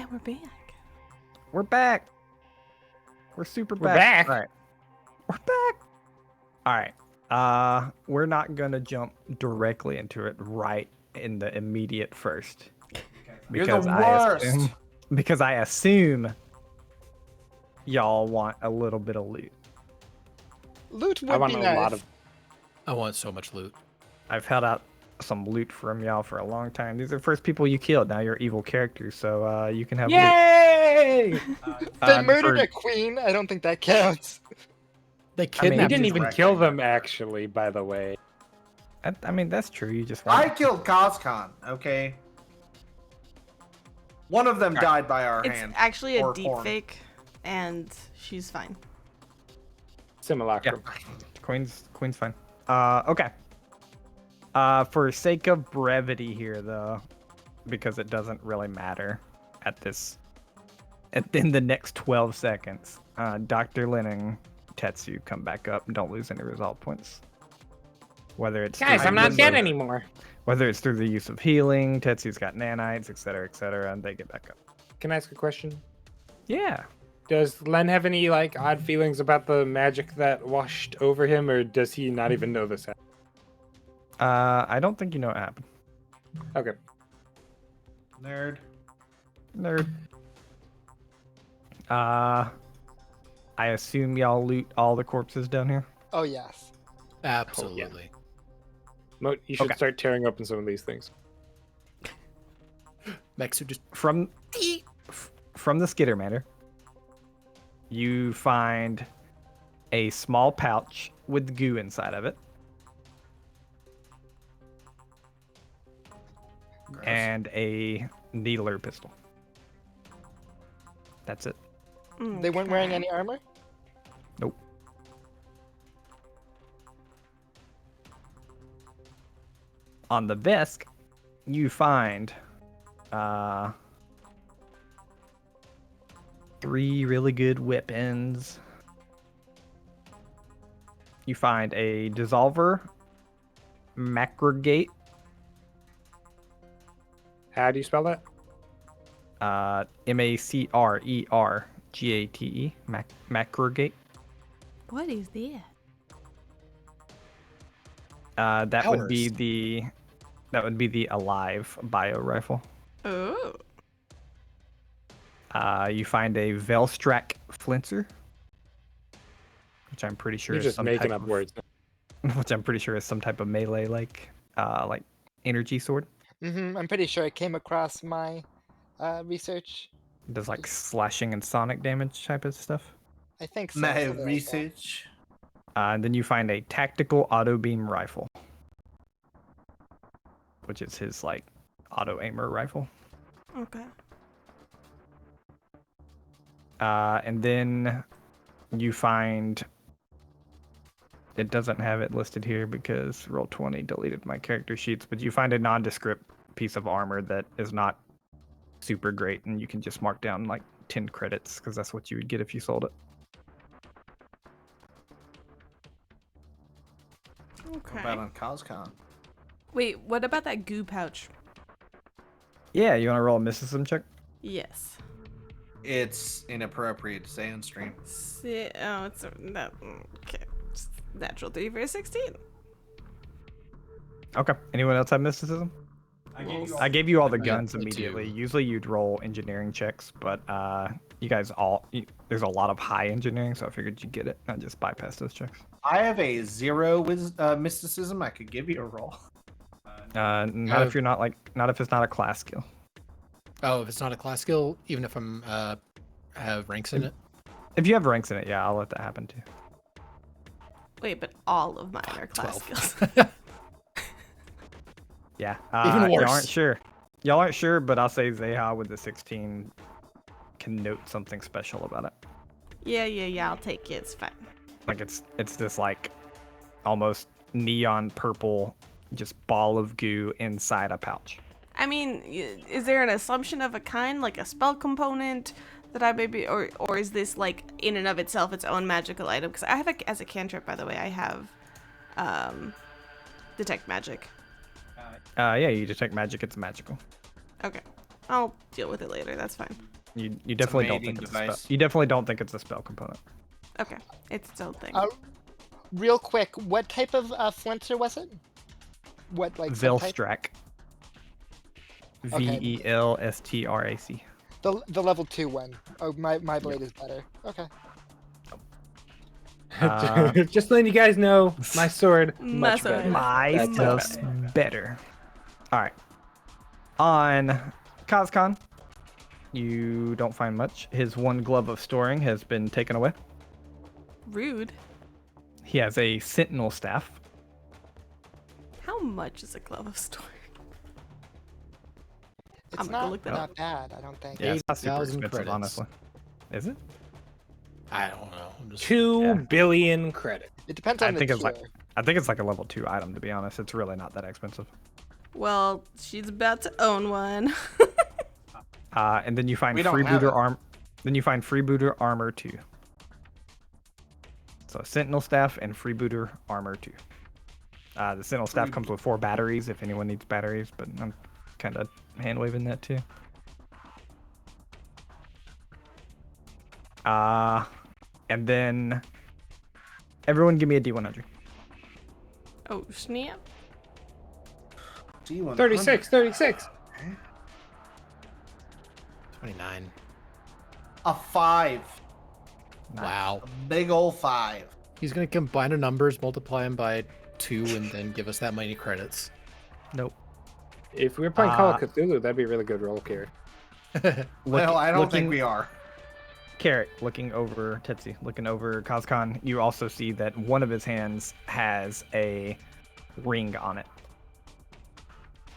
And we're back. We're back. We're super We're back. back. All right. We're back. All right. We're not gonna jump directly into it right in the immediate first. You're the worst. Because I assume y'all want a little bit of loot. Loot I would want be a nice. lot of. I want so much loot. I've held out some loot from y'all for a long time. These are the first people you killed. Now you're evil characters, so you can have loot. Yay! They murdered for- a queen. I don't think that counts. They We kidnapped didn't his even wreck. kill them, actually, by the way. I mean, that's true. You just I want. killed Kazkan, okay? One of them died by our It's hand. actually a or deep porn. fake, and she's fine. Simulacrum. Queen's fine. Okay. For sake of brevity here, though, because it doesn't really matter in the next 12 seconds, Dr. Lin and Tetsu come back up and don't lose any resolve points. Whether it's Guys, through I'm the not use dead of- anymore. Whether it's through the use of healing, Tetsu's got nanites, etc., and they get back up. Can I ask a question? Yeah. Does Len have any like odd feelings about the magic that washed over him, or does he not even know this happened? I don't think you know what happened. Okay. Nerd. Nerd. I assume y'all loot all the corpses down here. Oh yes. Absolutely. Moat, you should Okay. start tearing open some of these things. Mexu just From the Skittermander, you find a small pouch with goo inside of it, and a needler pistol. That's it. They weren't wearing any armor. Nope. On the desk, you find 3 really good weapons. You find a dissolver, macrogate, How do you spell that? MACRERGATE, macrogate. What is that? That would be Powers. the alive bio rifle. Oh. You find a Velstrak flincer, which I'm pretty sure You're is just some making type up of, words. which I'm pretty sure is some type of melee like energy sword. I'm pretty sure it came across my research. It does like slashing and sonic damage type of stuff. I think so. My something like that. research. And then you find a tactical auto beam rifle, which is his like auto aimer rifle. Okay. And then you find it doesn't have it listed here because Roll20 deleted my character sheets, but you find a nondescript piece of armor that is not super great, and you can just mark down like 10 credits because that's what you would get if you sold it. What Okay. about on Kazkan? Wait, what about that goo pouch? Yeah, you want to roll a mysticism check? Yes. It's inappropriate to say on stream. Oh, it's that. Okay. Just natural 3 for a 16. Okay. Anyone else have mysticism? I gave you all the Yeah, guns me too. immediately. Usually you'd roll engineering checks, but you guys there's a lot of high engineering, so I figured you'd get it. I just bypassed those checks. I have a 0 with mysticism. I could give you a roll. Not if it's not a class skill. Oh, if it's not a class skill, even if I'm have ranks in it. If you have ranks in it, yeah, I'll let that happen too. Wait, but all of mine are class 12. skills. Yeah. Even Y'all worse. aren't sure. Y'all aren't sure, but I'll say Zeha with the 16 can note something special about it. Yeah. I'll take it. It's fine. Like it's this like almost neon purple just ball of goo inside a pouch. I mean, is there an assumption of a kind, like a spell component that I may be, or is this like in and of itself its own magical item? Because I have as a cantrip, by the way, I have detect magic. Yeah, you detect magic. It's magical. Okay. I'll deal with it later. That's fine. You definitely don't mating think it's a spell. device. You definitely don't think it's a spell component. Okay, it's its own thing. Real quick, what type of flinter was it? What like subtype? Velstrac. Okay. Velstrac. The level 2 one. Oh, my blade is better. Okay. Just letting you guys know, my sword My much sword. better. My That's stuff's better. All right. On Kazkan, you don't find much. His one glove of storing has been taken away. Rude. He has a sentinel staff. How much is a glove of story? It's I'm gonna not look that not bad, I don't think. Yeah, it's not super 8,000 expensive, credits. honestly. Is it? I don't know. I'm just 2 billion credit. It depends I on the think it's tier. I think it's like a level 2 item, to be honest. It's really not that expensive. Well, she's about to own one. And then you find We don't have freebooter it. arm. Then you find freebooter armor 2. So sentinel staff and freebooter armor 2. The sentinel staff comes with 4 batteries if anyone needs batteries, but I'm kind of hand waving that too. And then everyone give me a D100. Oh, snap. D100. 36. 29. A 5. Wow. A big old 5. He's gonna combine the numbers, multiply them by 2, and then give us that many credits. Nope. If we were playing Call of Cthulhu, that'd be a really good roll here. Well, I don't think looking- we are. Carrot, looking over Tetsu, looking over Kazkan, you also see that one of his hands has a ring on it.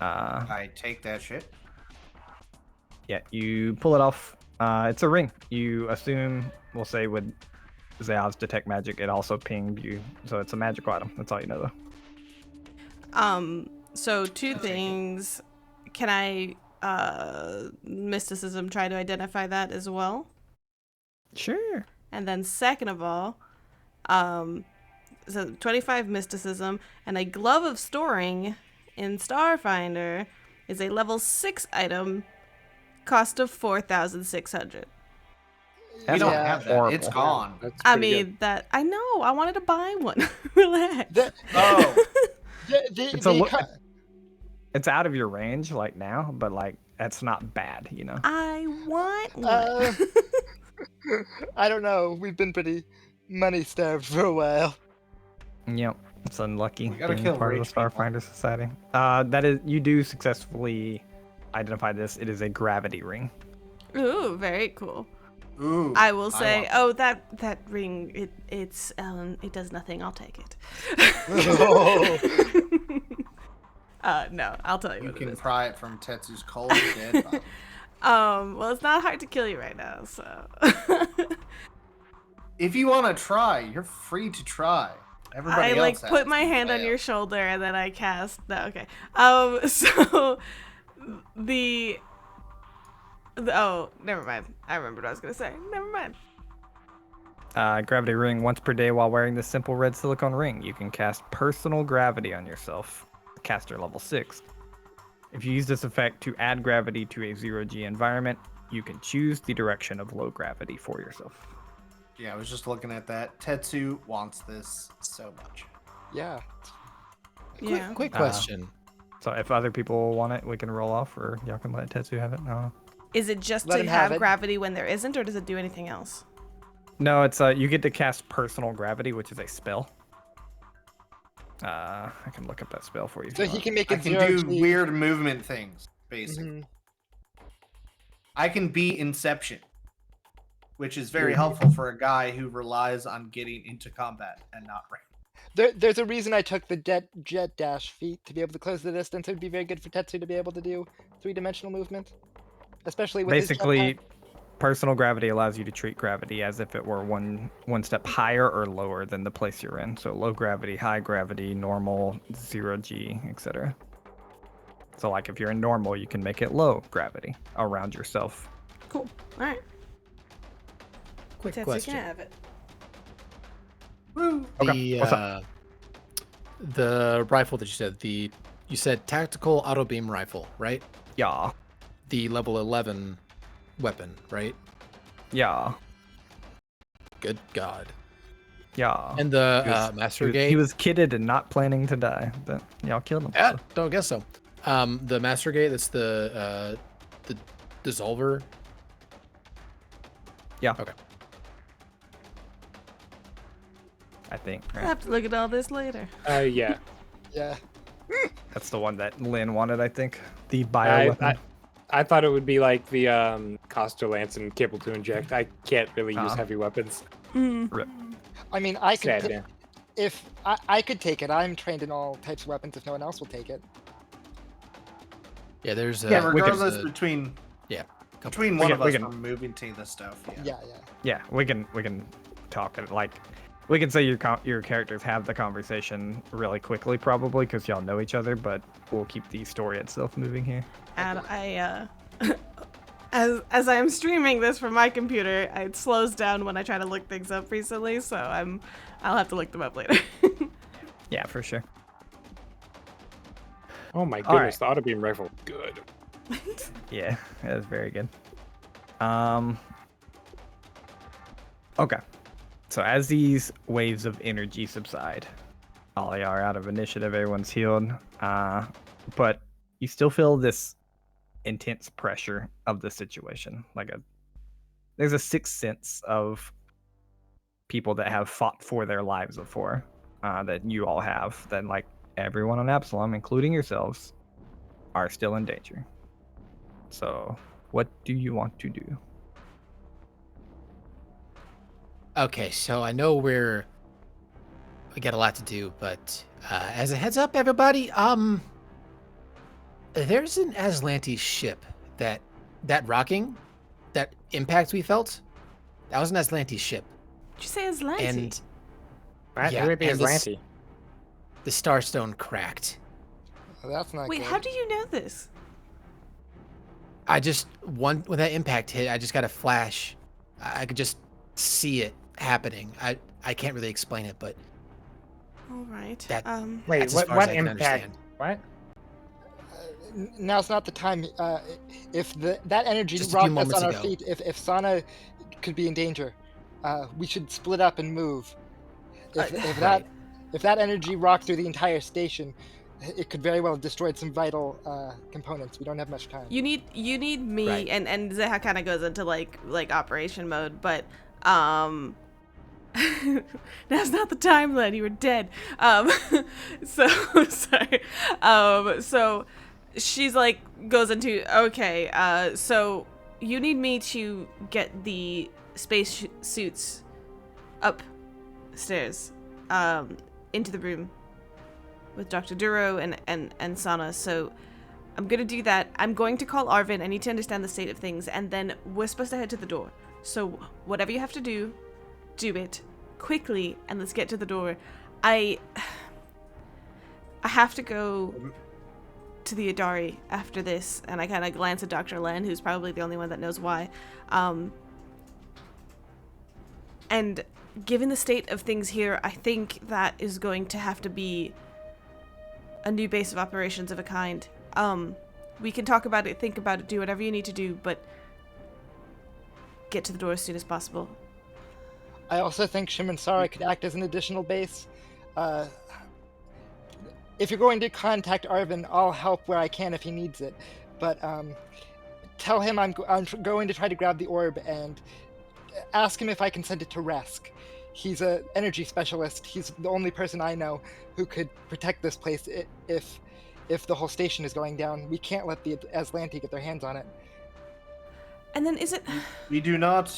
I take that shit. Yeah, you pull it off. It's a ring. You assume, we'll say with Zeha's detect magic, it also pinged you, so it's a magical item. That's all you know, though. So 2 things. Can I, mysticism, try to identify that as well? Sure. And then second of all, so 25 mysticism and a glove of storing in Starfinder is a level 6 item, cost of 4,600. We That's don't Yeah. have that. It's horrible. gone. That's I pretty mean, that I know. I wanted to buy one. Relax. The, Oh, It's it's out of your range, like now, but like that's not bad, you know. I want one. I don't know. We've been pretty money starved for a while. Yep. It's unlucky We gotta being kill part of the rich people. Starfinder Society. That is, you do successfully identify this. It is a gravity ring. Ooh, very cool. ooh. I will say, want oh, that ring, it does nothing. I'll take it. No, I'll tell you You what it can is. pry it from Tetsu's cold dead body. Well, it's not hard to kill you right now, so. If you want to try, you're free to try. Everybody I else like has. put my hand on Fail. your shoulder and then I cast. No, okay. So oh, never mind. I remembered what I was gonna say. Never mind. Gravity ring. Once per day while wearing this simple red silicone ring, you can cast personal gravity on yourself. Caster level 6. If you use this effect to add gravity to a 0G environment, you can choose the direction of low gravity for yourself. Yeah, I was just looking at that. Tetsu wants this so much. Yeah. Yeah. Quick question. So if other people want it, we can roll off, or y'all can let Tetsu have it. No. Is it just Let to him have have it. gravity when there isn't, or does it do anything else? No, it's you get to cast personal gravity, which is a spell. I can look up that spell for you. if So you he want. can make I it can 0 do G. weird movement things, basically. Mhm. I can be Inception, which is very helpful for a guy who relies on getting into combat and not rank. There's a reason I took the jet dash feat to be able to close the distance. It would be very good for Tetsu to be able to do 3-dimensional movement, especially with his Basically, jetpack. personal gravity allows you to treat gravity as if it were one step higher or lower than the place you're in. So low gravity, high gravity, normal, 0G, etc. So like if you're in normal, you can make it low gravity around yourself. Cool. All right. Quick Tetsu question. can have it. Woo! Okay, what's up? The rifle that you said tactical auto beam rifle, right? Yeah. The level 11 weapon, right? Yeah. Good God. Yeah. And the He was- Master he was, Gate. he was kitted and not planning to die, but y'all killed him. Yeah, so. don't guess so. The Master Gate. That's the dissolver. Yeah. Okay. I think. I'll Right? have to look at all this later. Yeah. Yeah. That's the one that Lynn wanted, I think. The bio weapon. I thought it would be like the Costa Lance and Kibble to inject. I can't really use heavy weapons. Rip. I mean, I could Sad, yeah. if I could take it. I'm trained in all types of weapons. If no one else will take it, Yeah, there's Yeah, regardless there's a- between couple- between We one can- of we us can- from moving to this stuff. yeah. Yeah, we can talk it like we can say your characters have the conversation really quickly, probably because y'all know each other, but we'll keep the story itself moving here. And I, as I am streaming this from my computer, it slows down when I try to look things up recently, so I'll have to look them up later. Yeah, for sure. Oh my All goodness, the auto beam rifle. Good. Yeah, that was very good. Okay. So as these waves of energy subside, all y'all are out of initiative, everyone's healed. But you still feel this intense pressure of the situation. There's a sixth sense of people that have fought for their lives before, that you all have, that like everyone on Absalom, including yourselves, are still in danger. So, what do you want to do? Okay, so I know we got a lot to do, but as a heads up, everybody, there's an Aslanti ship that rocking, that impact we felt, that was an Aslanti ship, Did you say Aslanti? and Right? Yeah, Who would be and this- Aslanti? the Starstone cracked. Well, that's not Wait, good. how do you know this? I just when that impact hit, I just got a flash. I could just see it happening. I can't really explain it, but All right. That- Wait, that's as far as what I can impact? understand. What? Now's not the time. If that energy Just a few rocked us moments on our ago. feet, if Sana could be in danger, we should split up and move. If right. that energy rocked through the entire station, it could very well have destroyed some vital components. We don't have much time. You need me, Right. and Zeha kind of goes into like operation mode, but now's not the time, Len. You were dead. So sorry. So she's like goes into okay. So you need me to get the space suits upstairs, into the room with Dr. Duro and Sana. So I'm gonna do that. I'm going to call Arvin. I need to understand the state of things, and then we're supposed to head to the door. So whatever you have to do it quickly, and let's get to the door. I have to go to the Adari after this, and I kind of glance at Dr. Len, who's probably the only one that knows why. And given the state of things here, I think that is going to have to be a new base of operations of a kind. We can talk about it, think about it, do whatever you need to do, but get to the door as soon as possible. I also think Shimreen Sara could act as an additional base. If you're going to contact Arvin, I'll help where I can if he needs it. But tell him I'm going to try to grab the orb and ask him if I can send it to Resk. He's an energy specialist. He's the only person I know who could protect this place if the whole station is going down. We can't let the Aslanti get their hands on it. And then is it... We do not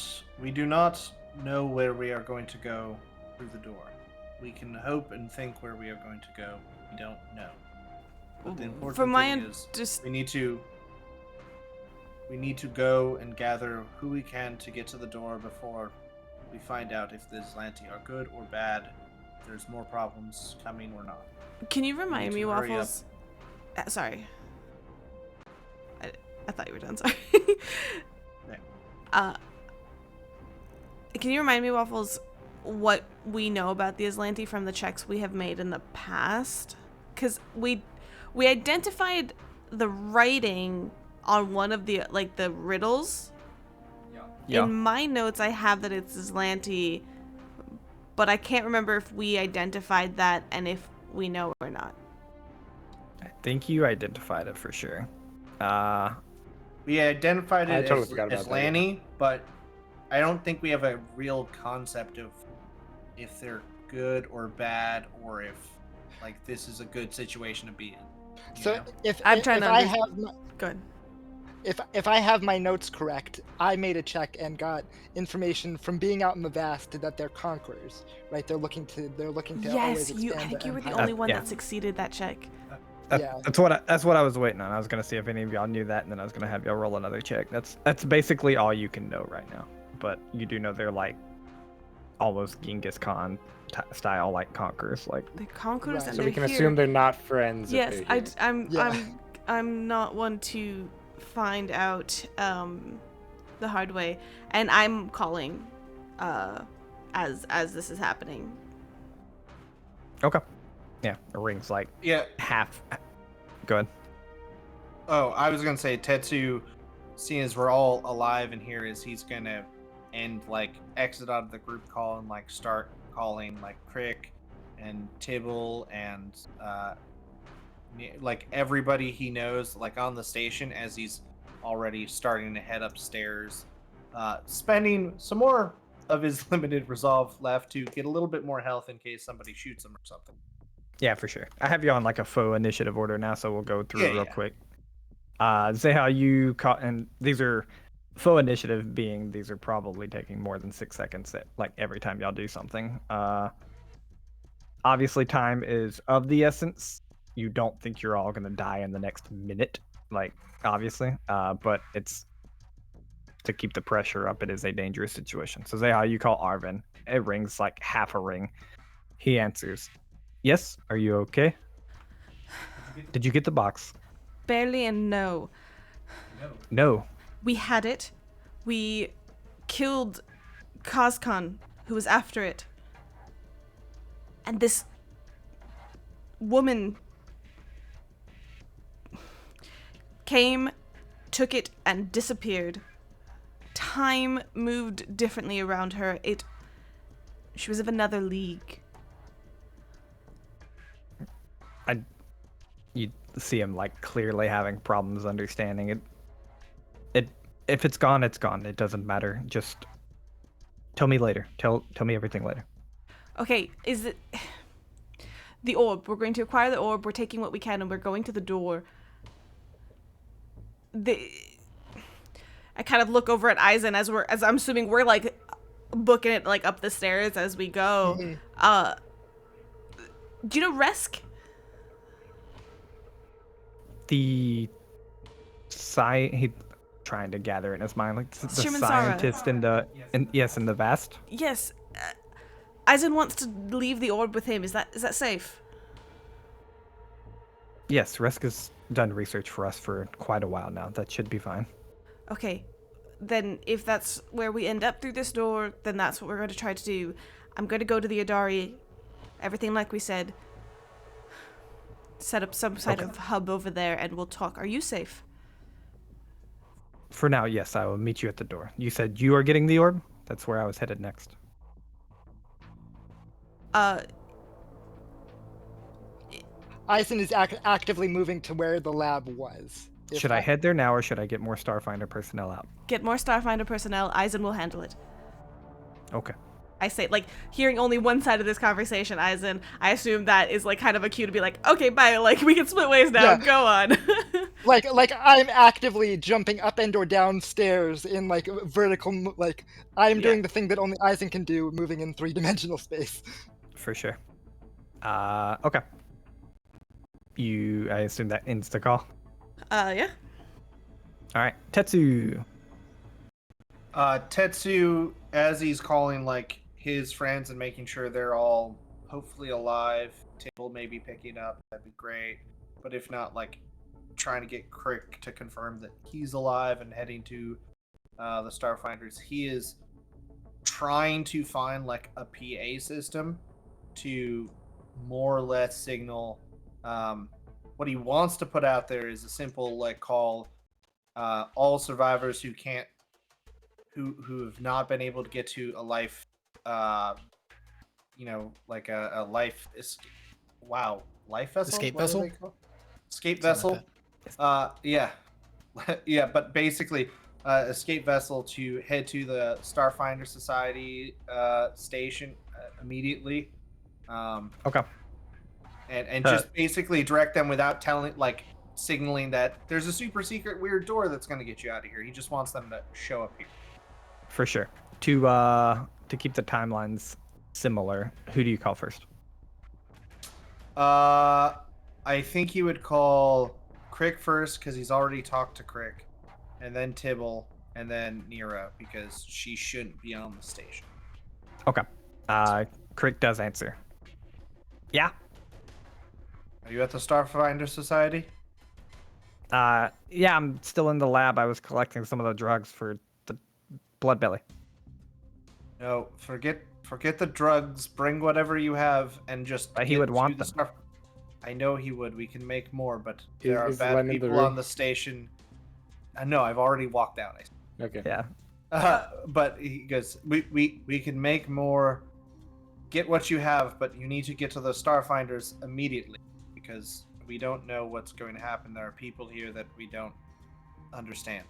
know where we are going to go through the door. We can hope and think where we are going to go. We don't know. But the important From my thing is just we need to go and gather who we can to get to the door before we find out if the Aslanti are good or bad, if there's more problems coming or not. Can you remind me, to hurry Waffles? Sorry. I thought you were done. Sorry. Can you remind me, Waffles, what we know about the Aslanti from the checks we have made in the past? Because we identified the writing on one of the the riddles Yeah. In my notes, I have that it's Zlanti, but I can't remember if we identified that and if we know or not. I think you identified it for sure. We identified I it totally as, forgot about that, Lanny, but I don't think we have a real concept of if they're good or bad, or if like this is a good situation to be in. You So know? if I'm trying if to I understand. have my, Good. if I have my notes correct, I made a check and got information from being out in the vast that they're conquerors, right? They're looking to always Yes, I expand think their you were the empire. only one Yeah. that succeeded that check. Yeah. That's what I was waiting on. I was gonna see if any of y'all knew that, and then I was gonna have y'all roll another check. That's basically all you can know right now. But you do know they're like almost Genghis Khan style, like conquerors. Like The conquerors Right. and So they're we can here. assume they're not friends. Yes, if they're here. Yeah. I'm not one to find out the hard way, and I'm calling as this is happening. okay, yeah, it rings like Yeah. half. Go ahead. Oh, I was gonna say Tetsu, seeing as we're all alive in here, is he's gonna exit out of the group call and like start calling like Crick and Tibble and like everybody he knows like on the station as he's already starting to head upstairs, spending some more of his limited resolve left to get a little bit more health in case somebody shoots him or something. Yeah, for sure. I have you on like a faux initiative order now, so we'll go through Yeah, real yeah. quick. Zeha, you caught, and these are faux initiative being these are probably taking more than 6 seconds at, like every time y'all do something. Obviously, time is of the essence. You don't think you're all gonna die in the next minute, like obviously, but it's to keep the pressure up. It is a dangerous situation. So Zeha, you call Arvin. It rings like half a ring. He answers, "Yes. Are you okay? Did you get the box?" Barely and no. No. We had it. We killed Kazkan, who was after it. And this woman came, took it, and disappeared. Time moved differently around her. She was of another league. You see him like clearly having problems understanding it. If it's gone, it's gone. It doesn't matter. Just tell me later. Tell me everything later. Okay, is it the orb? We're going to acquire the orb. We're taking what we can, and we're going to the door. I kind of look over at Aizen as I'm assuming we're like booking it like up the stairs as we go. Do you know Resk? He trying to gather in his mind like the Shimreen scientist in the vast. Yes. Aizen wants to leave the orb with him. Is that safe? Yes, Resk has done research for us for quite a while now. That should be fine. Okay. Then if that's where we end up through this door, then that's what we're going to try to do. I'm going to go to the Adari. Everything like we said. Set up some sort of hub over there and we'll talk. Are you safe? For now, yes, I will meet you at the door. You said you are getting the orb? That's where I was headed next. Aizen is actively moving to where the lab was. Should I head there now, or should I get more Starfinder personnel out? Get more Starfinder personnel. Aizen will handle it. Okay. I say, like, hearing only one side of this conversation, Aizen, I assume that is, like, kind of a cue to be like, okay, bye, like, we can split ways now, Yeah. go on. like I'm actively jumping up and or downstairs in like vertical, like I'm doing the thing that only Aizen can do, moving in 3-dimensional space. For sure. Okay. I assume that ends the call. Yeah. All right, Tetsu. Tetsu, as he's calling like his friends and making sure they're all hopefully alive, Table maybe picking up, that'd be great. But if not, like trying to get Crick to confirm that he's alive and heading to the Starfinders. He is trying to find like a PA system to more or less signal. What he wants to put out there is a simple like call, all survivors who can't who have not been able to get to a life, like a life life vessel. Escape What are vessel? they called? Escape Something like vessel. Yeah, yeah, but basically, escape vessel to head to the Starfinder Society station immediately. Okay. And just basically direct them without signaling that there's a super secret weird door that's going to get you out of here. He just wants them to show up here. For sure. To keep the timelines similar, who do you call first? I think you would call Crick first because he's already talked to Crick, and then Tibble, and then Nero because she shouldn't be on the station. Okay. Crick does answer. Yeah. Are you at the Starfinder Society? Yeah, I'm still in the lab. I was collecting some of the drugs for the blood belly. No, forget the drugs. Bring whatever you have and just. But he would want them. I know he would. We can make more, but Is- there are is bad Len in the people room? on the station. No, I've already walked out. Okay. Yeah. But he goes, we can make more. Get what you have, but you need to get to the Starfinders immediately because we don't know what's going to happen. There are people here that we don't understand.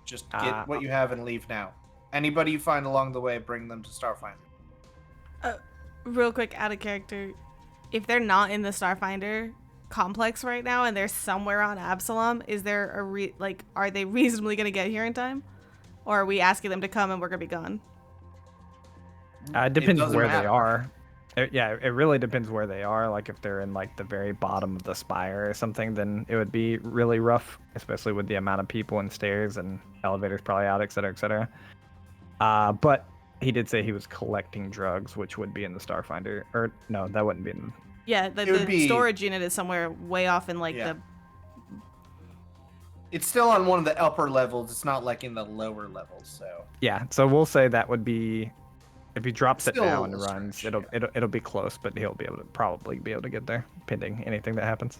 Just get what you have and leave now. Anybody you find along the way, bring them to Starfinder. Real quick, out of character, if they're not in the Starfinder complex right now and they're somewhere on Absalom, is there are they reasonably going to get here in time? Or are we asking them to come and we're going to be gone? It depends doesn't where they matter. are. It really depends where they are. Like if they're in like the very bottom of the spire or something, then it would be really rough, especially with the amount of people and stairs and elevators probably out, et cetera, et cetera. But he did say he was collecting drugs, which would be in the Starfinder. Or no, that wouldn't be in. Yeah, It would the be- storage unit is somewhere way off in Yeah. the. It's still on one of the upper levels. It's not like in the lower levels. So Yeah, so we'll say that would be if he drops it Still a down and little runs, stretch, it'll be close, but he'll probably be able to get there, pending anything that happens.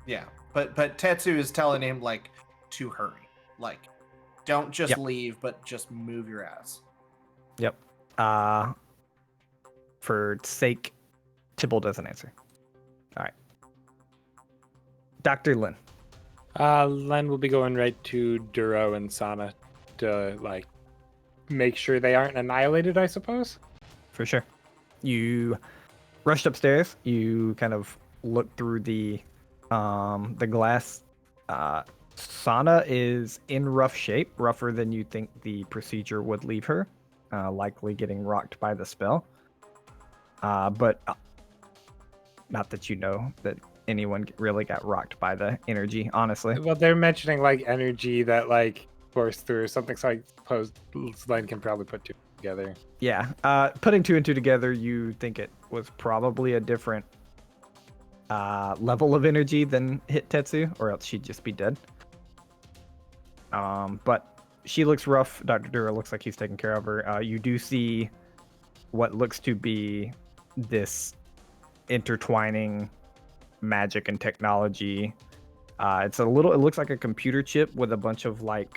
yeah, but Tetsu is telling him like to hurry. Like, don't just Yep. leave, but just move your ass. Yep. For sake, Tibble doesn't answer. All right. Dr. Lin. Len will be going right to Duro and Sana to make sure they aren't annihilated, I suppose. For sure. You rushed upstairs. You kind of look through the glass. Sana is in rough shape, rougher than you think the procedure would leave her, likely getting rocked by the spell. But not that you know that anyone really got rocked by the energy, honestly. Well, they're mentioning energy that coursed through or something, so I suppose Len can probably put two together. Yeah. Putting two and two together, you think it was probably a different level of energy than hit Tetsu, or else she'd just be dead. But she looks rough. Dr. Dura looks like he's taking care of her. You do see what looks to be this intertwining magic and technology. It looks like a computer chip with a bunch of what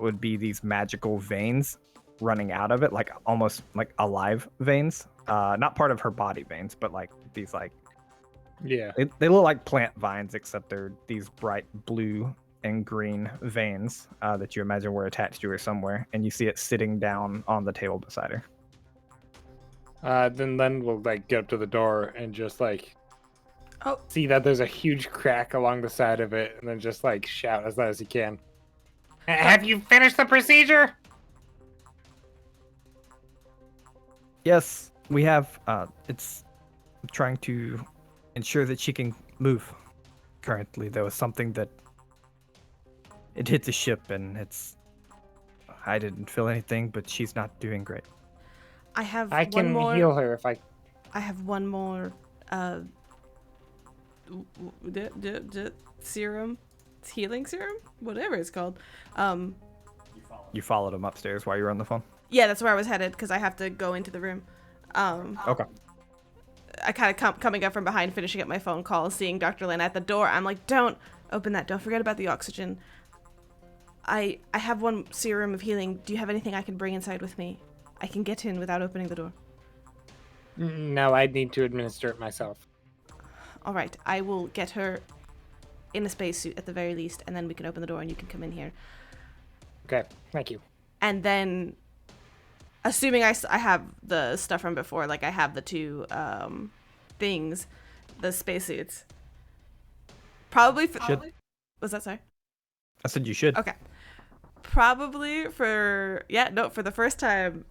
would be these magical veins running out of it, almost like alive veins. Not part of her body veins, but these Yeah. they look like plant vines, except they're these bright blue and green veins that you imagine were attached to her somewhere, and you see it sitting down on the table beside her. Then Len will get up to the door and just Oh. see that there's a huge crack along the side of it, and then just shout as loud as he can. Have you finished the procedure? Yes, we have. It's trying to ensure that she can move. Currently, there was something that it hit the ship, and I didn't feel anything, but she's not doing great. I have I one can more. heal her if I. I have one more serum, healing serum, whatever it's called. You followed him upstairs while you were on the phone. Yeah, that's where I was headed because I have to go into the room. Okay. I kind of coming up from behind, finishing up my phone call, seeing Dr. Lin at the door. I'm like, don't open that. Don't forget about the oxygen. I have one serum of healing. Do you have anything I can bring inside with me? I can get in without opening the door. No, I'd need to administer it myself. All right, I will get her in a spacesuit at the very least, and then we can open the door and you can come in here. Okay, thank you. And then, assuming I have the stuff from before, like I have the two things, the spacesuits. Probably for... Should. Was that, sorry? I said you should. Okay. Probably for the first time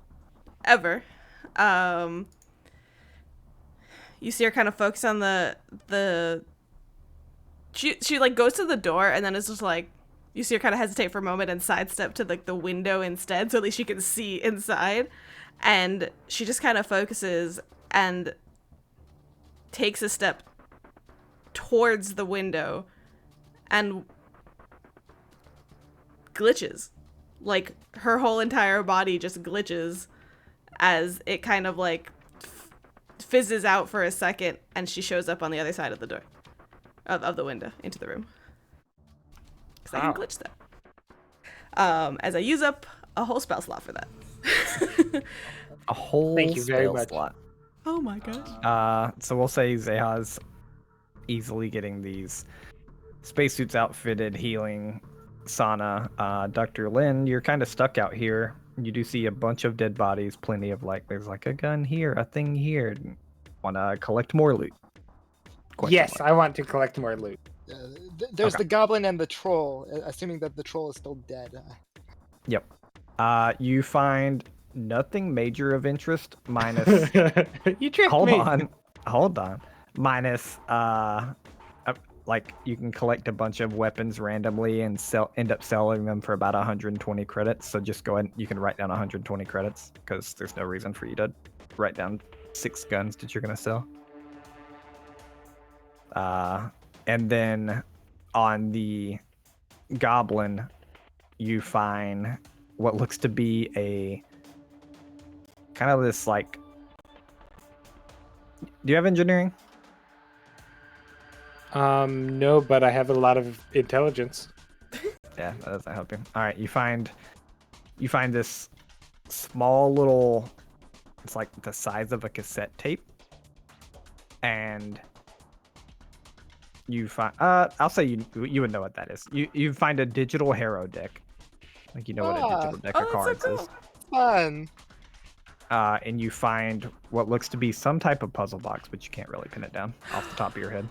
ever, you see her kind of focus on the she like goes to the door and then it's just like you see her kind of hesitate for a moment and sidestep to like the window instead so at least she can see inside, and she just kind of focuses and takes a step towards the window and glitches. Like her whole entire body just glitches as it kind of like fizzes out for a second and she shows up on the other side of the door of the window into the room. Because I can glitch that. As I use up a whole spell slot for that. A whole Thank you very spell much. slot. Oh my gosh. So we'll say Zeha's easily getting these spacesuits outfitted, healing, sauna. Dr. Lin, you're kind of stuck out here. You do see a bunch of dead bodies, plenty of there's like a gun here, a thing here. Want to collect more loot? Yes, I want to collect more loot. There's Okay. the goblin and the troll, assuming that the troll is still dead. Yep. You find nothing major of interest, minus You tricked hold me. on. Minus like you can collect a bunch of weapons randomly and end up selling them for about 120 credits. So just go ahead, you can write down 120 credits because there's no reason for you to write down 6 guns that you're gonna sell. And then on the goblin, you find what looks to be a kind of this like. Do you have engineering? No, but I have a lot of intelligence. Yeah, that doesn't help you. All right, you find this small little. It's like the size of a cassette tape, and you find. I'll say you would know what that is. You find a digital hero deck, like you know what a digital deck of that's cards so is. cool. Fun. And you find what looks to be some type of puzzle box, but you can't really pin it down off the top of your head.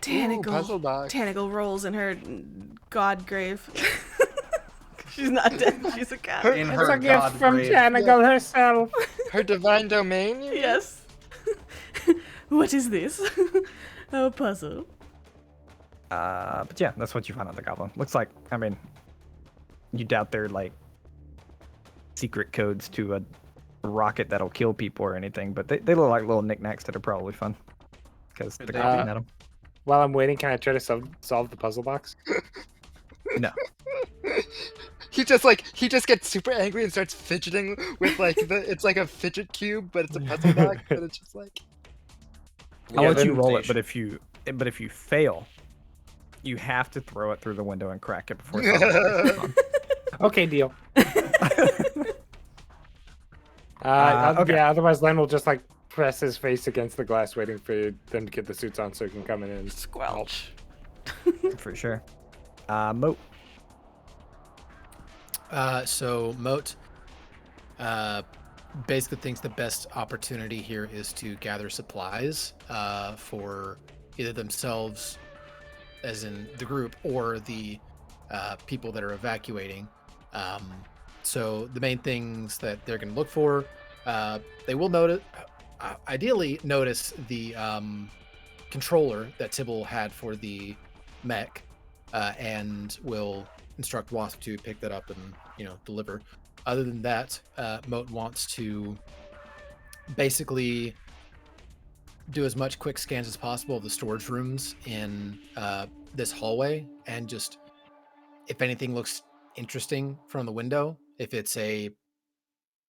Puzzle box. Tanagle rolls in her god grave. She's not dead. She's a cat. In It's her a gift god from grave. Tanagle herself. Her divine domain? you mean? Yes. What is this? A puzzle. But yeah, that's what you find on the goblin. Looks like, I mean, you doubt they're like secret codes to a rocket that'll kill people or anything, but they look like little knickknacks that are probably fun because the goblin had them. While I'm waiting, can I try to solve the puzzle box? No. He just gets super angry and starts fidgeting with like it's like a fidget cube, but it's a puzzle box, but it's just like I'll let you then- roll it, but if you fail, you have to throw it through the window and crack it before it's on. Okay, deal. Okay. Yeah, otherwise Len will just like press his face against the glass waiting for them to get the suits on so he can come in and Squelch. For sure. Moat. So Moat basically thinks the best opportunity here is to gather supplies for either themselves, as in the group, or the people that are evacuating. So the main things that they're going to look for, they will notice, ideally notice the controller that Tibble had for the mech, and will instruct Wasp to pick that up and deliver. Other than that, Moat wants to basically do as much quick scans as possible of the storage rooms in this hallway, and just if anything looks interesting from the window, if it's a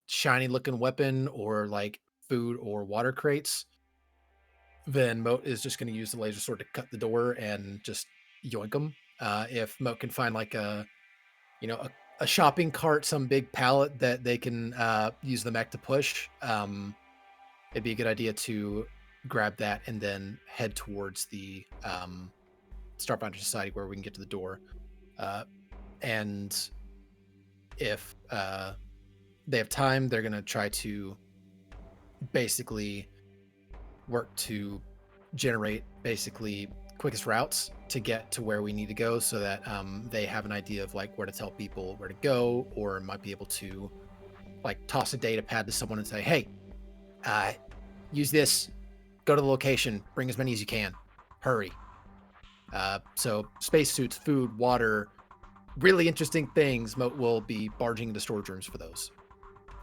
shiny looking weapon or like food or water crates, then Moat is just going to use the laser sword to cut the door and just yoink them. If Moat can find like a a shopping cart, some big pallet that they can use the mech to push, it'd be a good idea to grab that and then head towards the Starfinder Society where we can get to the door. And if they have time, they're going to try to basically work to generate basically quickest routes to get to where we need to go, so that they have an idea of like where to tell people where to go, or might be able to like toss a data pad to someone and say, hey, use this, go to the location, bring as many as you can, hurry. So spacesuits, food, water, really interesting things will be barging into storage rooms for those.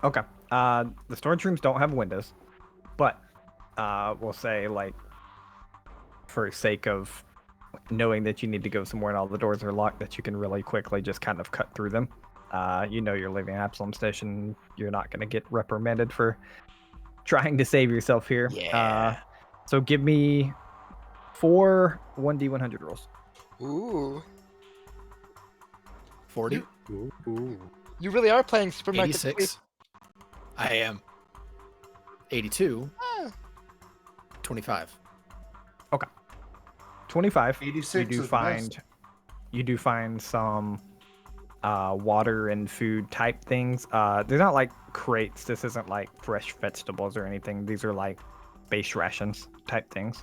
Okay. The storage rooms don't have windows, but we'll say, like, for sake of knowing that you need to go somewhere and all the doors are locked, that you can really quickly just kind of cut through them. You're leaving Absalom Station. You're not going to get reprimanded for trying to save yourself here. Yeah. So give me 4 1d100 rolls. Ooh. 40? You really are playing Supermarket 86. I am. 82. Ah. 25. 25. 86 You do is the best. you do find some water and food type things. They're not like crates. This isn't like fresh vegetables or anything. These are like base rations type things.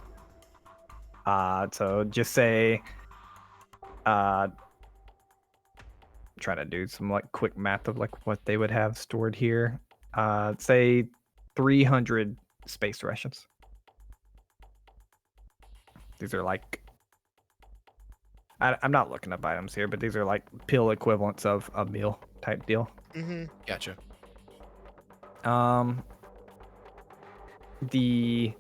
So just say, try to do some like quick math of like what they would have stored here. Say 300 space rations. These are like, I'm not looking up items here, but these are like pill equivalents of a meal type deal. Mm-hmm. Gotcha. The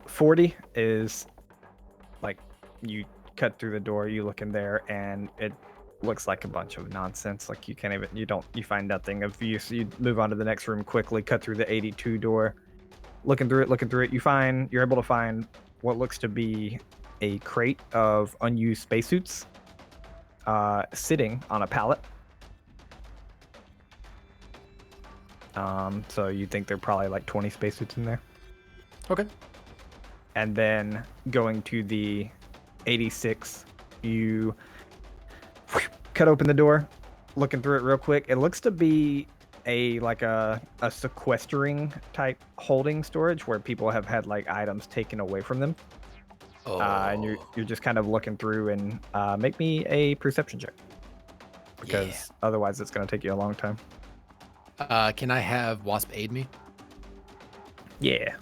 40 is like, you cut through the door, you look in there, and it looks like a bunch of nonsense. Like you find nothing of use. You move on to the next room quickly, cut through the 82 door, looking through it, you're able to find what looks to be a crate of unused spacesuits sitting on a pallet. So you think there are probably like 20 spacesuits in there. Okay. And then going to the 86, you cut open the door, looking through it real quick. It looks to be a sequestering type holding storage where people have had like items taken away from them. Oh. And you're just kind of looking through, and make me a perception check, because otherwise it's going to take you a long time. Can I have Wasp aid me? Yeah.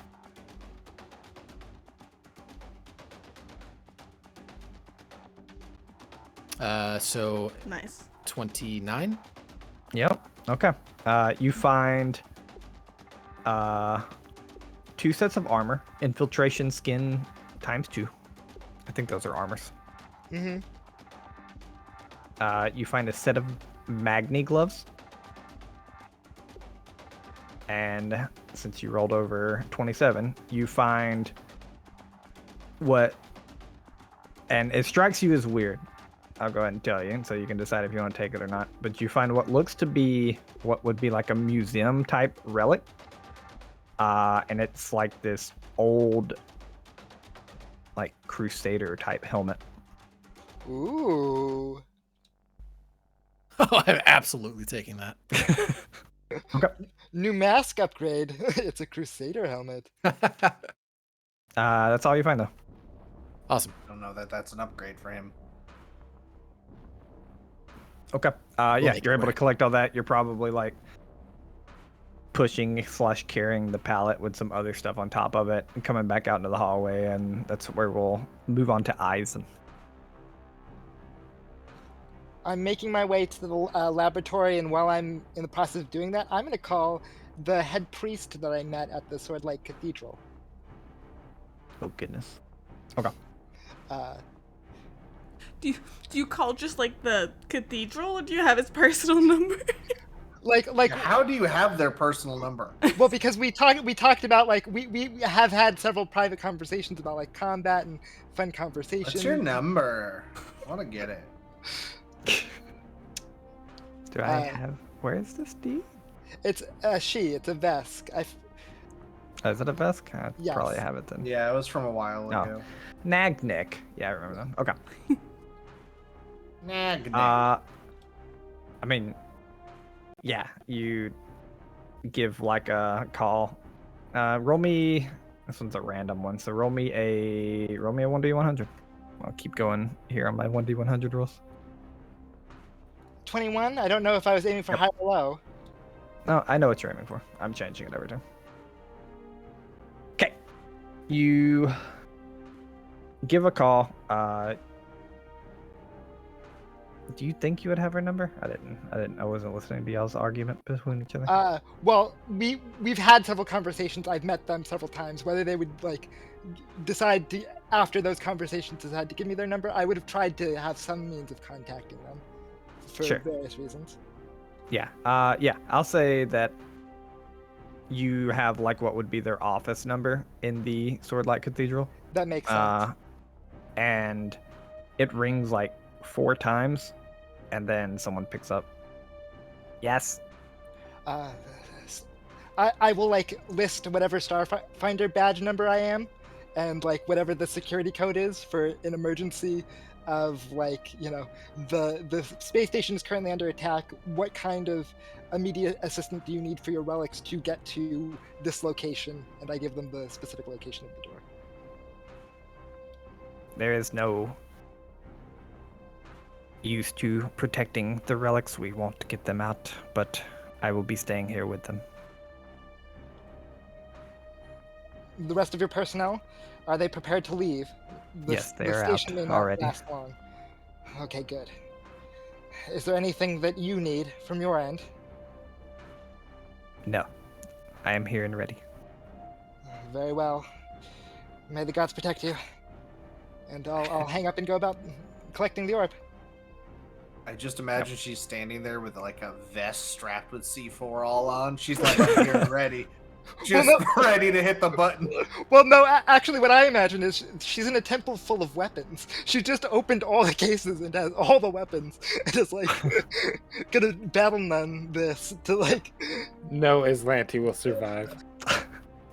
So Nice. 29. Yep. Okay. You find 2 sets of armor, infiltration skin ×2. I think those are armors. Mm-hmm. You find a set of Magni gloves. And since you rolled over 27, you find and it strikes you as weird. I'll go ahead and tell you, so you can decide if you want to take it or not. But you find what looks to be what would be like a museum type relic. And it's like this old, like, crusader type helmet. Ooh. Oh, I'm absolutely taking that. Okay. New mask upgrade. It's a Crusader helmet. That's all you find, though. Awesome. I don't know that that's an upgrade for him. Okay. Yeah, make you're it able to work. collect all that. You're probably like pushing/carrying the pallet with some other stuff on top of it and coming back out into the hallway, and that's where we'll move on to Aizen. I'm making my way to the laboratory, and while I'm in the process of doing that, I'm going to call the head priest that I met at the Sword Lake Cathedral. Oh, goodness. Okay. Do you call just like the cathedral, or do you have his personal number? Like How do you have their personal number? well, because we talked about like we have had several private conversations about like combat and fun conversation. What's your number? I want to get it. Do I have? Where is this D? It's she. It's a Vesk. Oh, is it a Vesk? I Yes. probably have it then. Yeah, it was from a while No. ago. Nagnik. Yeah, I remember them. Okay. Nag. I mean, yeah, you give like a call. Roll me. This one's a random one, so roll me a 1d100. I'll keep going here on my 1d100 rolls. 21. I don't know if I was aiming for Yep. high or low. No, I know what you're aiming for. I'm changing it every time. Okay. You give a call. Do you think you would have her number? I wasn't listening to y'all's argument between each other. Well, we've had several conversations. I've met them several times. Whether they would like decide to, after those conversations, decide to give me their number, I would have tried to have some means of contacting them for Sure. various reasons. Yeah. I'll say that you have like what would be their office number in the Swordlight Cathedral. That makes sense. And it rings like 4 times, and then someone picks up. Yes. I will like list whatever Starfinder badge number I am, and like whatever the security code is for an emergency of like, you know, the space station is currently under attack. What kind of immediate assistance do you need for your relics to get to this location? And I give them the specific location of the door. There is no use to protecting the relics. We won't get them out, but I will be staying here with them. The rest of your personnel, are they prepared to leave? Yes, they the are station out may not already. last long. Okay, good. Is there anything that you need from your end? No. I am here and ready. Very well. May the gods protect you. And I'll hang up and go about collecting the orb. I just imagine she's standing there with like a vest strapped with C4 all on. She's like up here and ready. Just ready to hit the button. Well, no, actually what I imagine is she's in a temple full of weapons. She just opened all the cases and has all the weapons. And is like, gonna battle none this to like... No Aslanti will survive.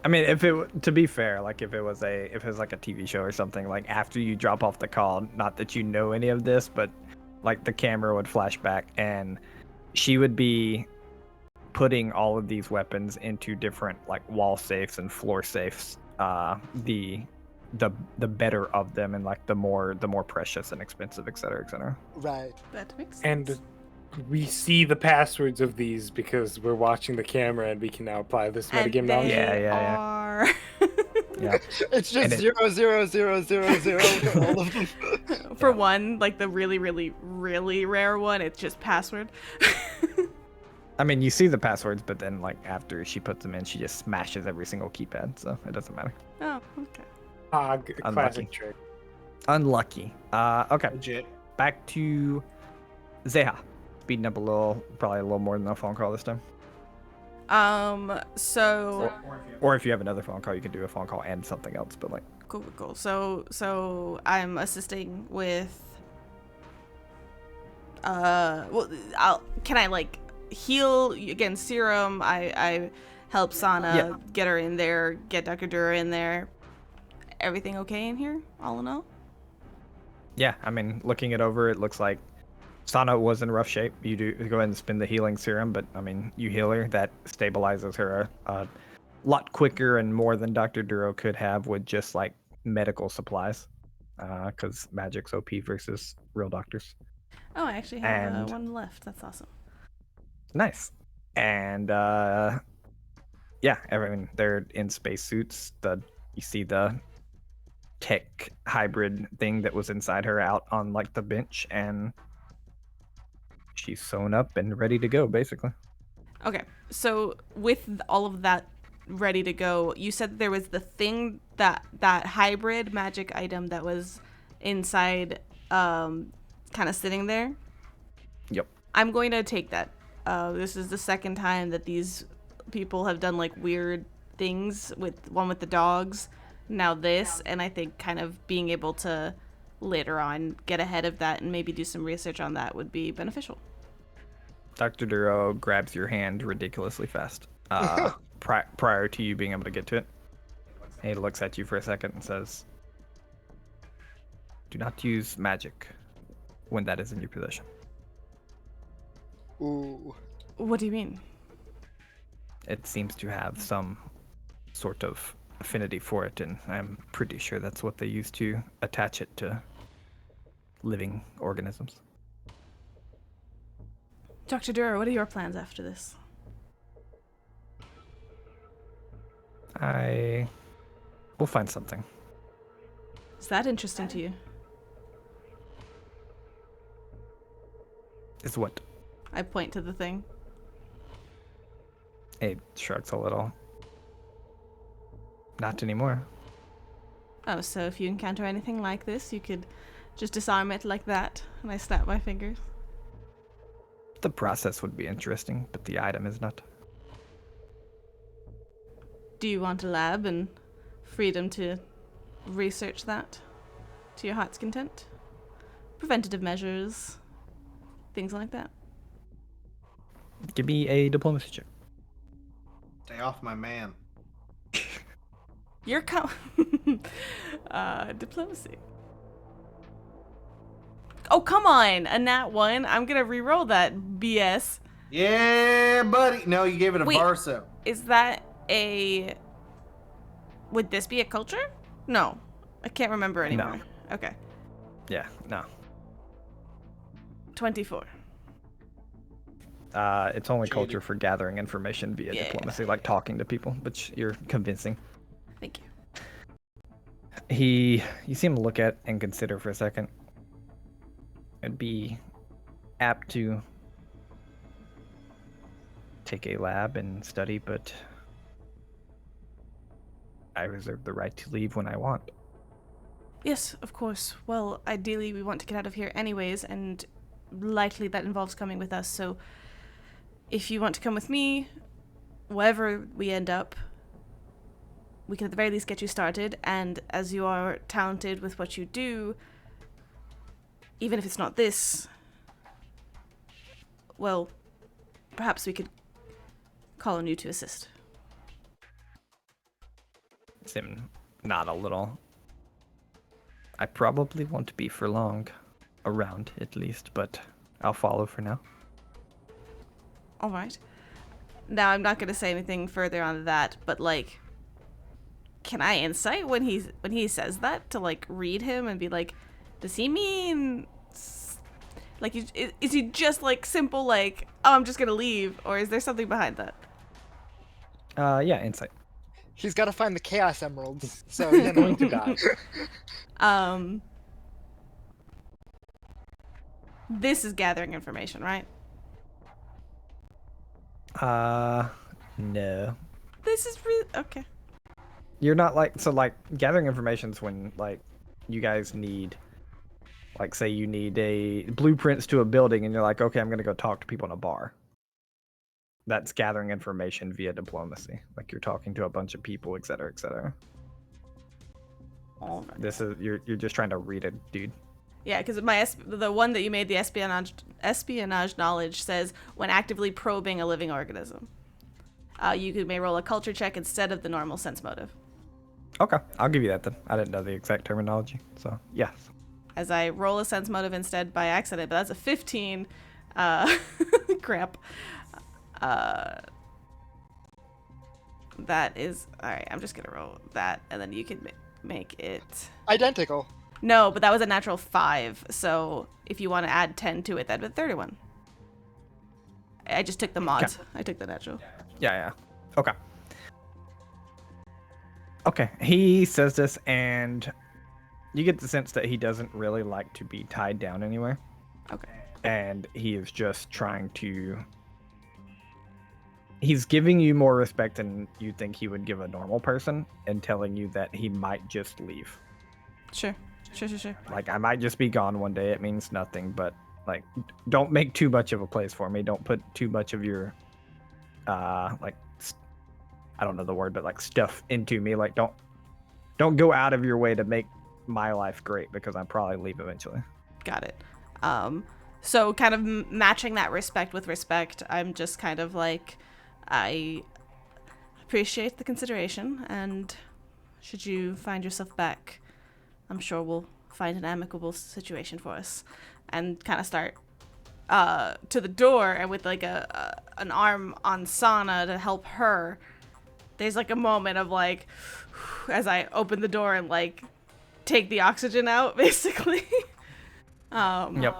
I mean, to be fair, like if it was like a TV show or something, like after you drop off the call, not that you know any of this, but like the camera would flash back and she would be putting all of these weapons into different like wall safes and floor safes. The better of them and like the more precious and expensive, etc., etc. Right. That makes sense. And we see the passwords of these because we're watching the camera and we can now apply this And metagame knowledge. they Yeah. are... Yeah. It's just And 00000 for all of them. For one, like the really, really, really rare one, it's just password. I mean, you see the passwords, but then like after she puts them in, she just smashes every single keypad, so it doesn't matter. Oh, okay. Classic Unlucky. trick. Unlucky. Okay. Legit. Back to Zeha. Speeding up a little, probably a little more than a phone call this time. So Or if you have another phone call, you can do a phone call and something else, but like. cool. So I'm assisting with. Can I like heal again? Serum. I help Sana get her in there. Get Dr. Dura in there. Everything okay in here? All in all. Yeah, I mean, looking it over, it looks like Sana was in rough shape. You do go ahead and spin the healing serum, but I mean, you heal her. That stabilizes her a lot quicker and more than Dr. Duro could have with just like medical supplies, because magic's OP versus real doctors. Oh, I actually have And- one left. That's awesome. Nice. And yeah, everyone they're in spacesuits. You see the tech hybrid thing that was inside her out on like the bench, and she's sewn up and ready to go, basically. Okay, so with all of that ready to go, you said there was the thing that hybrid magic item that was inside, kind of sitting there. Yep. I'm going to take that. This is the second time that these people have done like weird things with the dogs. Now this, and I think kind of being able to later on get ahead of that and maybe do some research on that would be beneficial. Dr. Duro grabs your hand ridiculously fast. Prior to you being able to get to it. He looks at you for a second and says, "Do not use magic when that is in your possession." Ooh. What do you mean? It seems to have some sort of affinity for it, and I'm pretty sure that's what they use to attach it to living organisms. Dr. Dura, what are your plans after this? We'll find something. Is that interesting to you? Is what? I point to the thing. He shrugs a little. Not anymore. Oh, so if you encounter anything like this, you could just disarm it like that, and I snap my fingers. The process would be interesting, but the item is not. Do you want a lab and freedom to research that to your heart's content? Preventative measures, things like that. Give me a diplomacy check. Stay off my man. You're diplomacy. Oh, come on! A nat 1? I'm gonna re-roll that BS. Yeah, buddy. No, you gave it a Wait. Varso. Is that a... Would this be a culture? No. I can't remember anymore. No. Okay. Yeah, no. 24. It's only culture for gathering information via diplomacy, like talking to people, but you're convincing. Thank you. You seem to look at and consider for a second. It'd be apt to take a lab and study, but I reserve the right to leave when I want. Yes, of course. Well, ideally we want to get out of here anyways, and likely that involves coming with us, so if you want to come with me, wherever we end up, we can at the very least get you started, and as you are talented with what you do, even if it's not this, well, perhaps we could call on you to assist. Sim nod a little. I probably won't be for long. Around, at least, but I'll follow for now. All right. Now, I'm not going to say anything further on that, but, like, can I insight when he says that to, like, read him and be like, does he mean... Like, is he just, like, simple, like, oh, I'm just going to leave, or is there something behind that? Yeah, insight. He's got to find the Chaos Emeralds, so you know. Going to die. This is gathering information, right? No. This is really... Okay. You're not like... So, like, gathering information's when, like, you guys need... Like, say you need a blueprints to a building, and you're like, okay, I'm going to go talk to people in a bar. That's gathering information via diplomacy. Like, you're talking to a bunch of people, et cetera, et cetera. All right. This is... You're just trying to read it, dude. Yeah, because the one that you made, the espionage knowledge, says when actively probing a living organism. You may roll a culture check instead of the normal sense motive. Okay, I'll give you that then. I didn't know the exact terminology, so yes. As I roll a sense motive instead by accident, but that's a 15. Crap. That is... Alright, I'm just gonna roll that, and then you can make it... Identical. No, but that was a natural 5, so if you want to add 10 to it, that'd be 31. I just took the mods. Okay. I took the natural. Yeah. Okay. Okay, he says this, and you get the sense that he doesn't really like to be tied down anywhere. Okay. And he is just trying to... He's giving you more respect than you think he would give a normal person, and telling you that he might just leave. Sure. Like, I might just be gone one day. It means nothing, but, like, don't make too much of a place for me. Don't put too much of your, like, I don't know the word, but, like, stuff into me. Like, don't go out of your way to make my life great, because I'll probably leave eventually. Got it. So kind of matching that respect with respect, I'm just kind of like, I appreciate the consideration, and should you find yourself back, I'm sure we'll find an amicable situation for us. And kind of start to the door, and with like an arm on Sana to help her. There's like a moment of like, as I open the door and like take the oxygen out, basically. Yep.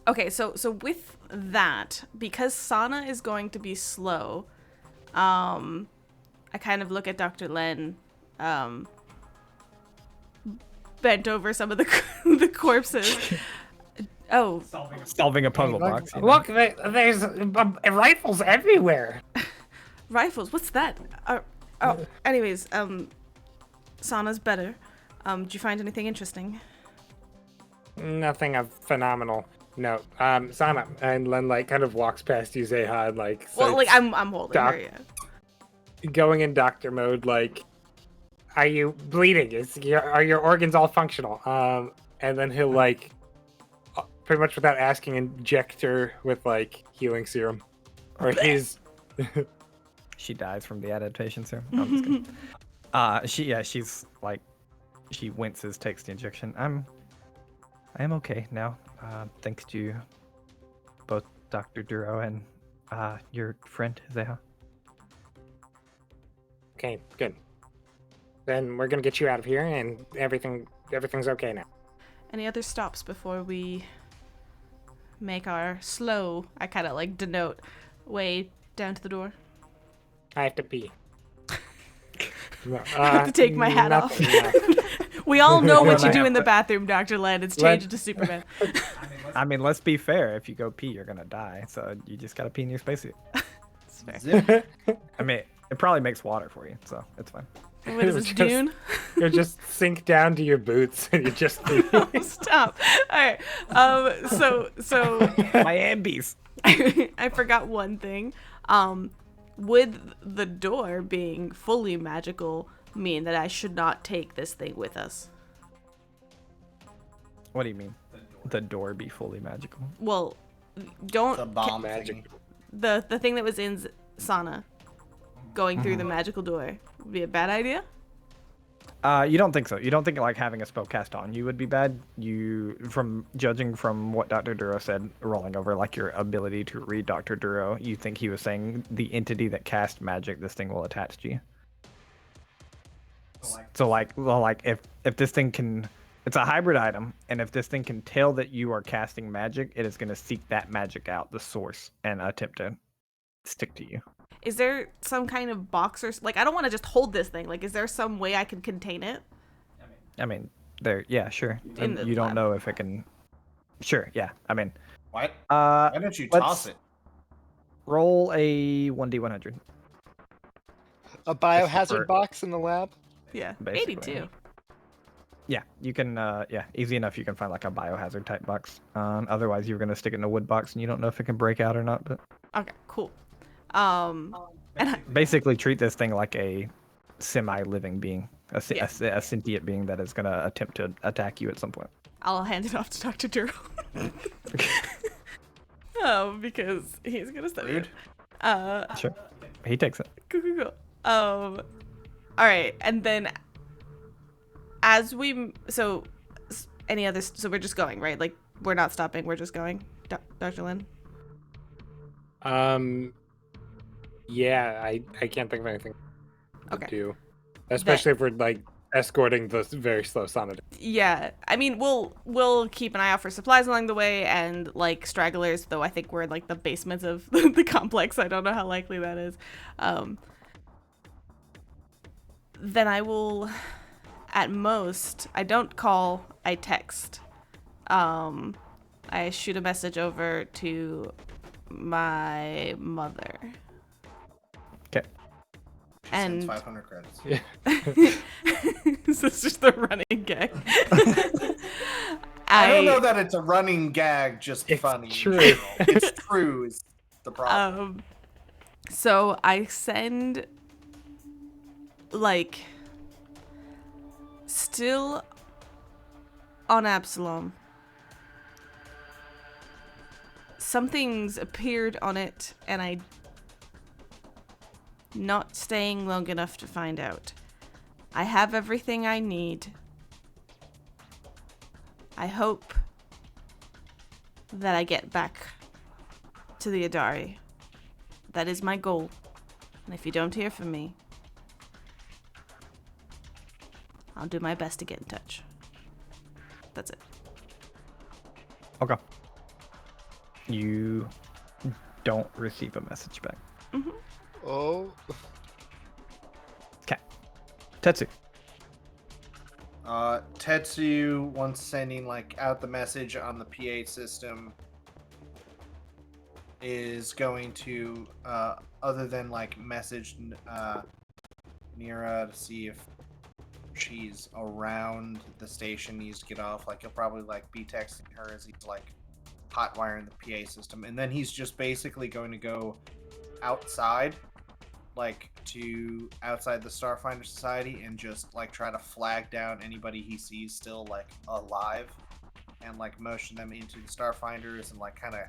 Okay, so with that, because Sana is going to be slow, I kind of look at Dr. Len, bent over some of the the corpses. Oh, Solving a puzzle box. you know? Look, there's rifles everywhere. rifles. What's that? Anyways, Sana's better. Did you find anything interesting? Nothing of phenomenal. No. Sana, and Len like kind of walks past you, Zeha, and like. Well, like I'm holding her. Yeah. Going in doctor mode, like, are you bleeding? Are your organs all functional? And then he'll like, pretty much without asking, inject her with like healing serum, or his. She dies from the adaptation serum. No, I'm just kidding. She's like, she winces, takes the injection. I am okay now. Thanks to both Dr. Duro and your friend Zeha. Okay, good. Then we're gonna get you out of here, and everything's okay now. Any other stops before we make our slow, I kind of like denote, way down to the door? I have to pee. No, I have to take my hat off. We all know what you do in the bathroom, Dr. Len. It's changed to Superman. I mean, let's be fair. If you go pee, you're gonna die. So you just gotta pee in your spacesuit. It's fair. I mean, it probably makes water for you, so it's fine. What is this, Dune? You just sink down to your boots, and you just. Oh, stop. All right. So My ambies. I forgot one thing. Would the door being fully magical mean that I should not take this thing with us? What do you mean? The door be fully magical? Well, don't The bomb magic. thing. the thing that was in Sana going through the magical door would be a bad idea? You don't think so? You don't think like having a spell cast on you would be bad? You, from judging from what Dr. Duro said, rolling over like your ability to read Dr. Duro, you think he was saying the entity that casts magic, this thing will attach to you. So like if this thing can, it's a hybrid item, and if this thing can tell that you are casting magic, it is going to seek that magic out, the source, and attempt to stick to you. Is there some kind of box or like I don't want to just hold this thing. Like, is there some way I can contain it? I mean, there, yeah, sure. In the You don't lab. know if it can. Sure, yeah. I mean, What? Why don't you toss it? roll a 1d100. A biohazard for- box in the lab. Yeah, Basically. 82. Yeah, you can. Yeah, easy enough. You can find like a biohazard type box. Otherwise, you're gonna stick it in a wood box, and you don't know if it can break out or not. But Okay, cool. And basically, treat this thing like a semi-living being, a sentient being that is gonna attempt to attack you at some point. I'll hand it off to Dr. Duro. Because he's gonna study it. Rude. Sure, he takes it. Cool. All right, and then as we any other so we're just going, right? Like we're not stopping. We're just going, Dr. Lin. Yeah, I can't think of anything to Okay. do, especially if we're like escorting the very slow Sana. Yeah, I mean we'll keep an eye out for supplies along the way and like stragglers. Though I think we're in like the basements of the complex. I don't know how likely that is. Then I will, at most, I don't call, I text. I shoot a message over to my mother. Okay. She sends And 500 credits. this is just the running gag. I don't know that it's a running gag, just It's funny. true. It's true is the problem. So I send, like, still on Absalom. something's appeared on it, and I'm not staying long enough to find out. I have everything I need. I hope that I get back to the Adari. That is my goal. And if you don't hear from me, I'll do my best to get in touch. That's it. Okay. You don't receive a message back. Mm-hmm. Oh. Okay. Tetsu. Tetsu, once sending like out the message on the PA system, is going to other than like message Nira to see if she's around the station, needs to get off. Like he'll probably like be texting her as he's like hotwiring the PA system, and then he's just basically going to go outside, like to outside the Starfinder Society, and just like try to flag down anybody he sees still like alive, and like motion them into the Starfinders, and like kind of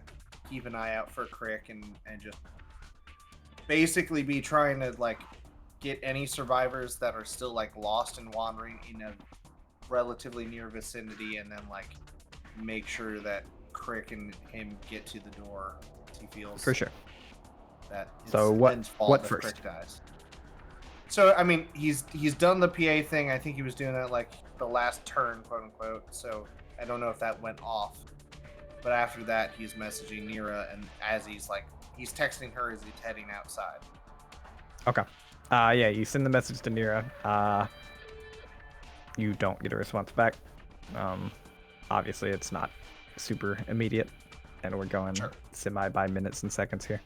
keep an eye out for Crick, and just basically be trying to like get any survivors that are still like lost and wandering in a relatively near vicinity, and then like make sure that Crick and him get to the door. He feels For sure. that it's So what- Lynn's fault what if first? Crick dies. So I mean, he's done the PA thing. I think he was doing that like the last turn, quote unquote. So I don't know if that went off. But after that, he's messaging Nira, and as he's texting her as he's heading outside. Okay. Yeah, you send the message to Nira. You don't get a response back. Obviously, it's not super immediate, and we're going semi by minutes and seconds here.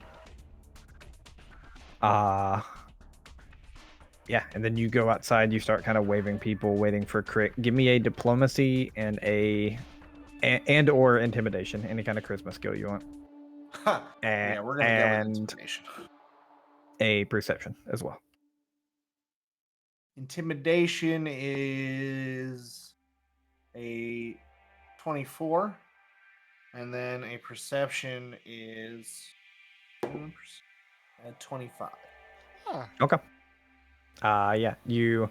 Yeah, and then you go outside. You start kind of waving people, waiting for Crick. Give me a diplomacy and or intimidation, any kind of charisma skill you want. Yeah, we're gonna go with and intimidation. a perception as well. Intimidation is a 24, and then a perception is a 25. Huh. Okay. Yeah, you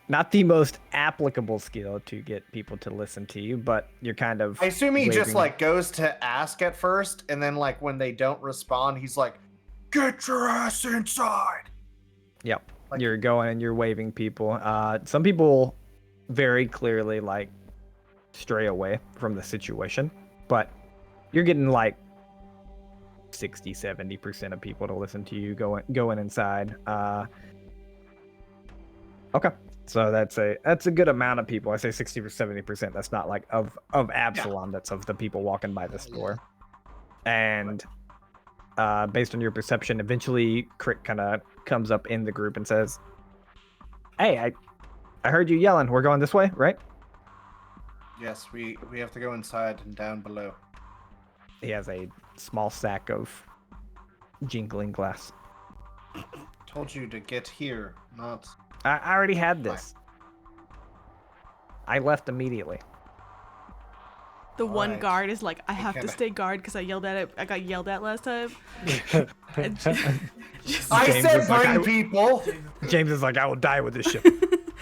not the most applicable skill to get people to listen to you, but you're kind of I assume he just waving- like goes to ask at first, and then like when they don't respond, he's like, "Get your ass inside." Yep. like- You're going and you're waving people. Some people very clearly like stray away from the situation, but you're getting like 60-70% of people to listen to you going inside. Okay. So that's a good amount of people. I say 60 or 70%. That's not like of Absalom. That's of the people walking by this door. And based on your perception, eventually Crick kind of comes up in the group and says, "Hey, I heard you yelling. We're going this way, right?" Yes, we have to go inside and down below. He has a small sack of jingling glass. Told you to get here, not. I already had this. I left immediately. The one Alright. guard is like, I have to kinda- stay guard because I got yelled at last time. And just- I James said is like, bring people. James is like, "I will die with this ship."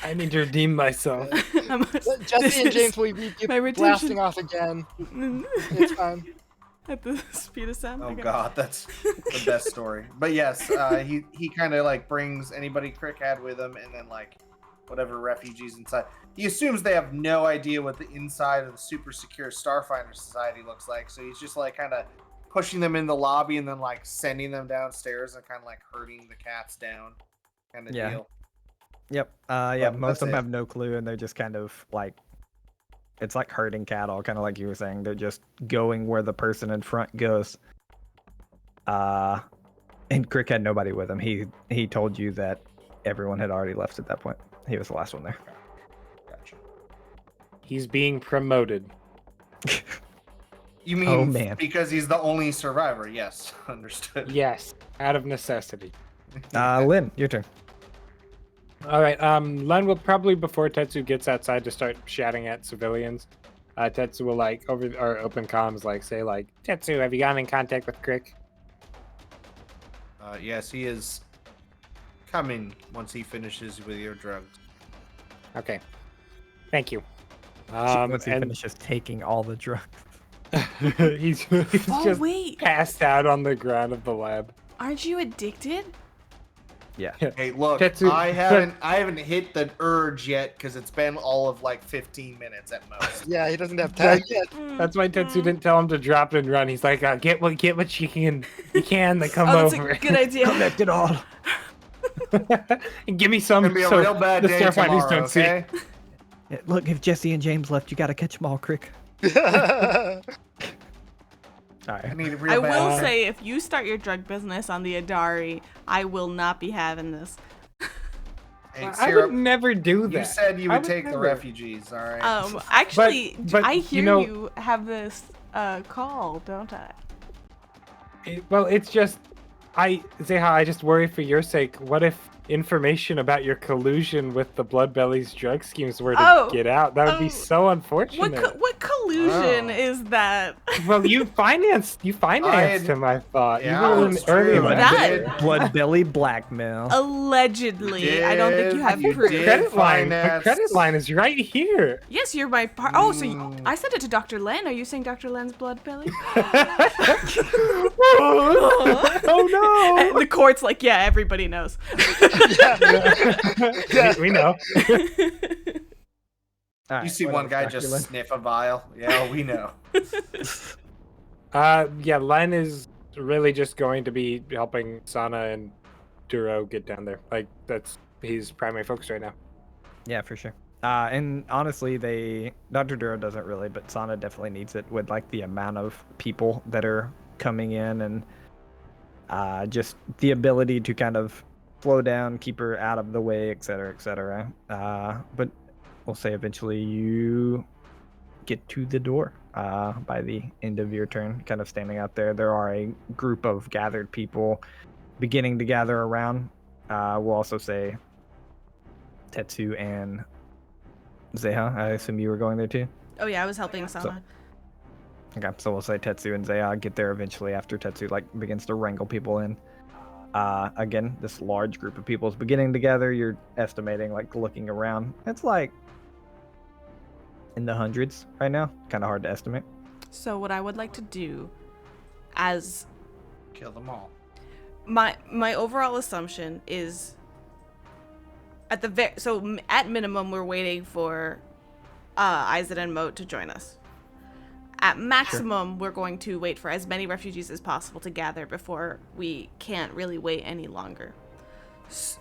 I need to redeem myself. this Jesse and is James will be my blasting redemption. off again. It's fine. At the speed of sound. Oh Okay. god, that's the best story. But yes, he kind of like brings anybody Crick had with him, and then like whatever refugees inside. He assumes they have no idea what the inside of the super secure Starfinder Society looks like, so he's just like kind of pushing them in the lobby and then like sending them downstairs and kind of like herding the cats down, kind of Yeah. deal. Yep. Yeah. Well, Most of them that's it. have no clue, and they're just kind of like, it's like herding cattle, kind of like you were saying. They're just going where the person in front goes. And Crick had nobody with him. He told you that everyone had already left at that point. He was the last one there. Gotcha. He's being promoted. You mean Oh, man. because he's the only survivor? Yes, understood. Yes, out of necessity. Lynn, your turn. All right. Len will probably, before Tetsu gets outside to start shouting at civilians, Tetsu will like over or open comms like say like, Tetsu, have you gotten in contact with Crick? Yes, he is coming once he finishes with your drugs. Okay, thank you. Once he And finishes taking all the drugs. he's Oh, just wait. passed out on the ground of the lab. Aren't you addicted? Yeah. Hey, look, Tetsu- I haven't hit the urge yet because it's been all of like 15 minutes at most. Yeah, he doesn't have time yet. That's why Tetsu didn't tell him to drop it and run. He's like, get what you can. You can. Then come Oh, that's over. a good idea. Collect it all. And give me some. It's gonna be a so real bad the day Starfighters tomorrow, don't see. okay? Yeah, look, if Jesse and James left, you gotta catch them all, Crick. All I right. need a real I bad will day. say, if you start your drug business on the Adari, I will not be having this. Hey, I Syrup, would never do that. you said you I would take the never. refugees, all right? Actually, but, I you hear know- you have this call, don't I? Well, it's just, Zeha, I just worry for your sake. What if information about your collusion with the Bloodbelly's drug schemes were to Oh, get out? That would oh, be so unfortunate. What collusion Wow. is that? Well, you financed him. I thought Yeah, you were that's an early true. investor. That- Blood belly blackmail. Allegedly, I don't think you have You proof. did. Credit line. My Finance. credit line is right here. Yes, you're my part. Oh, so I sent it to Dr. Len. Are you saying Dr. Len's blood belly? Oh no! And the court's like, yeah, everybody knows. We know. All You right, see what one else, guy Dr. just Lin? sniff a vial. Yeah, we know. Yeah, Len is really just going to be helping Sana and Duro get down there. Like that's his primary focus right now. Yeah, for sure. And honestly, Dr. Duro doesn't really, but Sana definitely needs it with like the amount of people that are coming in and just the ability to kind of slow down, keep her out of the way, etc., etc. But we'll say eventually you get to the door by the end of your turn, kind of standing out there. There are a group of gathered people beginning to gather around. We'll also say Tetsu and Zeha. I assume you were going there too? Oh yeah, I was helping Sana. Okay, so we'll say Tetsu and Zeha get there eventually after Tetsu like begins to wrangle people in. Again, this large group of people is beginning to gather. You're estimating, like looking around. It's like in the hundreds right now. Kind of hard to estimate. So what I would like to do, as Kill them all. my overall assumption is, at minimum we're waiting for Aizen and Moat to join us. At maximum, we're going to wait for as many refugees as possible to gather before we can't really wait any longer.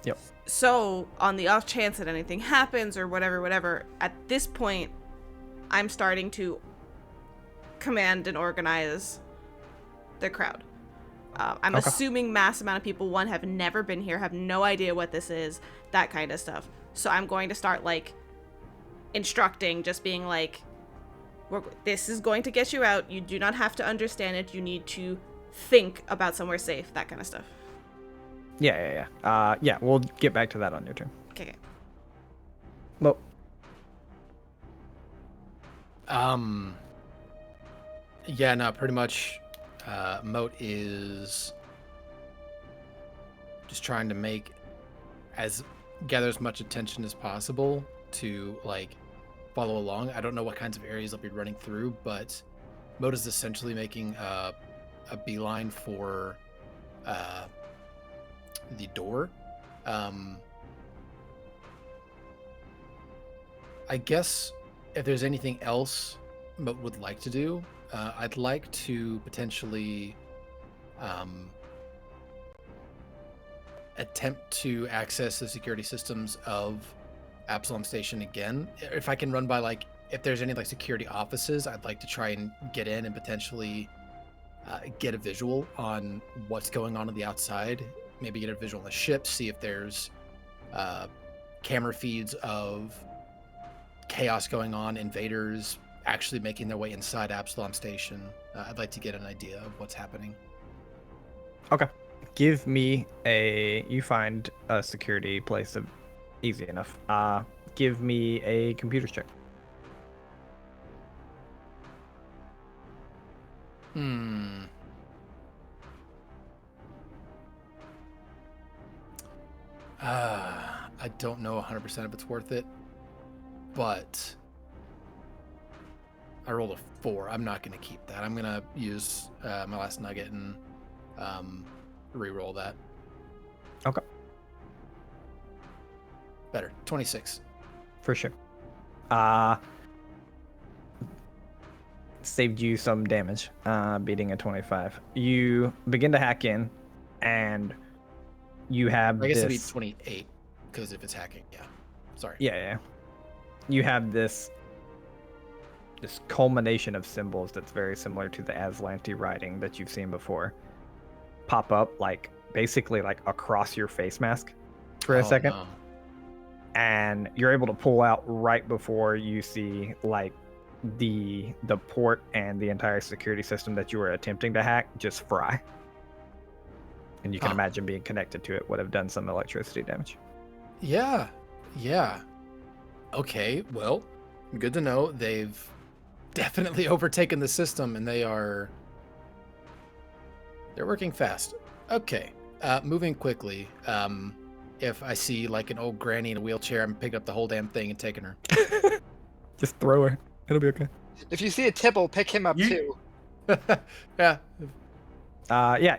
Yep. So, on the off chance that anything happens or whatever, at this point, I'm starting to command and organize the crowd. I'm Okay. assuming mass amount of people, one, have never been here, have no idea what this is, that kind of stuff. So I'm going to start, like, instructing, just being like, this is going to get you out. You do not have to understand it. You need to think about somewhere safe, that kind of stuff. Yeah. Yeah, we'll get back to that on your turn. Okay. Well, Yeah, no, pretty much. Moat is just trying to gather as much attention as possible to like follow along. I don't know what kinds of areas I'll be running through, but Moat is essentially making a beeline for the door. I guess if there's anything else Moat would like to do, I'd like to potentially attempt to access the security systems of Absalom Station again. If I can run by, like, if there's any like security offices, I'd like to try and get in and potentially get a visual on what's going on the outside. Maybe get a visual on the ship, see if there's camera feeds of chaos going on, invaders actually making their way inside Absalom Station. I'd like to get an idea of what's happening. okay. Give me you find a security place easy enough. Give me a computers check. I don't know 100% if it's worth it, but I rolled a 4. I'm not going to keep that. I'm going to use my last nugget and re-roll that. Okay. Better. 26. For sure. Saved you some damage, beating a 25. You begin to hack in, and you have I guess it'd be this... 28, because if it's hacking, yeah. Sorry. Yeah. You have this culmination of symbols that's very similar to the Aslanti writing that you've seen before pop up, like, basically, like, across your face mask for a second. No. And you're able to pull out right before you see, like, the port and the entire security system that you were attempting to hack just fry. And you can imagine being connected to it would have done some electricity damage. Yeah. Okay, well, good to know. They've definitely overtaken the system, and they're working fast. Okay, moving quickly. If I see like an old granny in a wheelchair, I'm picking up the whole damn thing and taking her. Just throw her. It'll be okay. If you see a Tibble, pick him up too. Yeah.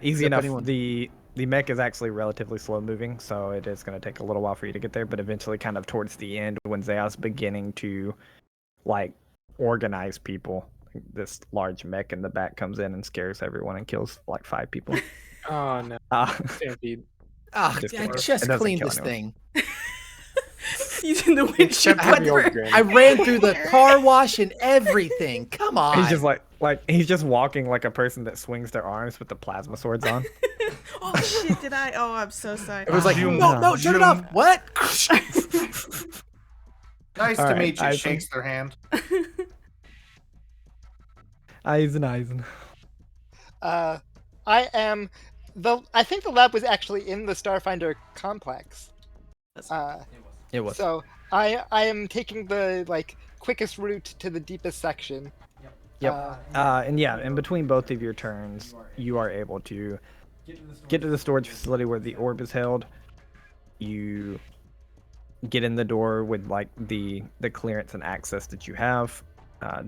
Easy enough. Anyone. The mech is actually relatively slow moving, so it is going to take a little while for you to get there, but eventually kind of towards the end when Zeha's beginning to like organize people, this large mech in the back comes in and scares everyone and kills like 5 people. Oh no. Stampede. Ah, Just I kidding. It just doesn't cleaned kill this anyone. thing. Using the windshield Heavy old wiper. granny. I ran through the car wash and everything. Come on. He's just like he's just walking like a person that swings their arms with the plasma swords on. Oh shit, did I? Oh, I'm so sorry. It was like, Zoom. no, turn it off. What? Nice All to right, meet you. Aizen. Shakes their hand. Aizen. I think the lab was actually in the Starfinder complex. It was. So I am taking the quickest route to the deepest section. Yep. And yeah, in between both of your turns, you are able to get to the storage facility where the orb is held. You get in the door with like the clearance and access that you have.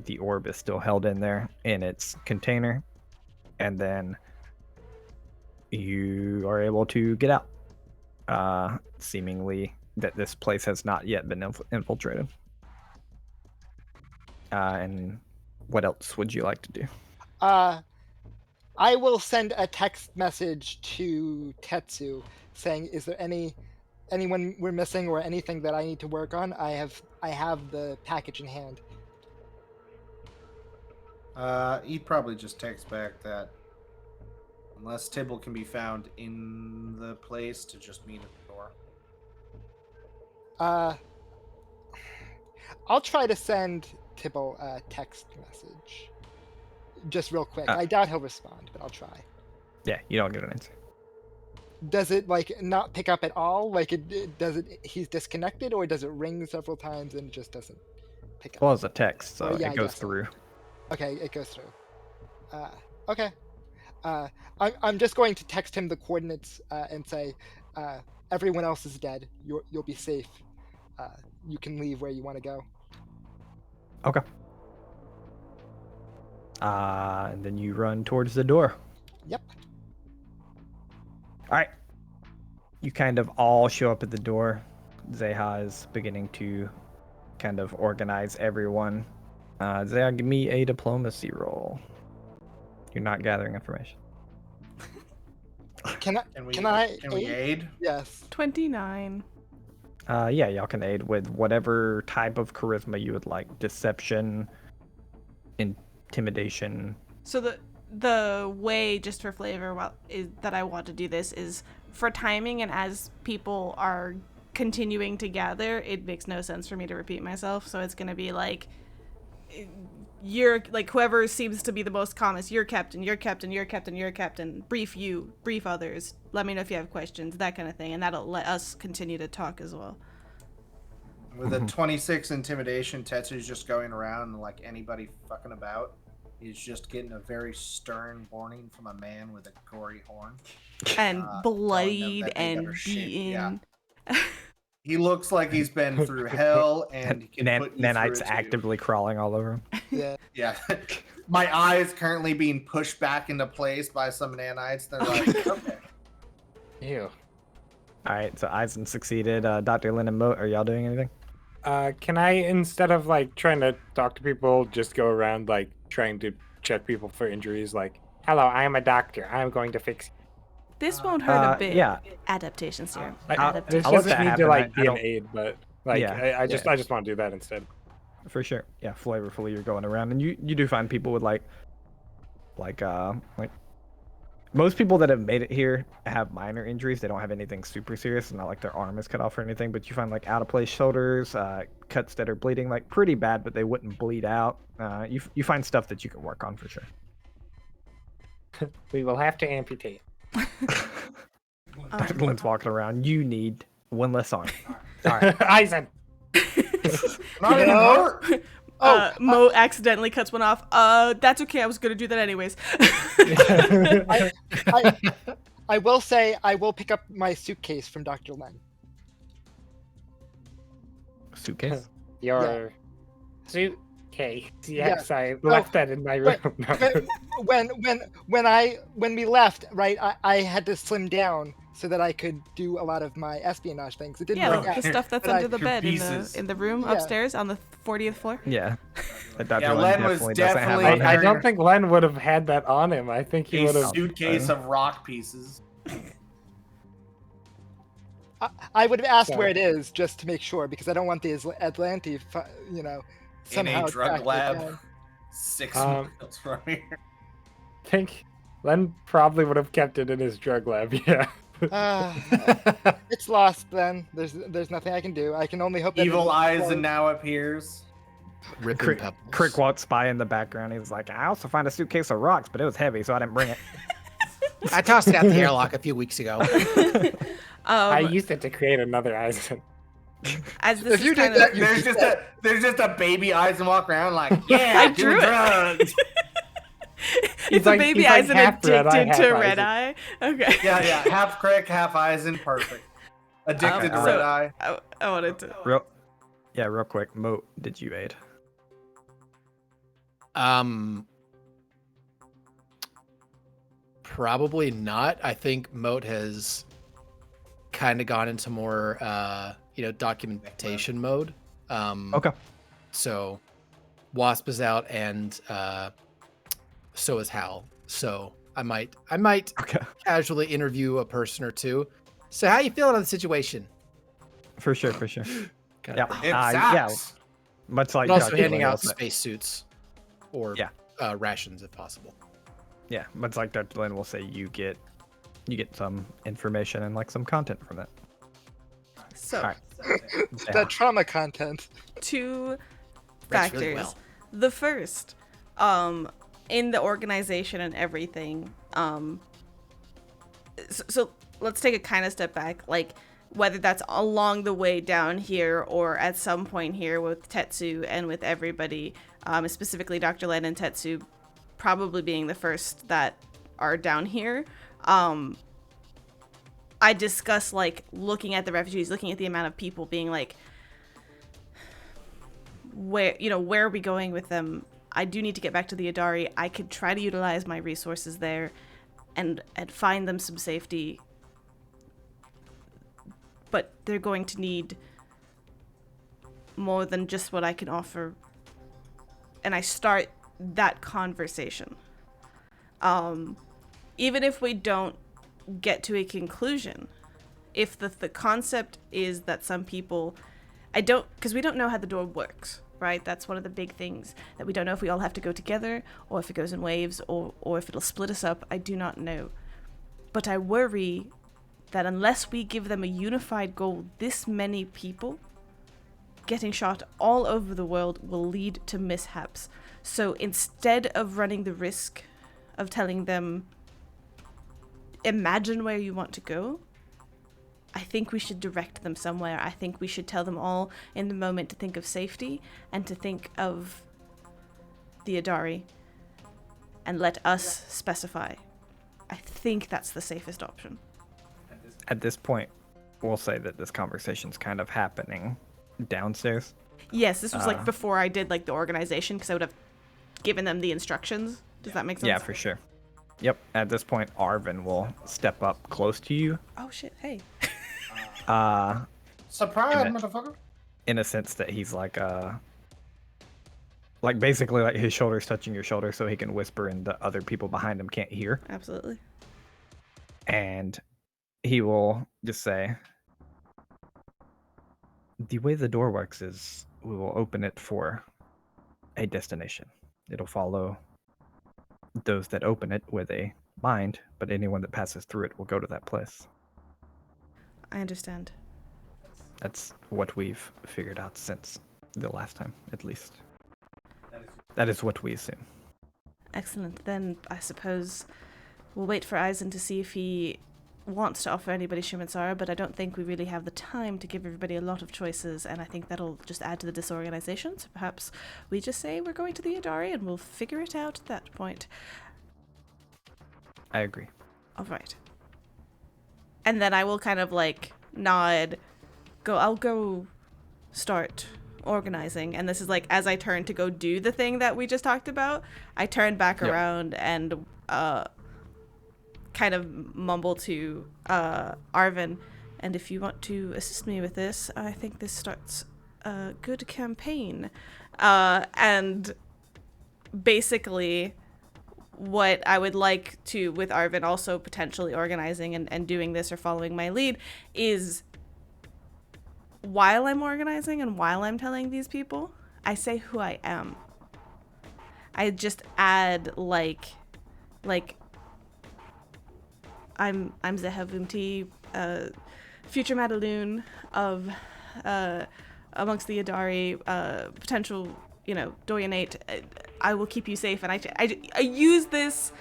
The orb is still held in there in its container, and then you are able to get out. Seemingly that this place has not yet been infiltrated. And what else would you like to do? I will send a text message to Tetsu saying, "Is there anyone we're missing or anything that I need to work on? I have the package in hand." He'd probably just text back that unless Tibble can be found in the place, to just meet at the door. I'll try to send Tibble a text message. Just real quick. I doubt he'll respond, but I'll try. Yeah, you don't get an answer. Does it not pick up at all? He's disconnected, or does it ring several times and it just doesn't pick up? Well, it's a text, so Oh, yeah, I it goes guess so. through. Okay, it goes through. Okay. I'm just going to text him the coordinates and say, everyone else is dead. You'll be safe. You can leave where you want to go. Okay. And then you run towards the door. Yep. All right. You kind of all show up at the door. Zeha is beginning to kind of organize everyone. Zeha, give me a diplomacy roll. You're not gathering information. Can Can I we aid? Yes. 29. Yeah, y'all can aid with whatever type of charisma you would like. Deception, intimidation. So the way, just for flavor, that I want to do this is for timing, and as people are continuing to gather, it makes no sense for me to repeat myself. So it's gonna be like, you're like whoever seems to be the most calmest. You're captain. You're captain. You're captain. You're captain. Brief you. Brief others. Let me know if you have questions. That kind of thing, and that'll let us continue to talk as well. With a 26 intimidation, Tetsu's just going around and like anybody fucking about. is just getting a very stern warning from a man with a gory horn. And telling them bloodied that they and better shit. beaten. Yeah. He looks like he's been through hell, and he can put you through Nanites it too. actively crawling all over him. Yeah. Yeah. My eye is currently being pushed back into place by some nanites. They're like, okay. Ew. All right, so Aizen succeeded. Dr. Lin and Moat, are y'all doing anything? Can I, instead of like trying to talk to people, just go around like trying to check people for injuries? Like, hello, I am a doctor. I am going to fix you. This won't hurt a bit. Yeah. Adaptations here. This Adaptations. I'll let doesn't that need happen. to like I be an don't- aid, but like Yeah. I just want to do that instead. For sure. Yeah, flavorfully you're going around, and you do find people with like most people that have made it here have minor injuries. They don't have anything super serious. It's not like their arm is cut off or anything, but you find like out of place shoulders, cuts that are bleeding like pretty bad, but they wouldn't bleed out. You find stuff that you can work on for sure. We will have to amputate. Dr. Lynn's walking around. You need one less arm. All right. Aizen. Not even hurt. Mo accidentally cuts one off. That's okay. I was gonna do that anyways. I will say I will pick up my suitcase from Dr. Len. Suitcase? Your suitcase. Yes, Yes. I left that in my room. When we left, right, I had to slim down so that I could do a lot of my espionage things. It didn't Yeah, work the out. stuff that's But under the Your bed pieces. in the room Yeah. upstairs on the 40th floor. Yeah. Dr. Yeah, Lynn Len was definitely doesn't have definitely- on I her. don't think Len would have had that on him. I think he A would have. suitcase of rock pieces. I would have asked Sorry. where it is just to make sure because I don't want the Atlanti, somehow in a drug tracked it lab down. 6 Um, miles from here. I think Len probably would have kept it in his drug lab. Yeah. It's lost then. There's nothing I can do. I can only hope that Evil it- Aizen now appears. Ripping pebbles. Crick walks by in the background. He's like, I also found a suitcase of rocks, but it was heavy, so I didn't bring it. I tossed it out the airlock a few weeks ago. I used it to create another Aizen. As this If is you kind did of, that, There's just a baby Aizen walk around like, yeah, I do drew it. drugs. it's like- a baby he's like Aizen half red eye, addicted to half red Aizen. eye. Okay. Yeah, half Crick, half Aizen, perfect. Addicted to so- red eye. I wanted to. Real quick. Moat, did you aid? Probably not. I think Moat has kind of gone into more, documentation mode. Okay. So, Wasp is out, and so is Hal. So I might Okay. casually interview a person or two. So how you feeling on the situation? For sure. Kind Yeah. of. It Yeah. sucks. Much like But also Dr. handing Lynn out will say- spacesuits or Yeah. rations if possible. Yeah, much like Dr. Lynn will say, you get some information and like some content from that. So, All right. that trauma content. two Rates factors. really well. The first, in the organization and everything, so let's take a kind of step back, like whether that's along the way down here or at some point here with Tetsu and with everybody, specifically Dr. Len and Tetsu probably being the first that are down here. I discuss like looking at the refugees, looking at the amount of people, being like, where are we going with them? I do need to get back to the Adari. I could try to utilize my resources there and find them some safety, but they're going to need more than just what I can offer. And I start that conversation. Even if we don't get to a conclusion, if the concept is that some people, because we don't know how the door works, right? That's one of the big things, that we don't know if we all have to go together or if it goes in waves or if it'll split us up. I do not know. But I worry that unless we give them a unified goal, this many people getting shot all over the world will lead to mishaps. So instead of running the risk of telling them, imagine where you want to go, I think we should direct them somewhere. I think we should tell them all in the moment to think of safety and to think of the Adari. and let us specify. I think that's the safest option. At this point, we'll say that this conversation's kind of happening downstairs. Yes, this was like before I did like the organization, because I would have given them the instructions. Does that make sense? Yeah, for sure. Yep. At this point, Arvin will step up close to you. Oh shit! Hey. Surprise, motherfucker! In a sense that he's like basically like his shoulder's touching your shoulder, so he can whisper and the other people behind him can't hear. Absolutely. And he will just say, the way the door works is we will open it for a destination. It'll follow those that open it with a mind, but anyone that passes through it will go to that place. I understand. That's what we've figured out since the last time, at least. That is what we assume. Excellent. Then I suppose we'll wait for Aizen to see if he wants to offer anybody Shimreen, but I don't think we really have the time to give everybody a lot of choices, and I think that'll just add to the disorganization. So perhaps we just say we're going to the Adari and we'll figure it out at that point. I agree. All right. And then I will kind of like nod, I'll go start organizing. And this is like as I turn to go do the thing that we just talked about, I turn back around and kind of mumble to Arvin, and if you want to assist me with this, I think this starts a good campaign. And basically what I would like to, with Arvin also potentially organizing and doing this or following my lead, is while I'm organizing and while I'm telling these people, I say who I am. I just add like I'm Zeha Vumti, future Madaloon of amongst the Adari, potential, Doyanate. I will keep you safe, and I use this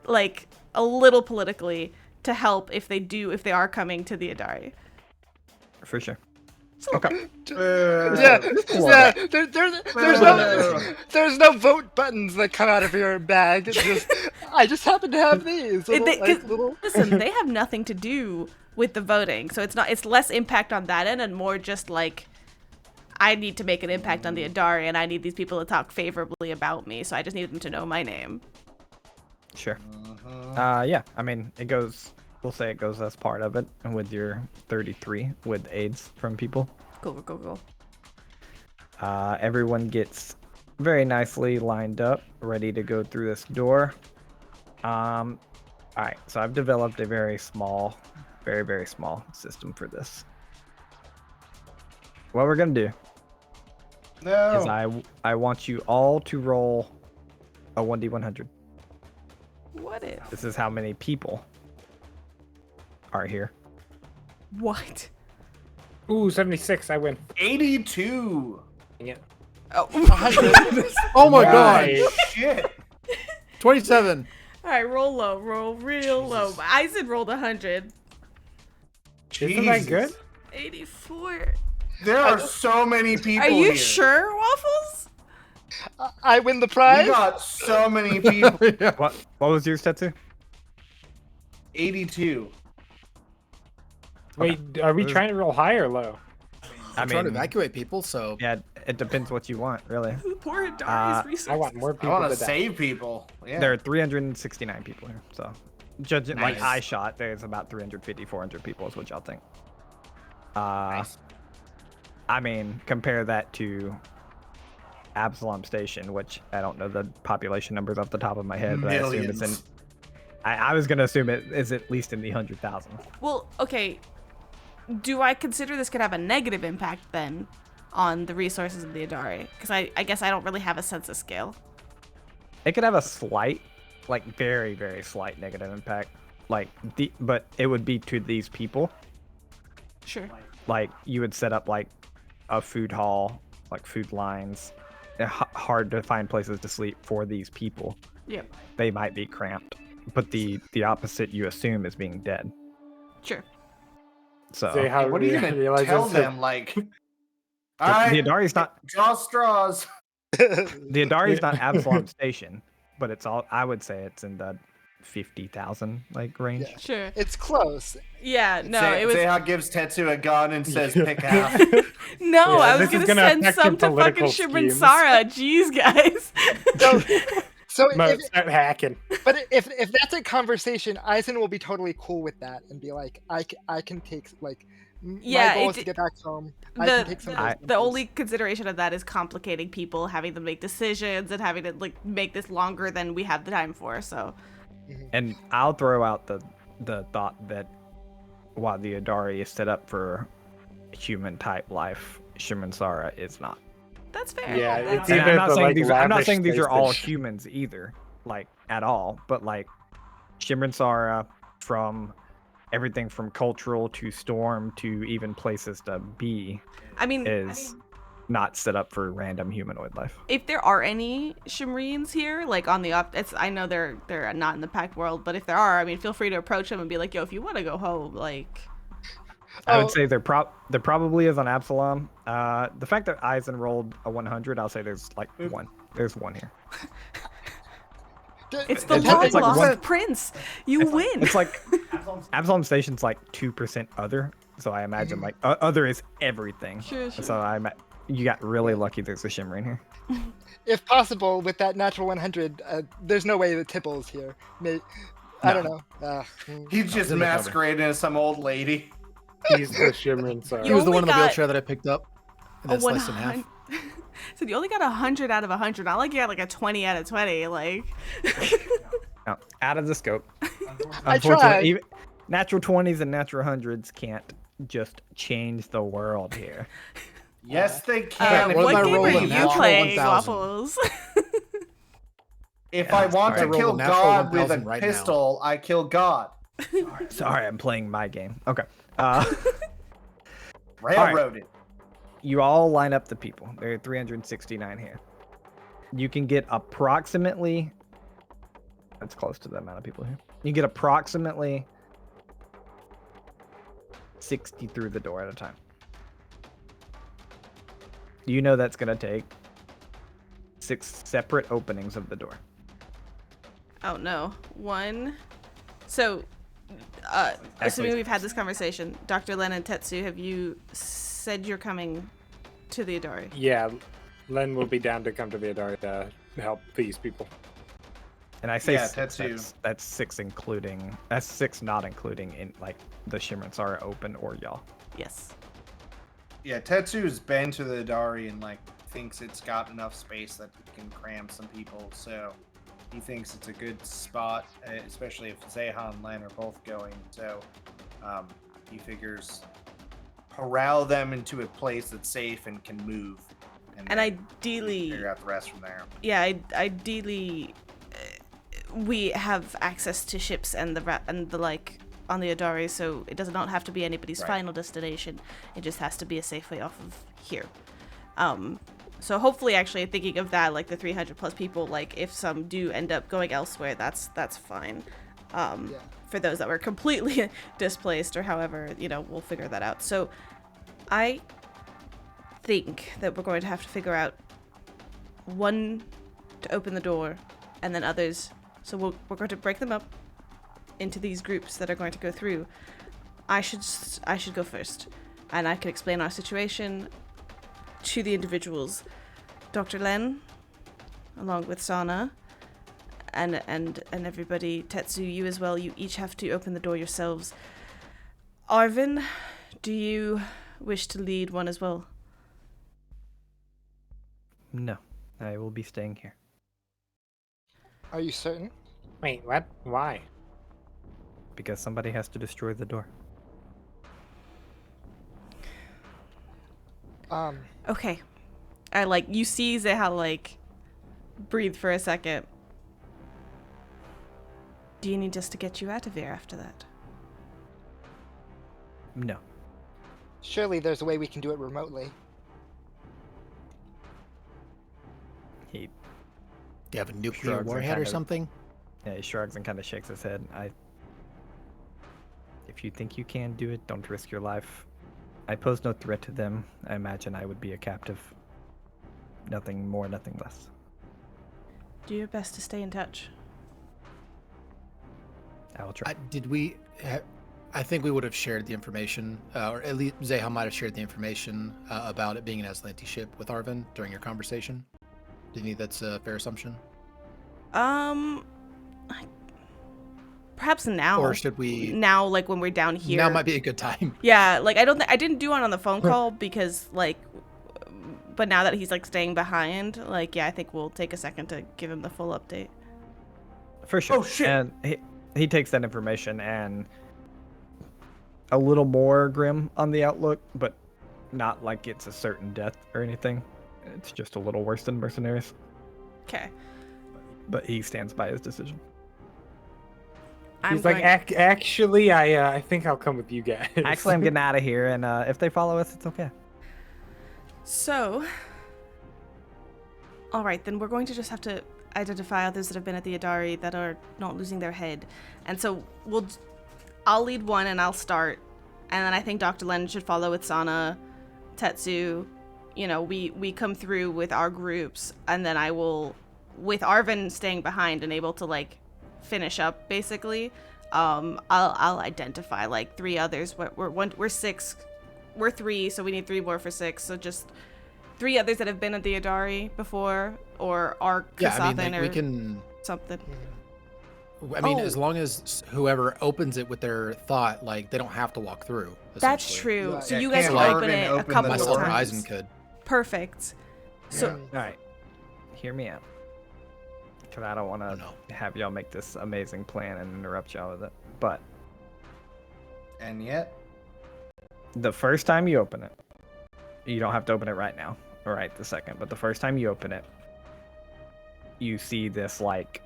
like a little politically to help if they are coming to the Adari. For sure. Okay. There's no vote buttons that come out of your bag. It's just, I just happen to have these. Listen, they have nothing to do with the voting, so it's less impact on that end and more just like I need to make an impact on the Adari, and I need these people to talk favorably about me, so I just need them to know my name. Sure. Yeah, I mean, we'll say it goes as part of it, and with your 33 with aids from people. Cool. Everyone gets very nicely lined up, ready to go through this door. Alright, so I've developed a very small, very, very small system for this. What we're gonna do is I want you all to roll a 1d100. What if? This is how many people are here. What? Ooh, 76. I win. 82. Dang it. Oh, Oh my god! Shit. 27. all right, roll low, roll real low. Aizen rolled 100. Isn't that good? 84. There are so many people Are you here. sure, Waffles? I win the prize. We got so many people. Yeah. What was yours, Tetsu? 82. Wait, are we trying to roll high or low? I'm trying to evacuate people, so Yeah, it depends what you want, really. Poor Adari's resources. I want more I people want to to die. save people. Yeah. There are 369 people here, so judging like Nice. eye shot, there's about 350, 400 people is what y'all think. Nice. I mean, compare that to Absalom Station, which I don't know the population numbers off the top of my head, but I assume it's in. Millions. I was gonna assume it is at least in the 100,000. Well, okay. Do I consider this could have a negative impact then on the resources of the Adari? Because I guess I don't really have a sense of scale. It could have a slight, like very, very slight negative impact, but it would be to these people. Sure. Like you would set up like a food hall, like food lines, hard to find places to sleep for these people. Yep. They might be cramped, but the opposite you assume is being dead. Sure. So Say how What are you we gonna realize tell it's a- them? Like, the all right, Adari's not draw straws. the Adari's not Absalom Station. but it's all. I would say it's in the 50,000 like range. Yeah. Sure. It's close. Yeah, no, it was Zeha gives Tetsu a gun and says, "Pick half." no. Yeah, I was this gonna is gonna send affect your some to fucking political Shimreen schemes. Sara. Jeez, guys. So Mo, start hacking. but if that's a conversation, Aizen will be totally cool with that and be like, I can take like Yeah, my goal it- is to get back home. I can take some of those the numbers. only consideration of that is complicating people, having them make decisions, and having to like make this longer than we have the time for. So And I'll throw out the thought that while the Adari is set up for human type life, Shimreen Sara is not. that's fair. Yeah, That's it's And fair. either I'm not the, saying like, these. I'm not lavish saying these are space all station. humans either, like at all. But like Shimreen Sara, from everything from cultural to storm to even places to be, I mean, is not set up for random humanoid life. if there are any Shimreens here, like on the up, I know they're not in the Pact World, but if there are, I mean, feel free to approach them and be like, yo, if you want to go home, like. I Oh. would say there probably is on Absalom. The fact that Aizen rolled a 100, I'll say there's like one. There's one here. It's the It's long like lost one- prince. You win. It's like Absalom Station's like 2% other, so I imagine like other is everything. Sure, sure. So you got really lucky. There's a Shimreen here. If possible, with that natural 100, there's no way that Tipple's here. I don't know. He's just in the cover. masquerading as some old lady. He's the Shimreen Sara. He You was the only one in the got wheelchair that I picked up. And A then sliced in half. So you only got 100 out of 100. Not like you got like a 20 out of 20. Like. No, out of the scope. I Unfortunately, tried. even natural 20s and natural 100s can't just change the world here. Yes, they can. if what what if I you game roll are a really you natural want. playing, 1000? Waffles? If I want I to rolled a kill natural God with a 1000 right now. pistol, I kill God. Sorry, I'm playing my game. Okay. Railroaded. You all line up the people. There are 369 here. You can get approximately. That's close to the amount of people here. You get approximately 60 through the door at a time. You know that's going to take 6 separate openings of the door. Oh no. One. So, assuming we've had this conversation, Dr. Len and Tetsu, have you said you're coming to the Adari? Yeah, Len will be down to come to the Adari to help these people. And I say Yeah, six, Tetsu. that's 6 including. That's 6 not including in like the Shimreen Sara open or y'all. Yes. Yeah, Tetsu's been to the Dari and like thinks it's got enough space that it can cram some people. So he thinks it's a good spot, especially if Zeha and Len are both going. So he figures corral them into a place that's safe and can move. And then ideally, figure out the rest from there. yeah, ideally, we have access to ships and the like on the Adari, so it does not have to be anybody's Right. final destination. It just has to be a safe way off of here. So hopefully, actually thinking of that, like the 300 plus people, like if some do end up going elsewhere, that's fine. For those that were completely displaced or however, we'll figure that out. So I think that we're going to have to figure out one to open the door and then others. So we're going to break them up into these groups that are going to go through. I should go first, and I can explain our situation to the individuals. Dr. Len, along with Sana, and everybody, Tetsu, you as well, you each have to open the door yourselves. Arvin, do you wish to lead one as well? No, I will be staying here. Are you certain? Wait, what? Why? Because somebody has to destroy the door. Okay. You see Zeha, breathe for a second. Do you need us to get you out of here after that? No. Surely there's a way we can do it remotely. He Do you have a nuclear Shrugs and warhead or kind of- something? he shrugs and kind of shakes his head. If you think you can do it, don't risk your life. I pose no threat to them. I imagine I would be a captive. Nothing more, nothing less. Do your best to stay in touch. I will try. I think we would have shared the information, or at least Zeha might have shared the information about it being an Aslanti ship with Arvin during your conversation. Do you think that's a fair assumption? Perhaps now. Or should we? Now, like when we're down here. Now might be a good time. Yeah, like I didn't do one on the phone call because like, but now that he's like staying behind, like yeah, I think we'll take a second to give him the full update. For sure. Oh, shit. And he takes that information and a little more grim on the outlook, but not like it's a certain death or anything. It's just a little worse than mercenaries. Okay. But he stands by his decision. He's like, actually, I think I'll come with you guys. Actually, I'm getting out of here, and if they follow us, it's okay. So, all right, then we're going to just have to identify others that have been at the Adari that are not losing their head. And so I'll lead one and I'll start. And then I think Dr. Len should follow with Sana, Tetsu. You know, we come through with our groups, and then I will, with Arvin staying behind and able to like finish up basically. I'll identify like 3 others. We're 6. We're 3, so we need 3 more for 6. So just 3 others that have been at the Adari before, or are Kasatha we can something. I mean, as long as whoever opens it with their thought, like they don't have to walk through. That's true. Right. So Yeah, you guys can't can open Arvin it a open the couple Myself or times. Aizen could. Perfect. So All right, hear me out. Because I don't want to have y'all make this amazing plan and interrupt y'all with it. But And yet, the first time you open it, you don't have to open it right now, or right the second, but the first time you open it, you see this like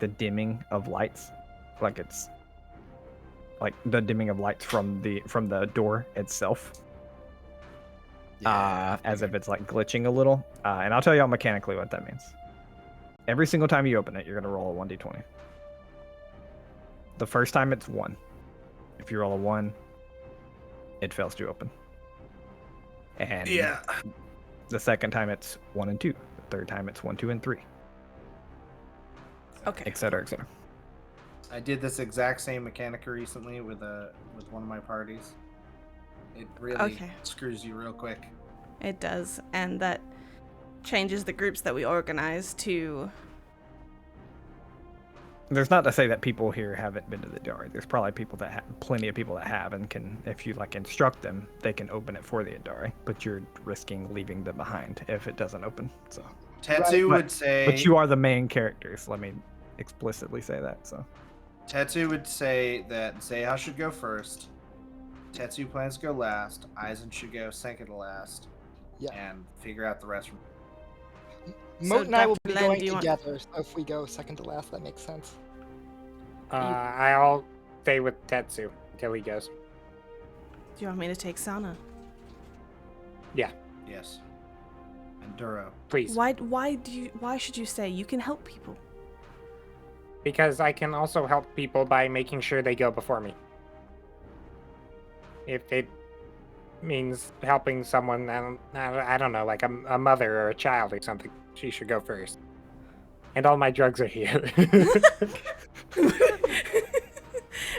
the dimming of lights, like it's like the dimming of lights from the door itself. As if it's like glitching a little. And I'll tell y'all mechanically what that means. Every single time you open it, you're going to roll a 1d20. The first time it's 1. If you roll a 1, it fails to open. And the second time it's 1 and 2. The third time it's 1, 2, and 3. okay. Etc. Etc. I did this exact same mechanic recently with one of my parties. It really screws you real quick. It does, and that changes the groups that we organize to. There's not to say that people here haven't been to the Adari. There's probably plenty of people that have, and can, if you like instruct them, they can open it for the Adari. But you're risking leaving them behind if it doesn't open. So Tetsu would say. But you are the main characters. Let me explicitly say that. So Tetsu would say that Zeha should go first. Tetsu plans to go last. Aizen should go second to last. Yeah. And figure out the rest. Moat and I will Dr. be Len, going do you want- together, so if we go second to last, that makes sense. I'll stay with Tetsu until he goes. Do you want me to take Sana? Yes. And Duro. Please. Why should you stay? You can help people. Because I can also help people by making sure they go before me. If it means helping someone, I don't know, like a mother or a child or something, she should go first. And all my drugs are here.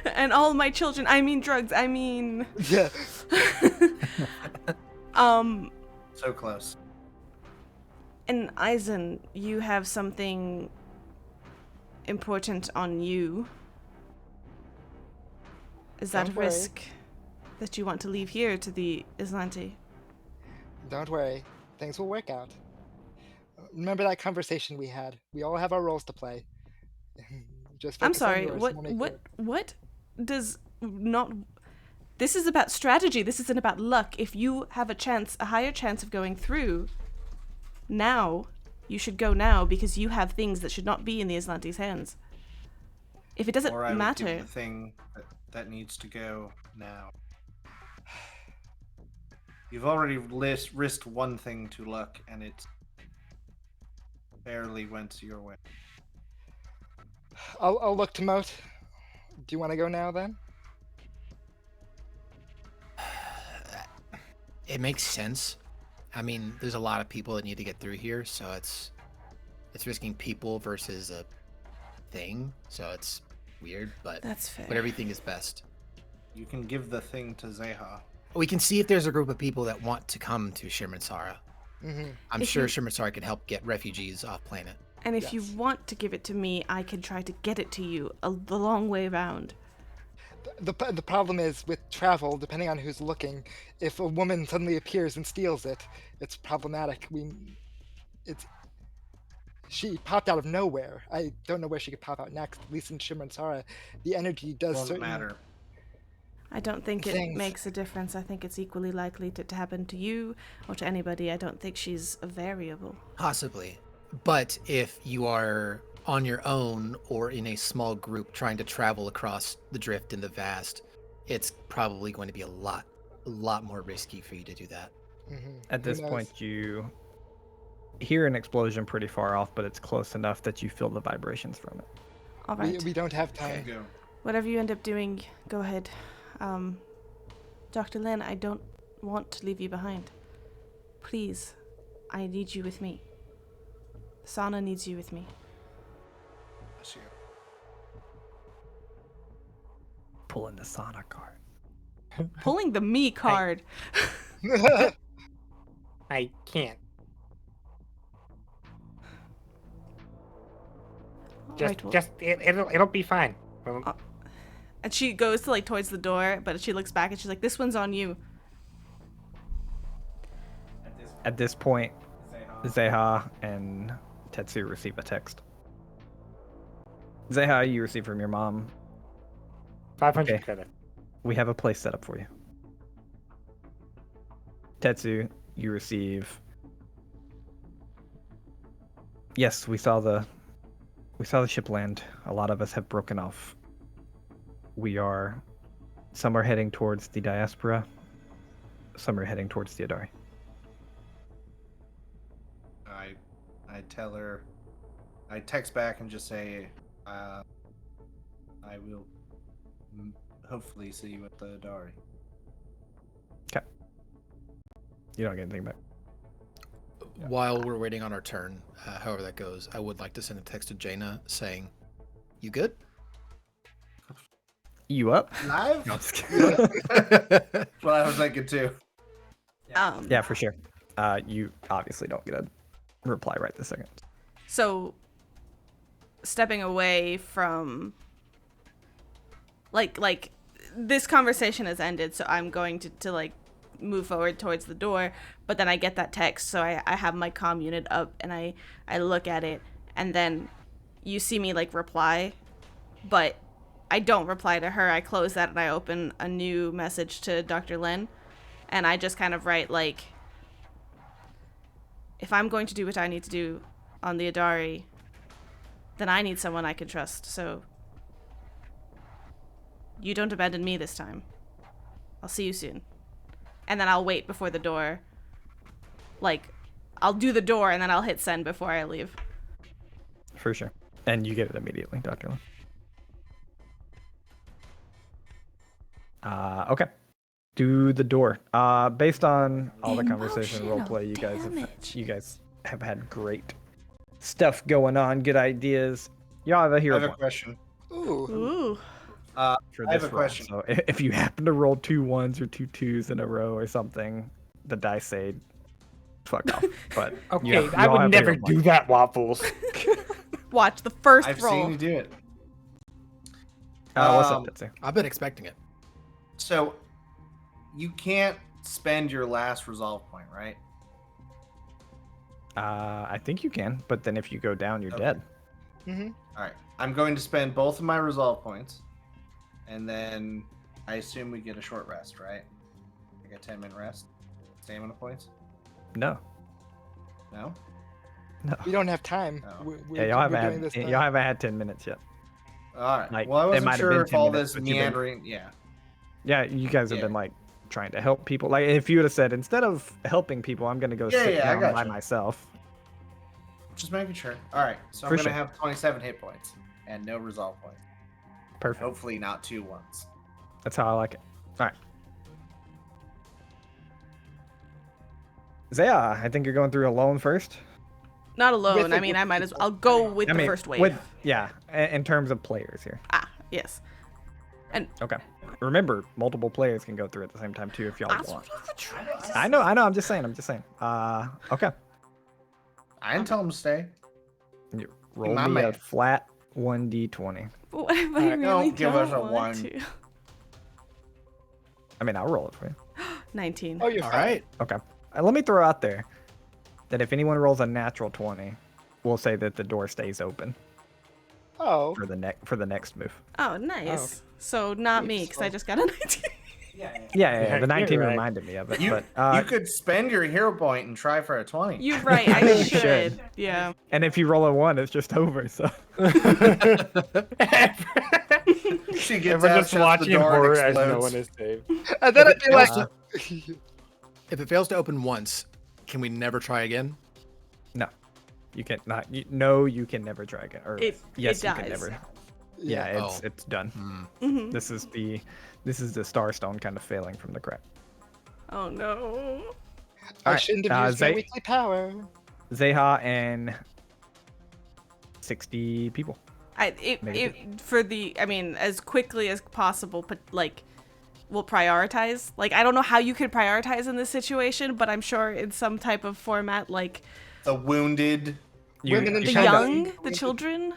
And all my children, I mean drugs, I mean. Yeah. So close. And Aizen, you have something important on you. Is that Don't a worry. risk that you want to leave here to the Aslanti? Don't worry, things will work out. Remember that conversation we had? We all have our roles to play. Just I'm focus on sorry. yours, What? we'll make What? it. What does not? This is about strategy. This isn't about luck. If you have a higher chance of going through, now you should go now because you have things that should not be in the Aslanti's hands. If it doesn't Or I would matter, give the thing that needs to go now. You've already risked one thing to luck, and it barely went your way. I'll look to Moat. Do you want to go now then? It makes sense. I mean, there's a lot of people that need to get through here, so it's it's risking people versus a thing, so it's weird, but That's fair. whatever you think is best. You can give the thing to Zeha. We can see if there's a group of people that want to come to Shimreen. Mm-hmm. I'm If sure you- Shimreen can help get refugees off planet. And if you Yes. want to give it to me, I can try to get it to you the long way round. The problem is with travel, depending on who's looking, if a woman suddenly appears and steals it, it's problematic. She popped out of nowhere. I don't know where she could pop out next. At least in Shimreen, the energy does Doesn't certain matter. I don't think it Things. makes a difference. I think it's equally likely to happen to you or to anybody. I don't think she's a variable. Possibly. But if you are on your own or in a small group trying to travel across the drift in the vast, it's probably going to be a lot more risky for you to do that. Mhm. At Who this knows? point, you hear an explosion pretty far off, but it's close enough that you feel the vibrations from it. All right. we don't have There you time. go. Whatever you end up doing, go ahead. Dr. Lin, I don't want to leave you behind. Please, I need you with me. Sana needs you with me. Bless you. Pulling the Sana card. Pulling the me card. I can't. Right, well- It'll be fine. Well, And she goes to towards the door, but she looks back and she's like, "This one's on you." At this point, Zeha and Tetsu receive a text. Zeha, you receive from your mom. 500 Okay. credit. We have a place set up for you. Tetsu, you receive. Yes, we saw the ship land. A lot of us have broken off. Some are heading towards the diaspora. Some are heading towards the Adari. I tell her. I text back and just say, I will hopefully see you at the Dari. You don't get anything back. While we're waiting on our turn, however that goes, I would like to send a text to Jaina saying, "You good?" You up? Live? No, I'm just kidding. That's what I was thinking too. Yeah, for sure. You obviously don't get a reply right this second. So, stepping away from, like this conversation has ended, so I'm going to move forward towards the door, but then I get that text, so I have my comm unit up, and I look at it, and then you see me reply, but I don't reply to her. I close that and I open a new message to Dr. Lin, and I just kind of write if I'm going to do what I need to do on the Adari, then I need someone I can trust, so you don't abandon me this time. I'll see you soon. And then I'll wait before the door. I'll do the door and then I'll hit send before I leave. For sure. And you get it immediately, Dr. Lin. Okay. Do the door. Based on all the conversation and roleplay, you guys have had great stuff going on, good ideas. Y'all have a I hero have a point Ooh. question. Ooh. for I have this a roll. question. So if you happen to roll 2 1s or 2 2s in a row or something, the dice say fuck off. But Okay, you I all would have a never hero do point. that, Waffles. Watch the first I've roll. seen you do it. What's up, Um, Tetsu? I've been expecting it. So, you can't spend your last resolve point, right? I think you can, but then if you go down, you're Okay. dead. Mm-hmm. All right. I'm going to spend both of my resolve points, and then I assume we get a short rest, right? Like a 10-minute rest. Stamina points. No. No. No. We don't have time. Oh. Yeah, y'all we're doing haven't this had now. y'all haven't had 10 minutes yet. All right. Like, well, I it wasn't might have sure been if 10 all minutes, this but you've been- meandering. Yeah. Yeah, you guys have Yeah. been trying to help people. Like if you would have said instead of helping people, I'm gonna go Yeah, sit yeah, I down by gotcha. myself. Just making sure. All right. So I'm For gonna sure. have 27 hit points and no resolve points. Perfect. Hopefully not 2 1s. That's how I like it. All right. Zeha, I think you're going through alone first. Not alone. With a I mean, group I of might as people. I'll go with the first wave. In terms of players here. Ah, yes. And Okay. Remember, multiple players can go through at the same time too if y'all that's want. what I would try to I know. I'm just saying. Okay. I didn't tell him to stay. You roll My me a man. flat 1d20. What if I Alright, really don't give us a want one. to? I mean, I'll roll it for you. 19. Oh, you're All fine. right. Okay. Let me throw out there that if anyone rolls a natural 20, we'll say that the door stays open Oh, for the next move. Oh, nice. So not me, because I just got a 19. Yeah. The 19 you're right. reminded me of it. You, but you could spend your hero point and try for a 20. You're right. I You should. should. Yeah. and if you roll a 1, it's just over. So She gets We're out, just shuts the watching door, and horror as no explodes. one is saved. and then I'd be like, If it fails to open once, can we never try again? no, you can not. You can never try again. Or It yes, you dies. can never. yeah. Yeah, Oh. it's done. Mhm. This is the Starstone kind of failing from the crack. Oh no. I Alright, shouldn't have used my Zay- weekly power. Zeha and 60 people. Maybe. For the, I mean, as quickly as possible, but like, we'll prioritize. Like, I don't know how you could prioritize in this situation, but I'm sure in some type of format, like The wounded. Women and the children. young, the children.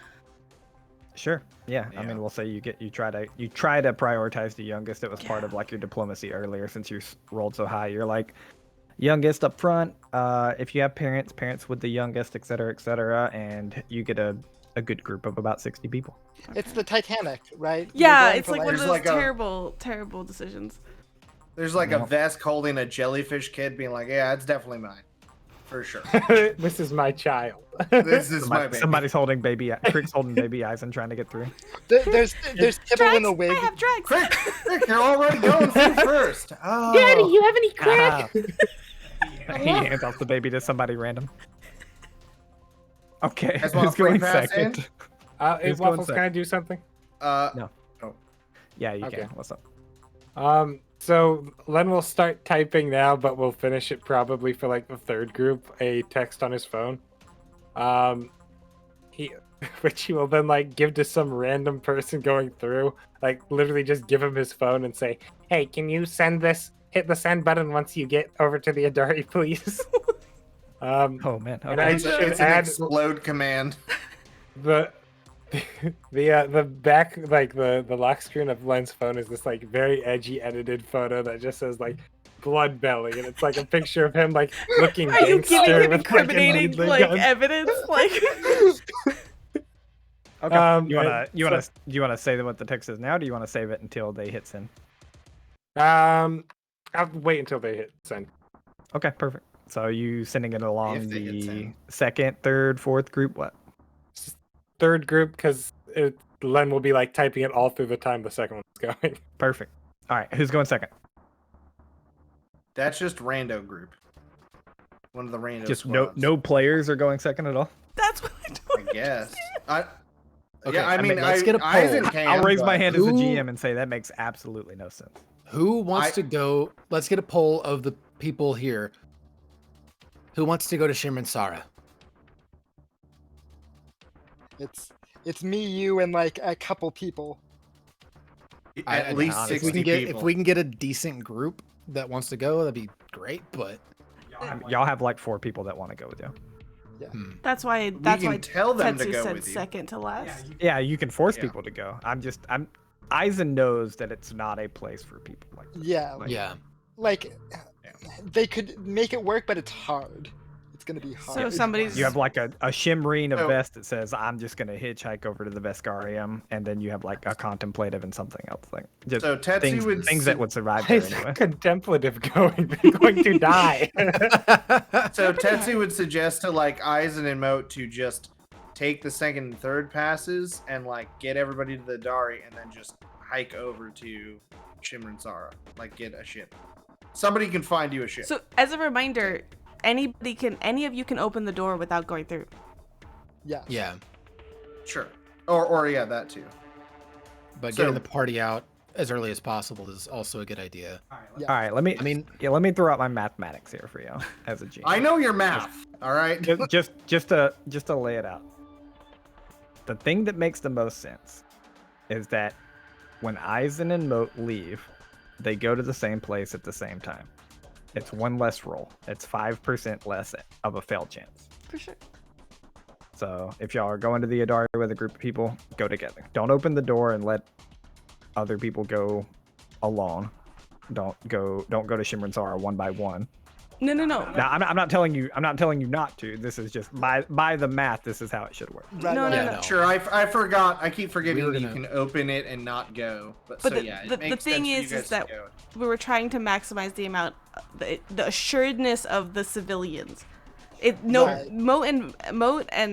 Sure. Yeah. I Yeah. mean, we'll say you try to prioritize the youngest. It was part of like your diplomacy earlier since you rolled so high. You're like youngest up front. If you have parents with the youngest, et cetera, and you get a good group of about 60 people. It's the Titanic, right? Yeah, You're going it's for like one of There's those like a- terrible decisions. There's like a Yep. Vesk holding a jellyfish kid being like, yeah, it's definitely mine. For sure. This is my child. This is my baby. Somebody's holding Crick's holding baby Aizen trying to get through. There's Tibble in a I wig. have drags. Crick, you're already going through first. Oh. you have any crack? He hands off the baby to somebody random. Okay, Guys want a who's free going pass in? second? Hey, Who's going Waffles, can second? I do something? Yeah, you Okay. can. What's up? So Len will start typing now, but we'll finish it probably for like the third group, a text on his phone. Which he will then like give to some random person going through, like literally just give him his phone and say, "Hey, can you send this? Hit the send button once you get over to the Adari, please." Oh man. And Okay. I It's, should it's an add explode command. the the back, like the lock screen of Len's phone is this like very edgy edited photo that just says like blood belly, and it's like a picture of him like looking Are you gangster giving him with like a incriminating needling like gun. evidence? Like, Okay. You and wanna say what the text is now? Or do you want to save it until they hit send? I'll wait until they hit send. Okay, perfect. So are you sending it along If they hit the send. second, third, fourth group? What? Third group, because Len will be like typing it all through the time the second one's going. Perfect. All right, who's going second? That's just rando group. One of the rando Just squads, no players are going second at all. that's what I don't I guess. Okay, Yeah, I mean, let's get a poll. Aizen can, I'll raise my but- hand as a Who- GM and say that makes absolutely no sense. Who wants I- to go? Let's get a poll of the people here. Who wants to go to Shimreen Sara? It's me, you, and like a couple people. At least honestly, If we 60 can get people. if we can get a decent group that wants to go, that'd be great. But Y'all have like 4 people that want to go with you. That's why. we That's can why tell them to Tetsu go said with you. second to last. Yeah, you can force Yeah. people to go. Aizen knows that it's not a place for people like this. Yeah, Like, yeah, like they could make it work, but it's hard. It's gonna be hard. So somebody's. You have like a Shimreen of So- vest that says, I'm just going to hitchhike over to the Veskarium. And then you have like a contemplative and something else. Like just So Tetsu things, would things that would survive Why there is anyway. contemplative going? They're going to die. So Tetsu would suggest to like Aizen and Moat to just take the second and third passes and like get everybody to the Dari and then just hike over to Shimreen Sara. Like get a ship. Somebody can find you a ship. So as a reminder, any of you can open the door without going through. Yeah. yeah. Sure. Or yeah, that too. But So- getting the party out as early as possible is also a good idea. All right, let me throw out my mathematics here for you as a GM. I know your math. All right. just to lay it out. The thing that makes the most sense is that when Aizen and Moat leave, they go to the same place at the same time. It's one less roll. It's 5% less of a fail chance. For sure. So if y'all are going to the Adari with a group of people, go together. Don't open the door and let other people go alone. Don't go to Shimreen Sara one by one. No. Now, I'm not telling you not to. This is just by the math. This is how it should work. No. Sure, I forgot. I keep forgetting We were that you gonna- can open it and not go. But so the, yeah, it the makes thing sense for you is guys that to go. we were trying to maximize the amount, the assuredness of the civilians. Right. Moat and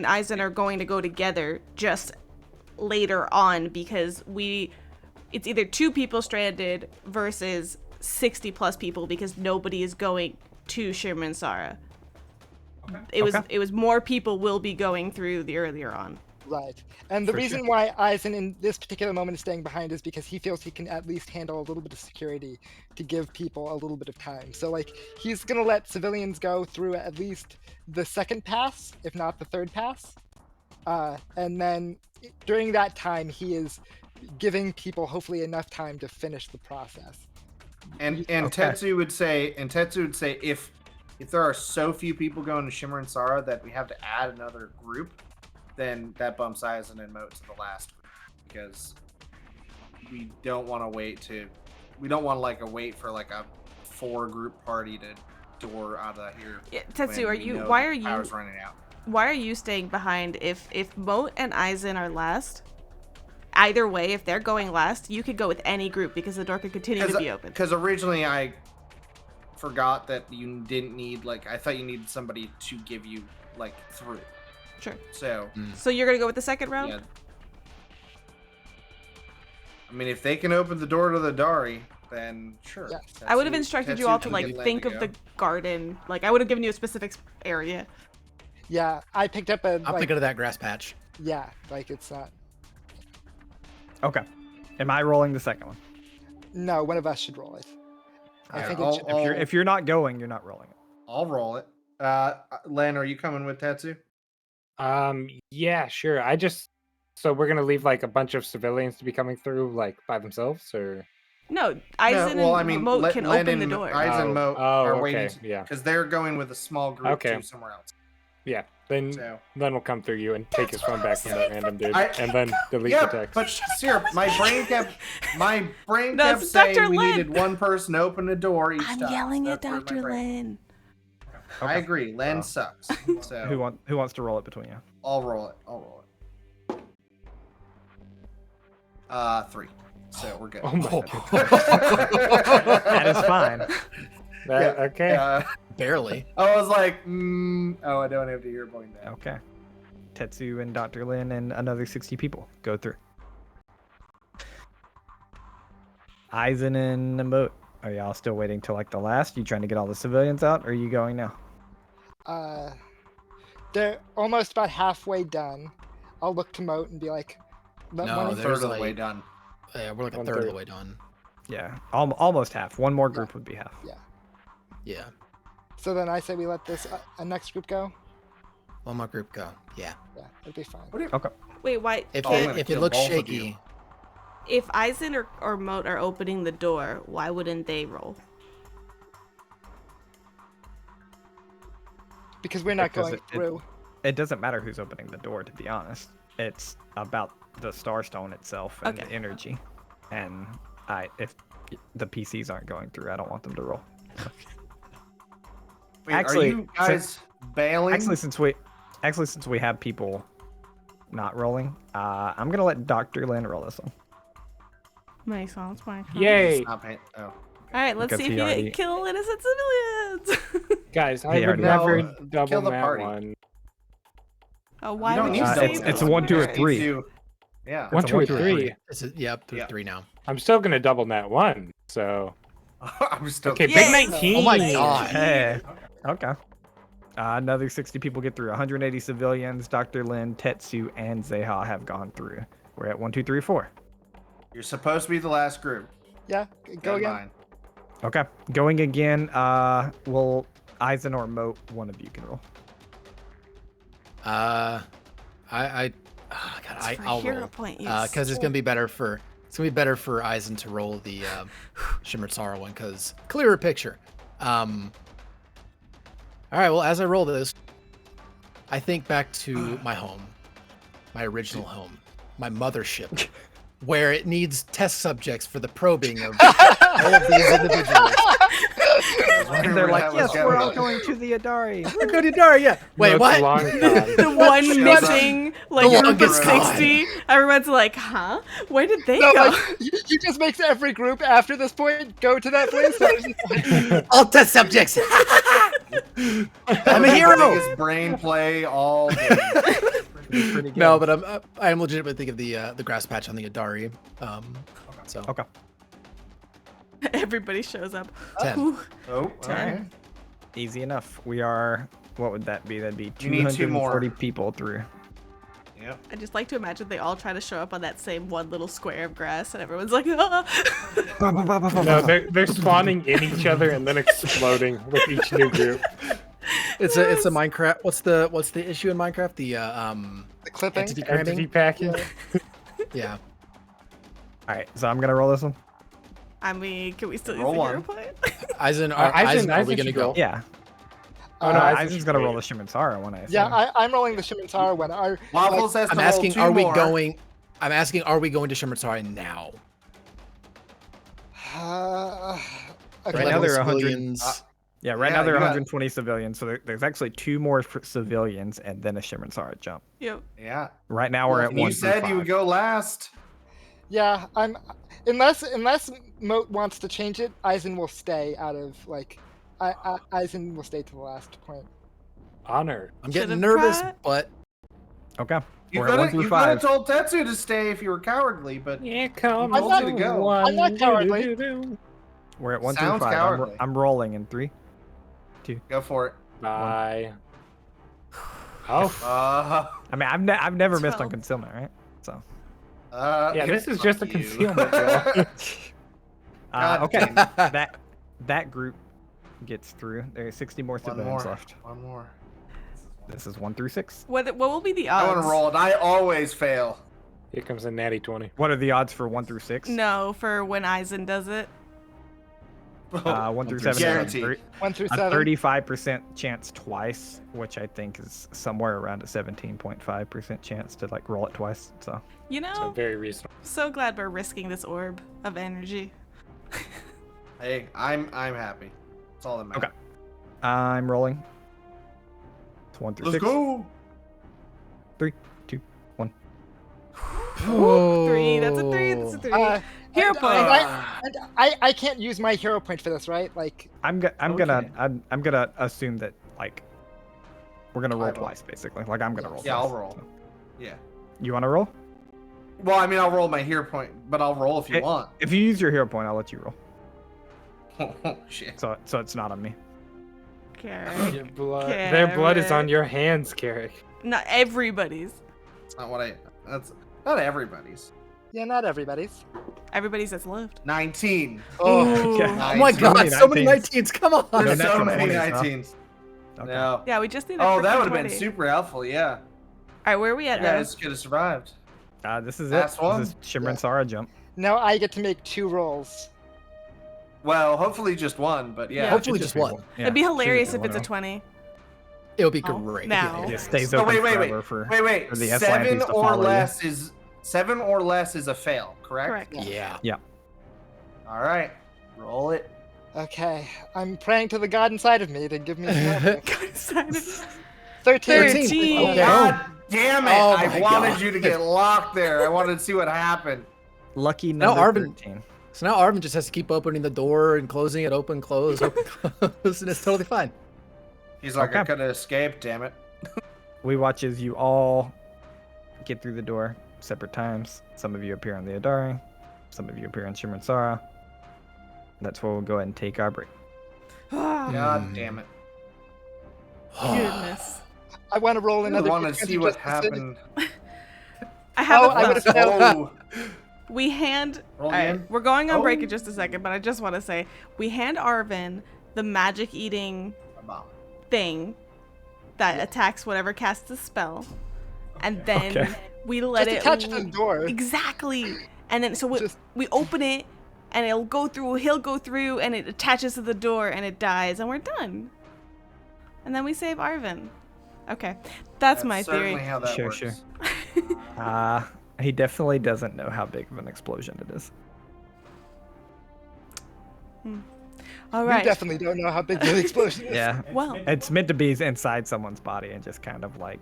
Aizen are going to go together just later on because it's either 2 people stranded versus 60 plus people because nobody is going to Shimreen Sara. It was more people will be going through the earlier on. Right. And the For reason why Aizen in this particular moment is staying behind is because he feels he can at least handle a little bit of security to give people a little bit of time. So, like, he's going to let civilians go through at least the second pass, if not the third pass. And then during that time, he is giving people hopefully enough time to finish the process. And Okay. Tetsu would say if there are so few people going to Shimreen Sara that we have to add another group, then that bumps Aizen and Moat to the last group because we don't want to wait for like a 4 group party to door out of here. Yeah, Tetsu, when why are you power's running out? Why are you staying behind? If Moat and Aizen are last, either way, if they're going last, you could go with any group because the door could continue to be open. Because originally I forgot that you didn't need I thought you needed somebody to give you through. Sure. So So you're gonna go with the second round? yeah. I mean, if they can open the door to the Dari, then sure. Yes. I would have Tetsu- instructed you Tetsu all to can get think Len of to the go. garden. I would have given you a specific area. Yeah, I picked up a. I'm thinking of that grass patch. Yeah, it's not. Okay. Am I rolling the second one? No, one of us should roll it. I Alright, think I'll- it should. I'll- If you're not going, you're not rolling it. I'll roll it. Len, are you coming with Tetsu? Yeah, sure. So we're gonna leave a bunch of civilians to be coming through by themselves, or No, Aizen and Moat can Len open the and door. Aizen and Moat are okay, waiting yeah. because they're going with a small group Okay. to somewhere else. Yeah, then So we'll come through you and take his phone back from that random dude, I- and then delete yeah, the text. but Syrup, my brain kept That's saying Dr. we Len. needed one person to open a door each I'm time. yelling at That's where my Dr. brain- Len. I agree. Len sucks. So Who wants to roll it between you? I'll roll it. 3. So we're good. Oh my god. That is fine. Okay. Barely. I was like, I don't have to hear going down. Okay. Tetsu and Dr. Lin and another 60 people go through. Aizen and Moat, are y'all still waiting till the last? You trying to get all the civilians out, or are you going now? They're almost about halfway done. I'll look to Moat and be like, let No, one of they're- Third There's of the way done. Yeah, we're like a One third of third. the way done. Yeah, almost half. One more group would be half. Yeah. So then I say we let this next group go. One more group go. Yeah. Yeah, it'll be fine. Okay. Wait, why? If Oh, I'm it, gonna if it kill looks both of shaky, you. If Aizen or Moat are opening the door, why wouldn't they roll? Because we're not Because going through. It doesn't matter who's opening the door, to be honest. It's about the Starstone itself and the Okay. energy. And if the PCs aren't going through, I don't want them to roll. Wait, Actually, are you guys bailing? Actually, since we have people not rolling, I'm gonna let Dr. Lin roll this one. Makes sense. Yay, Stop it. Oh. All right, let's Because see if he you already- kill innocent civilians. guys! I He would already- never No, double kill the that party. one. Oh, why You don't would need you to say it's- that? it's a 1, 2, or You 3. do- Yeah. One, a 2, or 1, 2, or 3. it's yep, Yeah. 3 now. I'm still gonna double that one. So I'm still. okay, Yay! big 19. Oh my god. Hey. Okay. Another 60 people get through. 180 civilians. Dr. Lin, Tetsu, and Zeha have gone through. We're at 1, 2, 3, 4. You're supposed to be the last group. Yeah, Keep go that in again. mind. Okay, going again. Will Aizen or Moat, one of you can roll. God, It's for I'll hero roll point because use. it's gonna be better for Aizen to roll the Shimreen one because clearer picture. All right, well, as I roll this, I think back to my home, my original home, my mothership, where it needs test subjects for the probing of all of these individuals. And they're like, That was yes, we're all going. going to the Adari. We're going to Dara, yeah. Wait, No, what? it's a long con. The one shows missing like The group of longest con. 60. Everyone's like, huh? Where did they No, go? like, you just make every group after this point go to that place. All test subjects. I'm a hero. Biggest brain play all day. Pretty good. No, but I'm legitimately thinking of the grass patch on the Adari. So Okay. Everybody shows up. 10. Ooh, Oh, all 10. right. Easy enough. We are. What would that be? That'd be You need two more. 240 people through. Yep. I just like to imagine they all try to show up on that same one little square of grass, and everyone's like, ah. No, they're spawning in each other and then exploding with each new group. it's a Minecraft. What's the issue in Minecraft? The clipping. Entity Entity cramming. package. Yeah. All right, so I'm gonna roll this one. I mean, can we still use Roll the hero one. point? Aizen, Aizen are we should gonna go? roll. Yeah. Oh, no, Aizen's Aizen's gonna great. roll the Shimreen one. I assume. Yeah, I'm rolling the Shimreen one. Waffles has to I'm roll asking, two are we more. going? I'm asking, are we going to Shimreen now? Okay. Right now there are 100. civilians. Yeah, right Yeah, now there are you got- 120 civilians, so there's actually 2 more civilians and then a Shimreen jump. Yep. Yeah. Right now we're at And 1 you said you would go last. Yeah, unless Moat wants to change it, Aizen will stay out of Aizen will stay to the last point. Honor. I'm Should've getting nervous, tried. but Okay. You We're at 1 could through have 5. told Tetsu to stay if you were cowardly, but Yeah, come I'm not- on. go. I'm not cowardly. We're at 1 Sounds through 5. cowardly. I'm rolling in 3. go for it. Bye. Oh. I mean, I've never missed on 12. concealment, right? So. Yeah, this is just a fuck you. concealment roll. God Okay. damn it. that group gets through. There are 60 more One civilians more. left. One more. This is 1 through 6. What will be the I odds? want to roll, and I always fail. Here comes a natty 20. What are the odds for 1 through 6? No, for when Aizen does it. 1 through 7. Guaranteed. 1 through A 7. 35% chance twice, which I think is somewhere around a 17.5% chance to like roll it twice. So You know, So very reasonable. so glad we're risking this orb of energy. Hey, I'm happy. That's all that matters. Okay. I'm rolling. It's 1 through Let's 6. go. 3, 2, 1. Ooh, 3. That's a 3. That's a 3. Hero and, point. and I can't use my hero point for this, right? Like, I'm gonna assume that like we're gonna roll I will. twice basically. Like I'm gonna roll. Yeah, I'll twice, roll. so. Yeah. You want to roll? Well, I mean, I'll roll my hero point, but I'll roll if you want. If you use your hero point, I'll let you roll. Oh, shit. So it's not on me. Carrick. Your blood. Their blood is on Carrot. your hands, Carrick. Not everybody's. That's not what that's not everybody's. yeah, not everybody's. Everybody's that's loved. 19. Ooh. Okay. oh my So god, many so many 19s. 19s. Come on. No There's so natural many 20s, huh? 19s. Okay. No. Yeah, we just need a Oh, that freaking would have been 20. super helpful, yeah. All right, where are we You at now? guys could have survived. This is Last it. one? This is Shimreen Sara jump. Now I get to make 2 rolls. Well, hopefully just one, but yeah. Yeah. Hopefully just one. It'd be hilarious should if be it's a one. 20. It would be Oh, great. now. It just stays Oh, open wait, forever for. Wait. for the 7 Atlantes to or follow you. less is 7 or less is a fail, correct? Correct. Yeah. All right. Roll it. Okay, I'm praying to the god inside of me to give me a number. 13. 13. Okay. God damn it! Oh I my wanted God. you to get locked there. I wanted to see what happened. Lucky Now number Arvin- 13. So now Arvin just has to keep opening the door and closing it, open, close, and it's totally fine. He's like, I Okay. could have escaped, damn it. We watch as you all get through the door separate times. Some of you appear on the Adari. Some of you appear on Shimreen Sara. That's where we'll go ahead and take our break. God damn it. Goodness. I want to roll I another. wanted to see what d20 just to happened. I have Oh, a I thought. would've failed. Oh, We hand. Roll All right, again. we're going on break Oh. in just a second, but I just want to say we hand Arvin the magic eating thing that attacks whatever casts a spell, and then Okay. we let Just it attach to the door. exactly, and then so Just- we open it, and it'll go through. He'll go through, and it attaches to the door, and it dies, and we're done. And then we save Arvin. Okay, that's my theory. Certainly how that Sure, works. sure. He definitely doesn't know how big of an explosion it is. All You right. definitely don't know how big the explosion is. Yeah. Well, It's meant to be inside someone's body and just kind of like,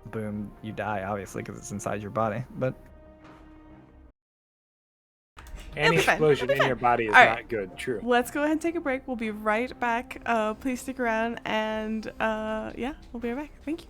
boom, you die, obviously, because it's inside your body. But Any be fine. explosion It'll be in your fine. body is All right. not good. True. let's go ahead and take a break. We'll be right back. Please stick around, and yeah, we'll be right back. Thank you.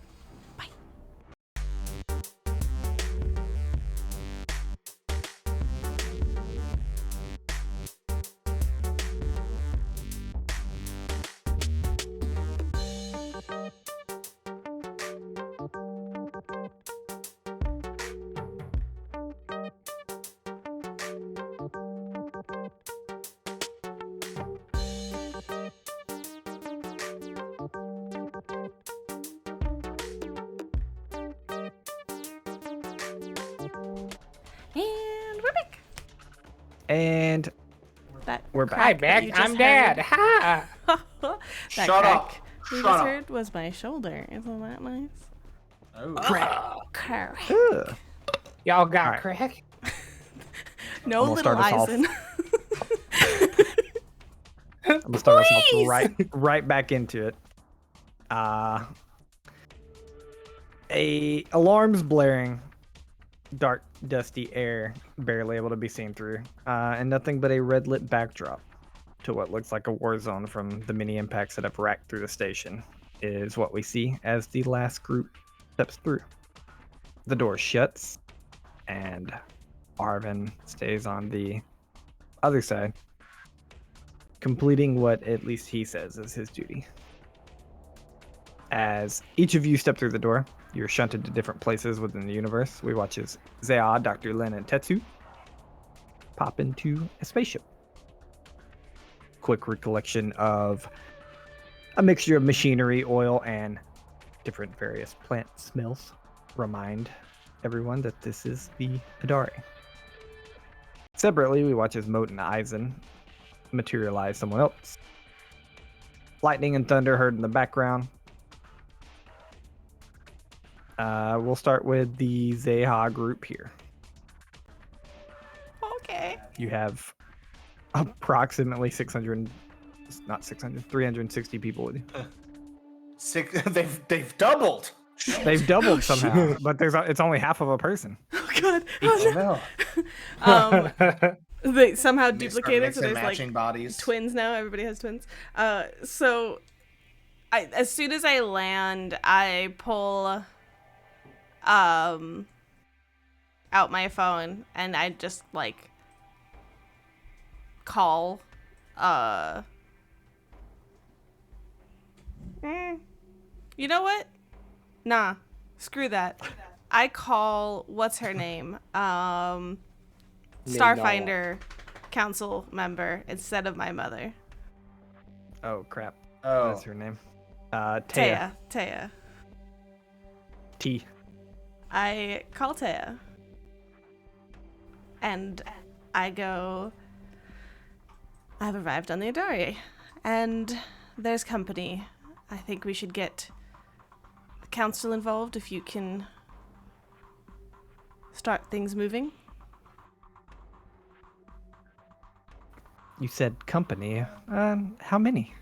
And we're back. and That We're back. Hi, crack that you Beck. I'm just Dad. heard- Ha! that Shut crack up. we Shut just up. heard was my shoulder. Isn't that nice? Oh. Crack. ugh. Y'all got Alright. crack? No I'm gonna little start us off. Aizen. I'm gonna start us off right back into it. Alarms blaring, dark, dusty air, barely able to be seen through, and nothing but a red lit backdrop to what looks like a war zone from the many impacts that have racked through the station is what we see as the last group steps through. The door shuts, and Arvin stays on the other side, completing what at least he says is his duty. As each of you step through the door, you're shunted to different places within the universe. We watch as Zeha, Dr. Lin, and Tetsu pop into a spaceship. Quick recollection of a mixture of machinery, oil, and different various plant smells remind everyone that this is the Adari. Separately, we watch as Moat and Aizen materialize someone else. Lightning and thunder heard in the background. We'll start with the Zeha group here. Okay. You have approximately 360 people with you. They've doubled. They've doubled somehow, but it's only half of a person. Oh God. Oh, Oh, no. no. They somehow They start duplicated, so mixing there's matching like bodies. twins now. Everybody has twins. So as soon as I land, I pull out my phone and I just like call you know what? Nah. Screw that. I call what's her name? Starfinder council member instead of my mother. Oh crap! Oh. That's her name. Taya. Taya. T. I call Taya. And I go, I've arrived on the Adari. And there's company. I think we should get the council involved if you can start things moving. You said company. How many?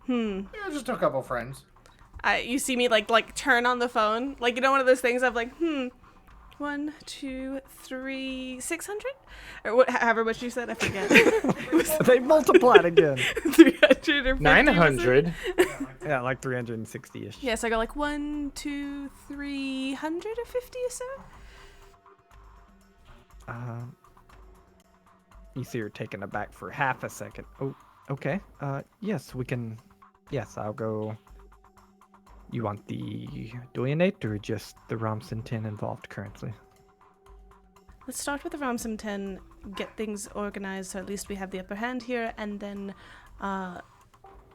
Yeah, just a couple friends. You see me like turn on the phone, like, you know, one of those things of like 1, 2, 3, 600, or what, however much you said, I forget. It was They multiplied again. 300 or 50, 900. Yeah, like 360-ish. Yes, so I go like 1, 2, 350 or so. You see her taken aback for half a second. Oh, okay. Yes, we can. Yes, I'll go. You want the Doyenate or just the Romson 10 involved currently? Let's start with the Ramsam 10, get things organized so at least we have the upper hand here, and then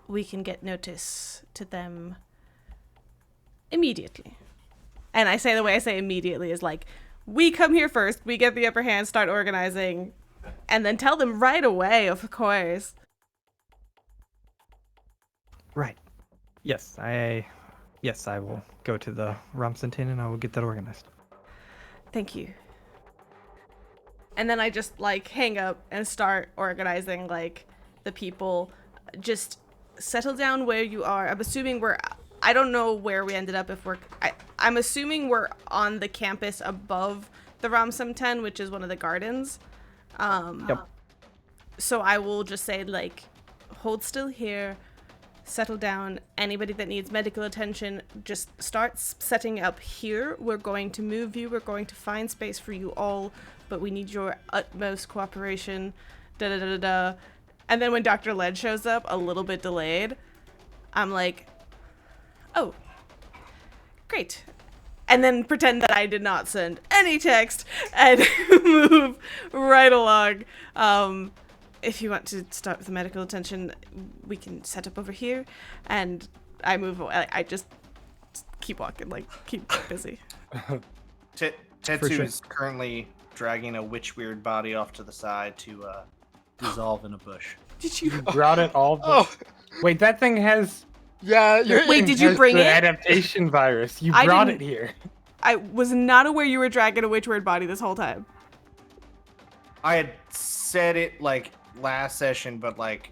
we can get notice to them immediately. And I say the way I say immediately is like, we come here first, we get the upper hand, start organizing, and then tell them right away, of course. Right. Yes, I will go to the Ramsam 10 and I will get that organized. Thank you. And then I just like hang up and start organizing like the people. Just settle down where you are. I'm assuming I don't know where we ended up I'm assuming we're on the campus above the Ramsam 10, which is one of the gardens. Yep. So I will just say like, hold still here, settle down. Anybody that needs medical attention, just start setting up here. We're going to move you. We're going to find space for you all, but we need your utmost cooperation. Da da da da da. And then when Dr. Led shows up, a little bit delayed, I'm like, oh, great. And then pretend that I did not send any text and move right along. If you want to start with the medical attention, we can set up over here. And I move away. I just keep walking, like, keep busy. Tetsu is currently dragging a witch weird body off to the side to dissolve in a bush. Did you? You brought it all. Oh, Wait, that thing has. yeah. You're, Wait, did you has bring the it? adaptation virus. You I brought it didn't- here. I was not aware you were dragging a witch weird body this whole time. I had said it like last session, but like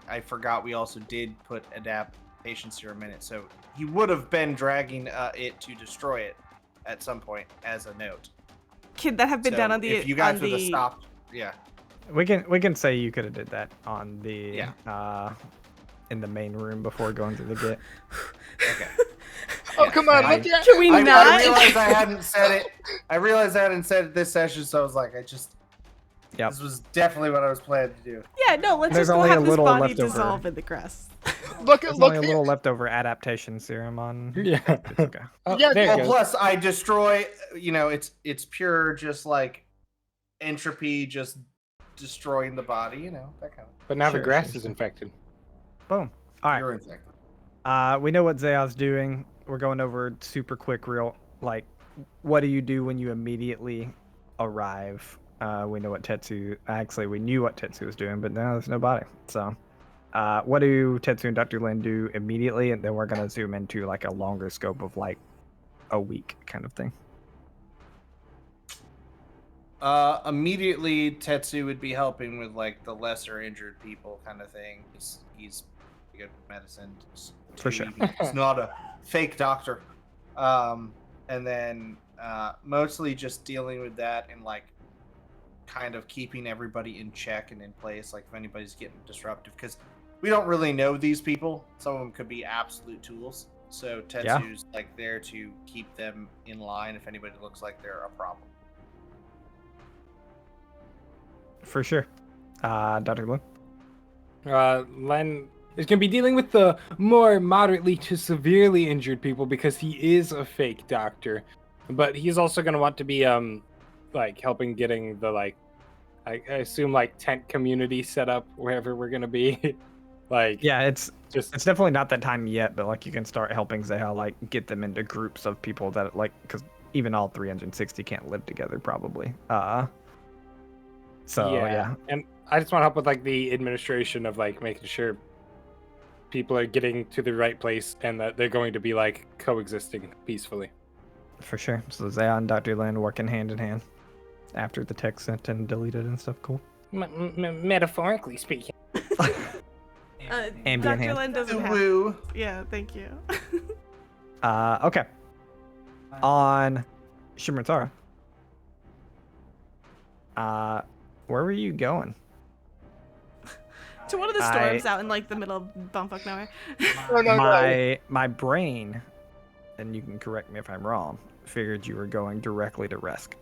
I forgot we also did put adaptation serum in it, so he would have been dragging it to destroy it at some point as a note. Could that have been So done on the? if you guys on would have the... stopped, yeah. We can say you could have did that on the in the main room before going to the gate. Okay. oh, Yeah, come on. I- Let the, Can we I not? realized I hadn't said it. I realized I hadn't said it this session, so I was like, Yep. this was definitely what I was planning to do. Yeah, no, let's There's just go only a have this little body leftover. dissolve in the grass. look, There's look. only a little leftover adaptation serum on. Yeah. It's okay. Oh, Yeah, there Well, it goes. plus I destroy. You know, it's pure, just like entropy, just destroying the body. You know, that kind of. But now Sure, the grass sure, is sure. infected. Boom. All right. You're infected. We know what Zeha's doing. We're going over super quick, real like, what do you do when you immediately arrive? We know what Tetsu. Actually, we knew what Tetsu was doing, but now there's nobody. So, what do Tetsu and Dr. Lin do immediately? And then we're gonna zoom into like a longer scope of like a week kind of thing. Immediately, Tetsu would be helping with like the lesser injured people kind of thing. He's good with medicine. For sure. He's not a fake doctor. And then mostly just dealing with that and like kind of keeping everybody in check and in place, like if anybody's getting disruptive, because we don't really know these people. Some of them could be absolute tools. So Tetsu's like there to keep them in line if anybody looks like they're a problem. For sure. Dr. Lin. Len is going to be dealing with the more moderately to severely injured people because he is a fake doctor. But he's also going to want to be like helping getting the like I assume like tent community set up wherever we're going to be. Like Yeah, it's just definitely not that time yet, but like you can start helping Zeha like get them into groups of people that like, because even all 360 can't live together probably. So yeah. And I just want to help with like the administration of like making sure people are getting to the right place and that they're going to be like coexisting peacefully. For sure. So Zeha and Dr. Lin working hand in hand after the text sent and deleted and stuff. Cool. Metaphorically speaking. Ambient Dr. hand. Lin doesn't have. Woo. Yeah, thank you. Okay. On Shimreen, where were you going? To one of the storms out in like the middle of bumfuck nowhere. No. My brain, and you can correct me if I'm wrong, figured you were going directly to Resk.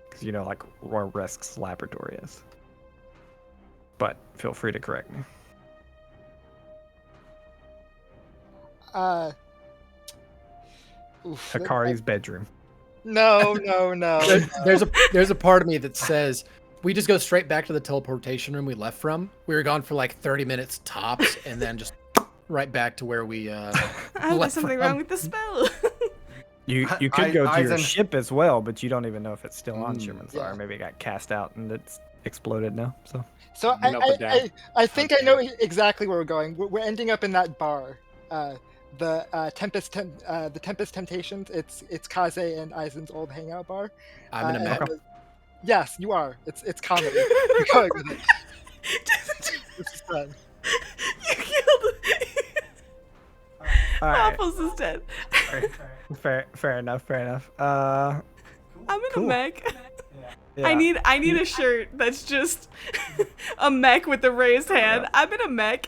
Because you know like where Resk's laboratory is. But feel free to correct me. Oof, Hikari's bedroom. No. There's a part of me that says we just go straight back to the teleportation room we left from. We were gone for like 30 minutes tops, and then just right back to where we Oh, there's left something from. wrong with the spell. You could go to your Aizen- ship as well, but you don't even know if it's still on Shimreen's Yeah. or maybe it got cast out and it's exploded now. So So Melted down. I think I know exactly where we're going. We're ending up in that bar, the Tempest Temptations. It's Kaze and Aizen's old hangout bar. I'm in a mech. Yes, you are. It's comedy. You're going with it. This is fun. You killed all right, Apples is dead. fair enough. I'm in Cool. a mech. Yeah. I need a shirt that's just a mech with a raised hand. I'm in a mech.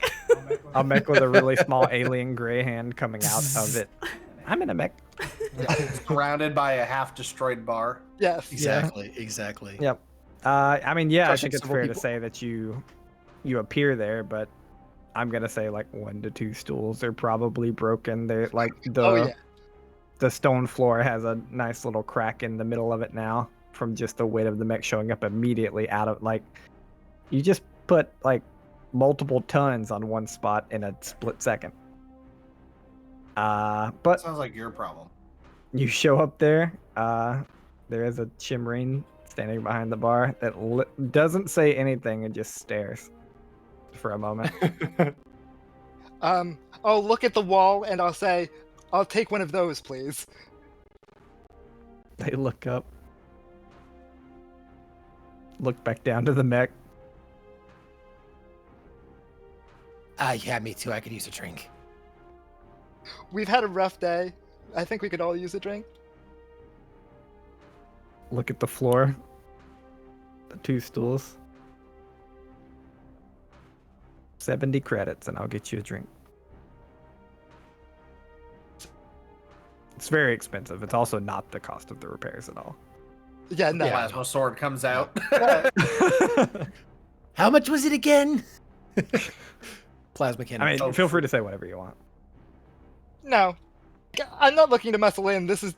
a mech with a really small alien gray hand coming out of it. I'm in a mech. Surrounded by a half-destroyed bar. Yes. Exactly. Yep. I mean, yeah, I Crushing think it's several fair people. to say that you appear there, but I'm gonna say like 1 to 2 stools are probably broken. They're like the stone floor has a nice little crack in the middle of it now from just the weight of the mech showing up immediately out of like you just put like multiple tons on one spot in a split second. But Sounds like your problem. you show up there. There is a Shimreen standing behind the bar that doesn't say anything and just stares for a moment. I'll look at the wall and I'll say, "I'll take one of those, please." They look up, look back down to the mech. Yeah, me too. I could use a drink. We've had a rough day. I think we could all use a drink. Look at the floor. The 2 stools. 70 credits, and I'll get you a drink. It's very expensive. It's also not the cost of the repairs at all. Yeah, no. Plasma sword comes out. How much was it again? Plasma cannon. I mean, feel free to say whatever you want. No. I'm not looking to muscle in. This is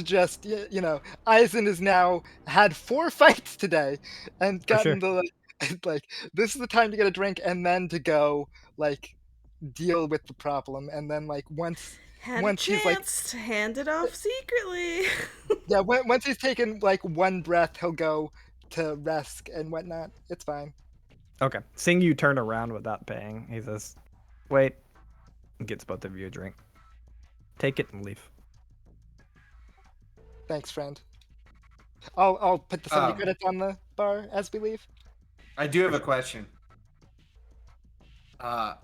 just Aizen has now had 4 fights today and gotten the like this is the time to get a drink and then to go like deal with the problem, and then like once he's like to hand it off secretly. once he's taken like one breath, he'll go to rest and whatnot. It's fine. Okay. Seeing you turn around without paying, he says, "Wait," and gets both of you a drink. Take it and leave. Thanks, friend. I'll put the 70 credits on the bar as we leave. I do have a question.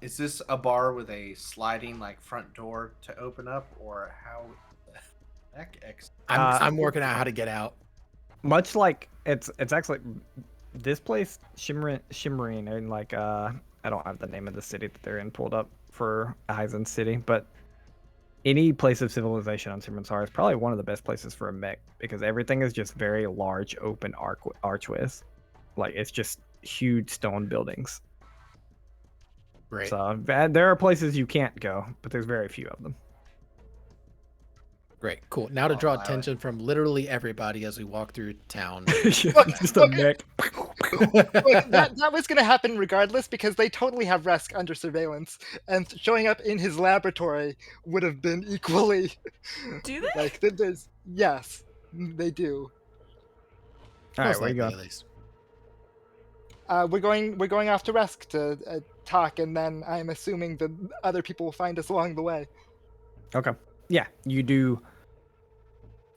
Is this a bar with a sliding like front door to open up, or how the heck I'm working out how to get out. Much like it's actually this place, Shimreen, and like I don't have the name of the city that they're in pulled up for Aizen City, but any place of civilization on Shimreen's is probably one of the best places for a mech because everything is just very large, open archways. Like it's just huge stone buildings. Right. So there are places you can't go, but there's very few of them. Great. Cool. Now to I'll draw allow it. attention from literally everybody as we walk through town. Just a mech. Look, that was going to happen regardless because they totally have Resk under surveillance, and showing up in his laboratory would have been equally Do they? like there's yes, they do. All right, Most where you likely, going? at least. We're going off to Resk to talk, and then I'm assuming the other people will find us along the way. Okay. Yeah, you do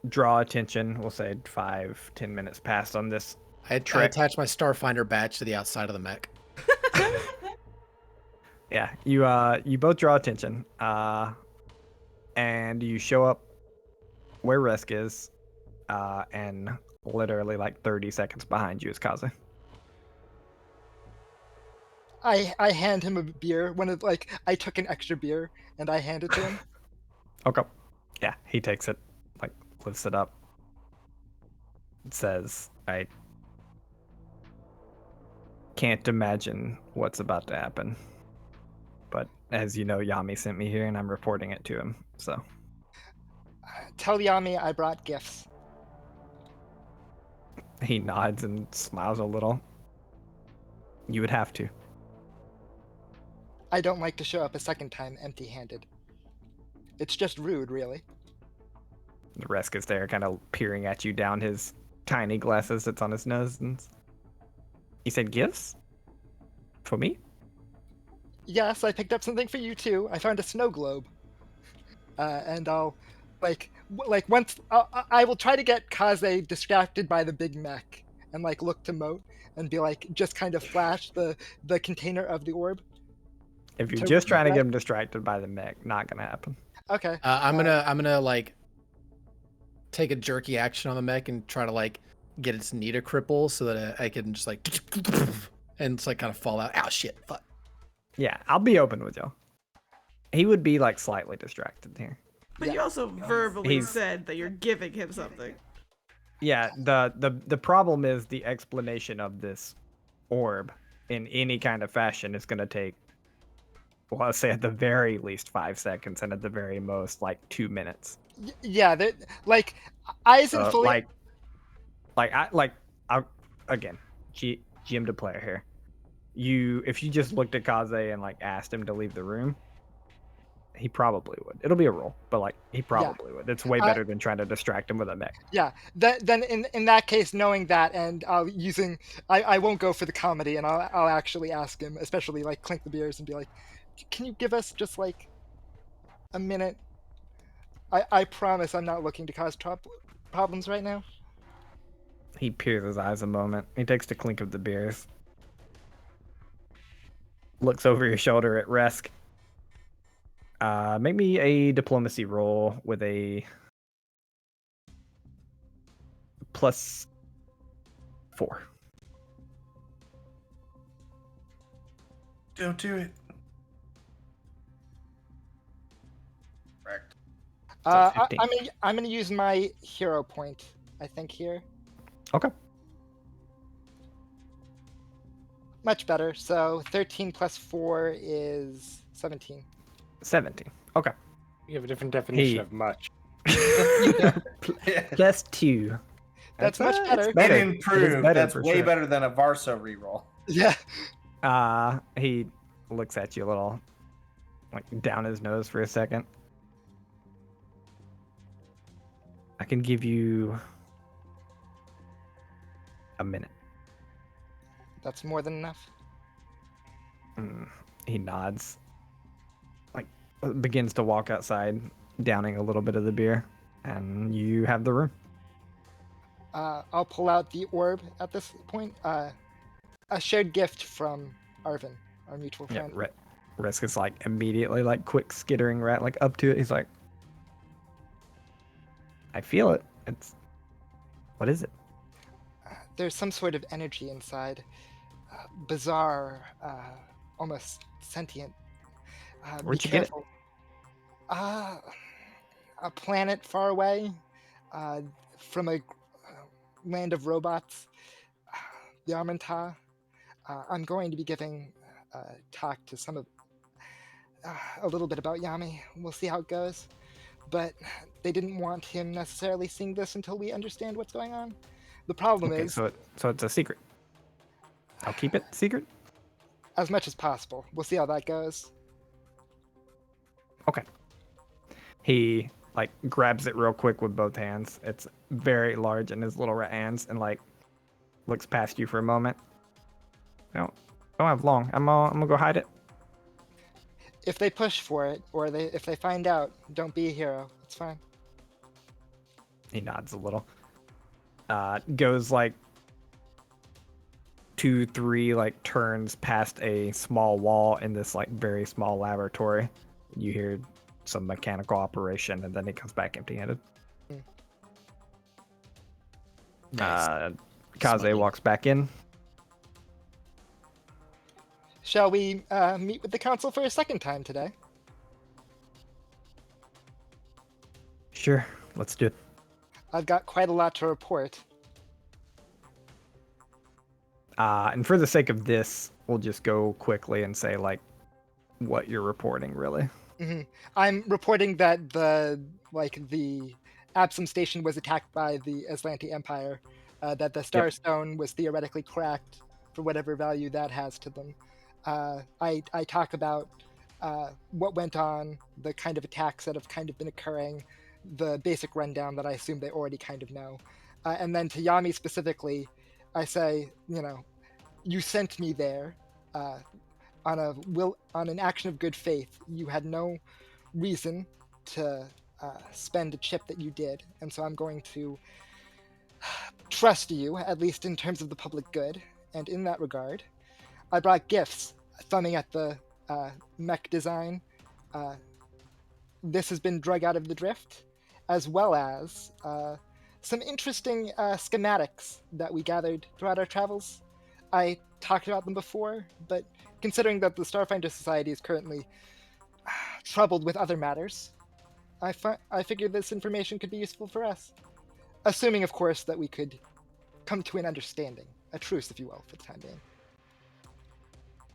draw attention. We'll say 5-10 minutes passed on this. I attach my Starfinder badge to the outside of the mech. Yeah, you both draw attention, and you show up where Resk is, and literally like 30 seconds behind you is Kaze. I hand him a beer. I took an extra beer and I hand it to him. Okay. Yeah, he takes it, like lifts it up. It says, "I can't imagine what's about to happen, but as you know, Yami sent me here, and I'm reporting it to him. So Tell Yami I brought gifts. He nods and smiles a little. You would have to. I don't like to show up a second time empty-handed. It's just rude, really. The Resk is there, kind of peering at you down his tiny glasses that's on his nose. And he said, "Gifts? For me?" Yes, I picked up something for you too. I found a snow globe. And I'll, once I will try to get Kaze distracted by the big mech and look to Moat and be just kind of flash the container of the orb. If you're just trying to get him distracted by the mech, not gonna happen. Okay. I'm gonna take a jerky action on the mech and try to get its knee to cripple so that I can just and it's kind of fall out. Oh shit! Fuck. Yeah, I'll be open with you. He would be slightly distracted here. But you also verbally said that you're giving him something. Yeah, the problem is the explanation of this orb in any kind of fashion is gonna take, well, I'll say at the very least 5 seconds, and at the very most 2 minutes. Yeah, that Aizen fully. Again, GM to player here. If you just looked at Kaze and asked him to leave the room, he probably would. It'll be a roll, but he probably would. It's way better than trying to distract him with a mech. Yeah. Then in that case, knowing that, and I won't go for the comedy, and I'll actually ask him, especially clink the beers and be like, "Can you give us just a minute? I promise I'm not looking to cause problems right now." He peers his eyes a moment. He takes the clink of the beers. Looks over your shoulder at Resk. Make me a diplomacy roll with a +4. Don't do it. Correct. I'm gonna use my hero point, I think, here. Okay. Much better. So 13 plus 4 is 17. 17. Okay. You have a different definition of much. +2. That's much better. better. It improved. Better, That's for way sure. better than a Varso reroll. Yeah. He looks at you a little, down his nose for a second. I can give you a minute. That's more than enough. He nods. Begins to walk outside, downing a little bit of the beer, and you have the room. I'll pull out the orb at this point. A shared gift from Arvin, our mutual friend. Yeah, Risk is immediately quick skittering right up to it. He's like, I feel it. What is it? There's some sort of energy inside. Bizarre, almost sentient. Where'd you get it? A planet far away, from a land of robots, the Armanta. I'm going to be giving a talk to some of a little bit about Yami. We'll see how it goes. But they didn't want him necessarily seeing this until we understand what's going on. The problem is... So it's a secret. I'll keep it secret? As much as possible. We'll see how that goes. Okay. He grabs it real quick with both hands. It's very large in his little rat hands, and looks past you for a moment. Don't have long. I'm gonna go hide it. If they push for it, or if they find out, don't be a hero. It's fine. He nods a little. Goes 2, 3 turns past a small wall in this very small laboratory. You hear some mechanical operation, and then he comes back empty-handed. Nice. Kaze walks back in. Shall we meet with the council for a second time today? Sure, let's do it. I've got quite a lot to report. And for the sake of this, we'll just go quickly and say what you're reporting, really. Mm-hmm. I'm reporting that the Absalom Station was attacked by the Aslanti Empire. that the Starstone was theoretically cracked for whatever value that has to them. I talk about what went on, the kind of attacks that have kind of been occurring, the basic rundown that I assume they already kind of know. And then to Yami specifically, I say, you sent me there on an action of good faith. You had no reason to spend a chip that you did, and so I'm going to trust you, at least in terms of the public good. And in that regard, I brought gifts, thumbing at the mech design. This has been drug out of the drift, as well as some interesting schematics that we gathered throughout our travels. I talked about them before, but considering that the Starfinder Society is currently troubled with other matters, I figured this information could be useful for us. Assuming, of course, that we could come to an understanding, a truce, if you will, for the time being.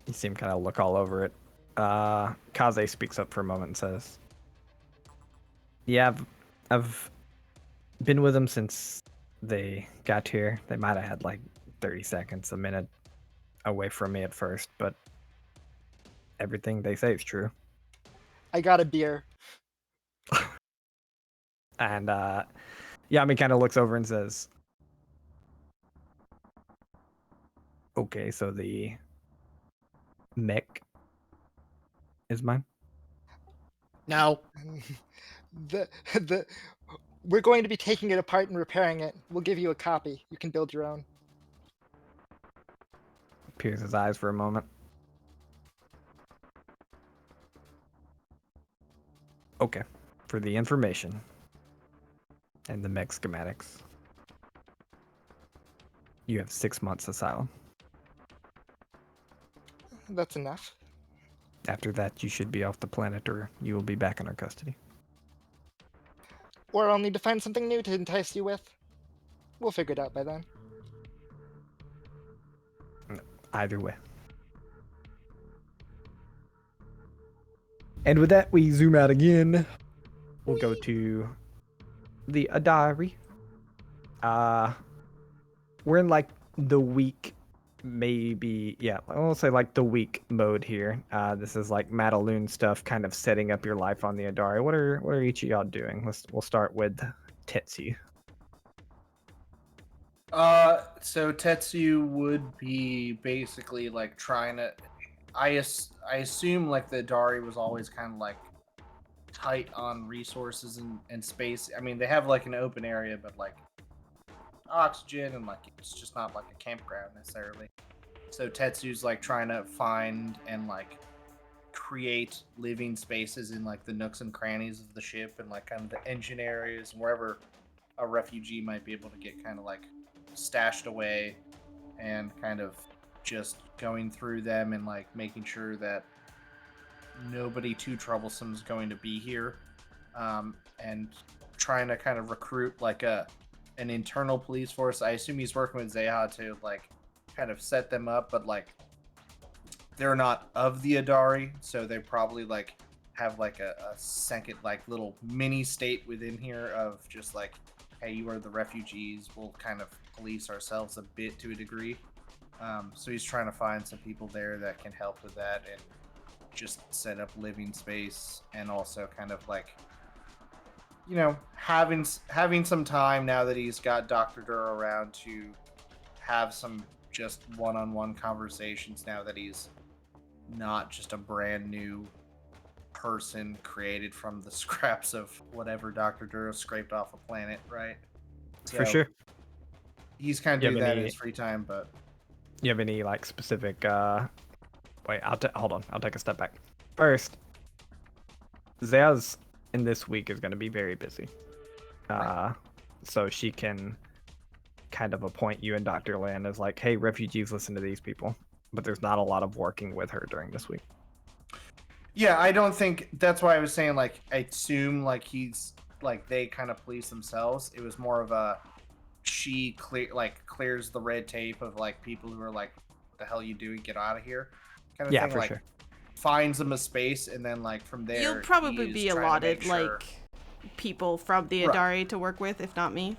You see him kind of look all over it. Kaze speaks up for a moment and says, yeah, I've been with them since they got here. They might have had like 30 seconds, a minute away from me at first, but everything they say is true. I got a beer. And Yami kind of looks over and says, okay, so the mech is mine? Now, We're going to be taking it apart and repairing it. We'll give you a copy. You can build your own. Peers his eyes for a moment. Okay, for the information and the mech schematics, you have 6 months asylum. That's enough. After that, you should be off the planet, or you will be back in our custody. Or I'll need to find something new to entice you with. We'll figure it out by then. Either way. And with that, we zoom out again. We'll go to the Adari. We're in like the week, maybe, yeah, I'll say like the week mode here. This is like Madaloon stuff, kind of setting up your life on the Adari. What are each of y'all doing? We'll start with Tetsu. So Tetsu would be basically like trying to. I assume like the Adari was always kind of like tight on resources and space. I mean, they have like an open area, but like oxygen and like it's just not like a campground necessarily. So Tetsu's like trying to find and like create living spaces in like the nooks and crannies of the ship and like kind of the engine areas and wherever a refugee might be able to get kind of like stashed away, and kind of just going through them and like making sure that nobody too troublesome is going to be here, and trying to kind of recruit like an internal police force. I assume he's working with Zeha to like kind of set them up, but like they're not of the Adari, so they probably like have like a second like little mini state within here of just like, hey, you are the refugees, we'll kind of police ourselves a bit to a degree. So he's trying to find some people there that can help with that and just set up living space, and also kind of like, you know, having some time now that he's got Dr. Duro around to have some just one-on-one conversations now that he's not just a brand new person created from the scraps of whatever Dr. Duro scraped off a planet, right? For sure. He's kind of doing that in his free time, but... You have any like specific wait, hold on, I'll take a step back. First, Zeha's in this week is going to be very busy. So she can kind of appoint you and Dr. Land as like, hey, refugees, listen to these people. But there's not a lot of working with her during this week. Yeah, I don't think that's why I was saying like I assume like he's like they kind of police themselves. It was more of a she clears the red tape of like people who are like, what the hell you doing? Get out of here, kind of yeah, thing. For like sure. Finds them a space, and then like from there You'll probably be allotted sure... like people from the Adari to work with, if not me.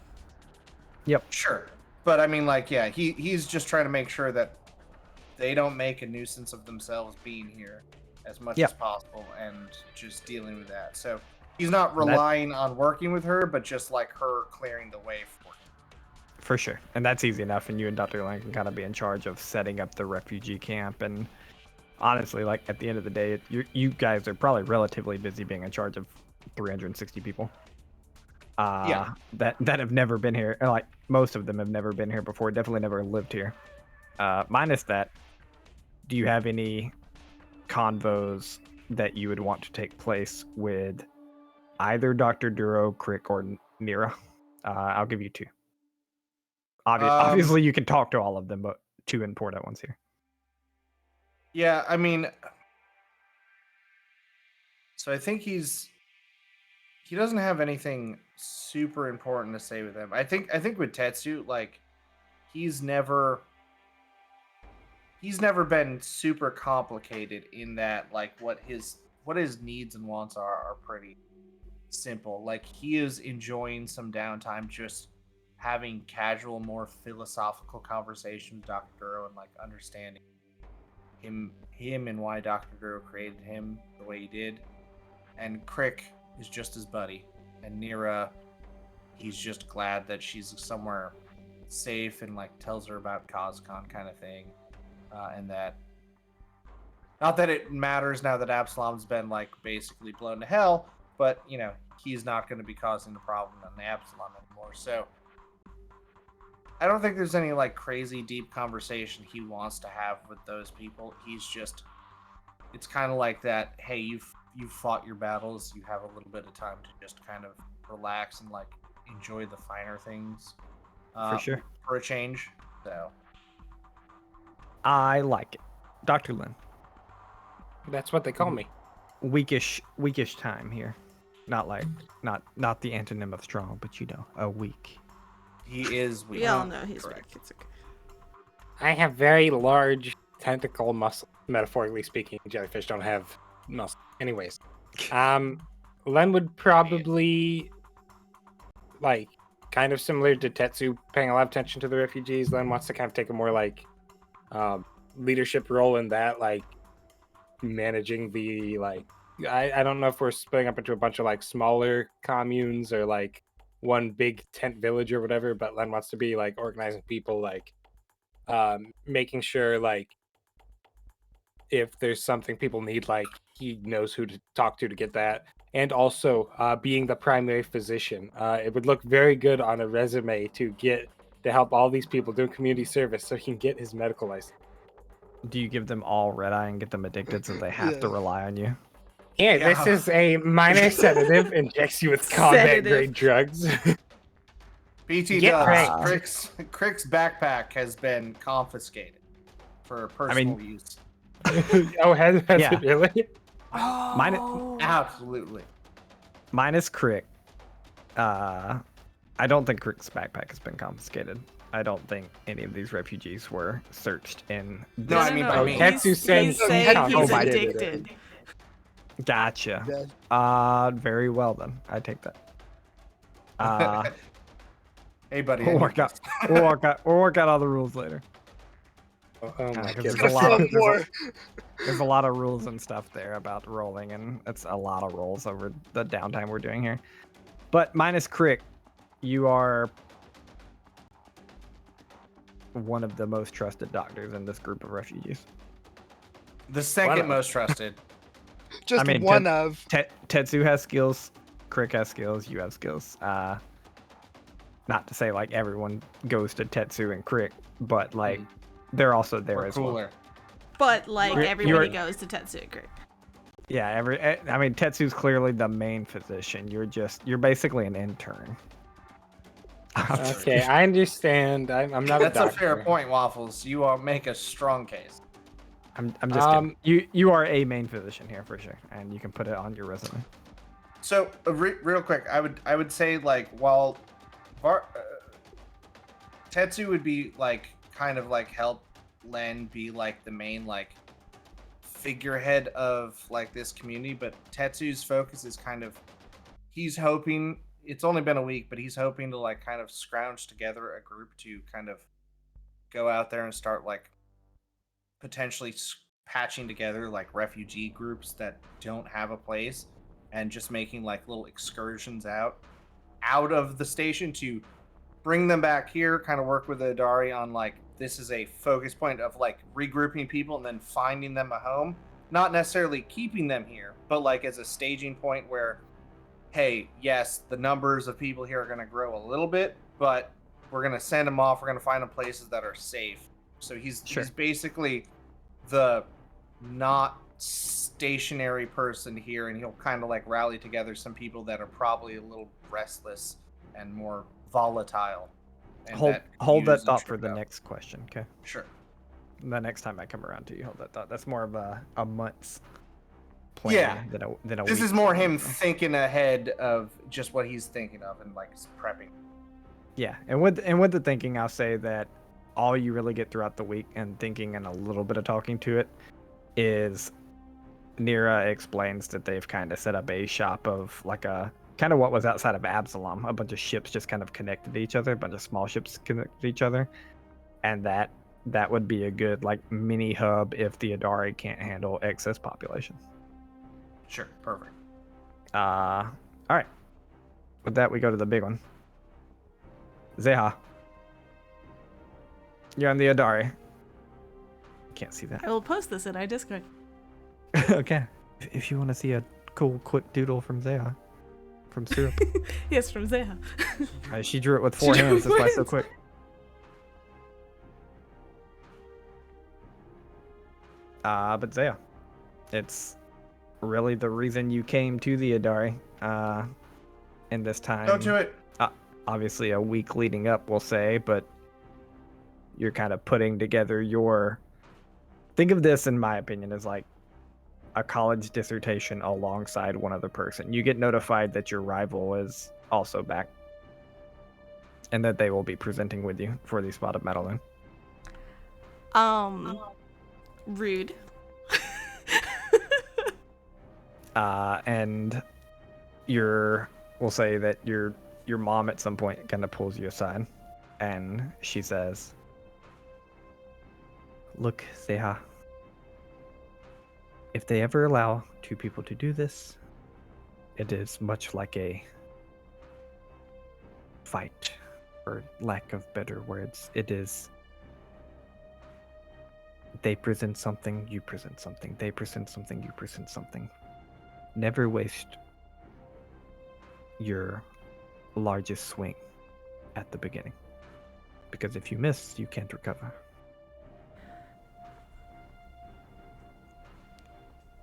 Yep. Sure. But I mean, like, yeah, he's just trying to make sure that they don't make a nuisance of themselves being here as much as possible and just dealing with that. So he's not relying on working with her, but just like her clearing the way for him. For sure. And that's easy enough. And you and Dr. Lang can kind of be in charge of setting up the refugee camp. And honestly, like at the end of the day, you guys are probably relatively busy being in charge of 360 people. That have never been here. Like most of them have never been here before. Definitely never lived here. Minus that, do you have any convos that you would want to take place with either Dr. Duro, Crick, or Nira? I'll give you 2. Obviously, you can talk to all of them, but 2 important ones here. Yeah, I mean, so I think he doesn't have anything super important to say with him. I think with Tetsu, like, he's never been super complicated in that, like, what his needs and wants are pretty simple. Like, he is enjoying some downtime just having casual, more philosophical conversations with Dr. Duro and like understanding him and why Dr. Duro created him the way he did. And Crick is just his buddy. And Nira, he's just glad that she's somewhere safe and like tells her about CosCon kind of thing. And that, not that it matters now that Absalom's been like basically blown to hell, but you know, he's not going to be causing the problem on Absalom anymore. So I don't think there's any like crazy deep conversation he wants to have with those people. He's just, it's kind of like that, hey, you've fought your battles, you have a little bit of time to just kind of relax and like enjoy the finer things. For sure. For a change. So I like it. Dr. Lin. That's what they call me. Weakish time here. Not the antonym of strong, but you know, a weak. He is weak. We all know he's weak. It's okay. I have very large tentacle muscle. Metaphorically speaking, jellyfish don't have muscle. Anyways, Len would probably, like, kind of similar to Tetsu, paying a lot of attention to the refugees. Len wants to kind of take a more like leadership role in that, like managing the like. I don't know if we're splitting up into a bunch of like smaller communes or like one big tent village or whatever, but Len wants to be like organizing people, like making sure like if there's something people need, like he knows who to talk to get that, and also being the primary physician. It would look very good on a resume to help all these people doing community service so he can get his medical license. Do you give them all red eye and get them addicted so they have to rely on you? Yeah, this is a minor sedative, injects you with combat grade drugs. BT does. Crick's backpack has been confiscated for personal use. Oh, has it really? Oh. Absolutely. Minus Crick. I don't think Crick's backpack has been confiscated. I don't think any of these refugees were searched in. No, I mean by me. He's saying he's addicted. Gotcha. Very well then. I take that. Hey, buddy. We'll work out all the rules later. Oh my There's goodness. there's a lot of rules and stuff there about rolling, and it's a lot of rolls over the downtime we're doing here. But minus Crick, you are one of the most trusted doctors in this group of refugees. The second most trusted. Just one of. Tetsu has skills, Crick has skills, you have skills. Not to say like everyone goes to Tetsu and Crick, but like they're also there as well. But like everybody goes to Tetsu and Crick. Yeah, Tetsu's clearly the main physician. You're basically an intern. Okay, I understand. I'm not. That's a fair point, Waffles. You all make a strong case. I'm just kidding. You are a main physician here for sure, and you can put it on your resume. So real quick, I would say like while Tetsu would be like kind of like help Len be like the main like figurehead of like this community, but Tetsu's focus is kind of he's hoping it's only been a week, but he's hoping to like kind of scrounge together a group to kind of go out there and start like potentially patching together like refugee groups that don't have a place, and just making like little excursions out of the station to bring them back here, kind of work with the Adari on like this is a focus point of like regrouping people and then finding them a home, not necessarily keeping them here, but like as a staging point where, hey, yes, the numbers of people here are going to grow a little bit, but we're going to send them off. We're going to find them places that are safe. So he's basically the not stationary person here, and he'll kind of like rally together some people that are probably a little restless and more volatile. And Hold that thought for the next question, okay? Sure. The next time I come around to you, hold that thought. That's more of a month's plan than a This week is more him plan. thinking ahead of just what he's thinking of and like prepping. Yeah, and with the thinking, I'll say that all you really get throughout the week and thinking and a little bit of talking to it is Nira explains that they've kind of set up a shop of like a kind of what was outside of Absalom, a bunch of ships just kind of connected to each other, a bunch of small ships connected to each other, and that would be a good like mini hub if the Adari can't handle excess population. Sure, perfect. All right. With that, we go to the big one. Zeha, you're on the Adari. Can't see that. I will post this in our Discord. Okay. If you want to see a cool, quick doodle from Zeha, from Syrup. Yes, from Zeha. She drew it with 4 hands. That's why it's so quick. But Zeha, it's really the reason you came to the Adari. In this time. Don't do it. Obviously, a week leading up, we'll say, but you're kind of putting together your. Think of this, in my opinion, as like a college dissertation alongside one other person. You get notified that your rival is also back, and that they will be presenting with you for the spotted medal. Rude. And we'll say that your mom at some point kind of pulls you aside, and she says, "Look, Zeha, if they ever allow 2 people to do this, it is much like a fight, for lack of better words. It is they present something, you present something. They present something, you present something. Never waste your largest swing at the beginning, because if you miss, you can't recover."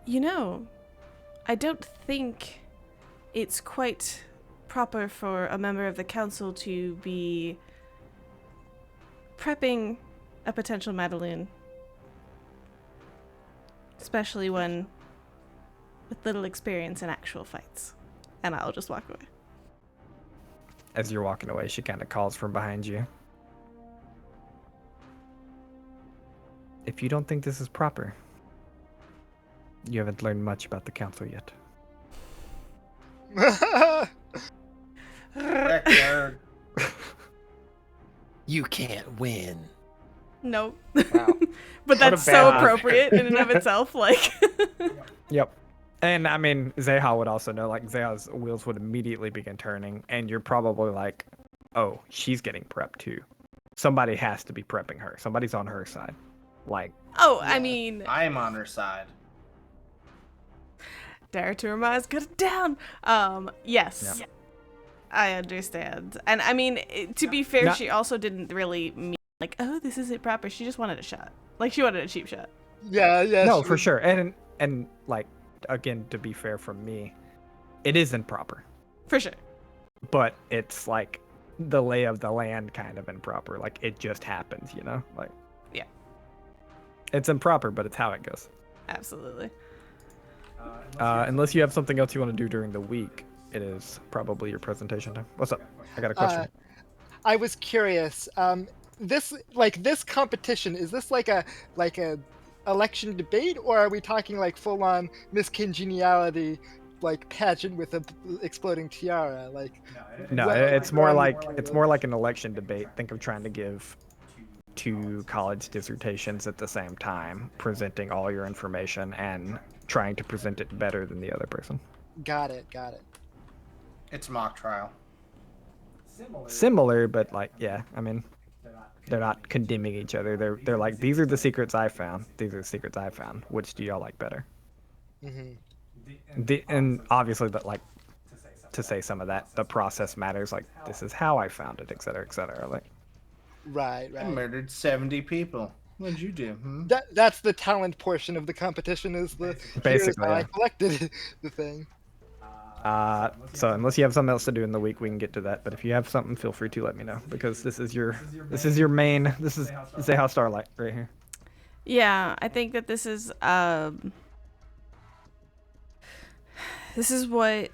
You know, I don't think it's quite proper for a member of the council to be prepping a potential Madeleine, especially one with little experience in actual fights. And I'll just walk away. As you're walking away, she kind of calls from behind you. "If you don't think this is proper, you haven't learned much about the council yet." Correct, nerd. You can't win. No. Wow. But What a that's so bad- appropriate in and of itself. Like, Yep. And I mean, Zeha would also know, like, Zeha's wheels would immediately begin turning, and you're probably like, oh, she's getting prepped too. Somebody has to be prepping her. Somebody's on her side. Like, oh, I mean, I am on her side. Daraturma's got it down. Yes. Yeah. I understand. And I mean, to be fair, Not- she also didn't really mean like, oh, this isn't proper. She just wanted a shot. Like, she wanted a cheap shot. Yeah, yeah. no, she for was- sure. And like, again, to be fair from me, it is improper. For sure. But it's like the lay of the land kind of improper. Like, it just happens, you know? Like, Yeah. It's improper, but it's how it goes. Absolutely. Unless you have something else you want to do during the week, it is probably your presentation time. What's up? I got a question. I was curious. This competition, is this like a election debate, or are we talking like full on Miss Congeniality like pageant with a exploding tiara. Like, No, what- it's more what- like an election debate. Think of trying to give 2 college dissertations at the same time, presenting all your information and trying to present it better than the other person. Got it. It's mock trial. Similar, but like, yeah, I mean, they're not condemning each other. They're like, these are the secrets I found. These are the secrets I found. Which do y'all like better? And obviously, that like to say some of that, the process matters. Like, this is how I found it, et cetera, et cetera. Like, Right. I murdered 70 people. What'd you do? That's the talent portion of the competition. Is the Basically, here's how I yeah. collected the thing. So unless you have something else to do in the week, we can get to that. But if you have something, feel free to let me know, because this is your main. This is Zeha Starlight right here. Yeah, I think that this is what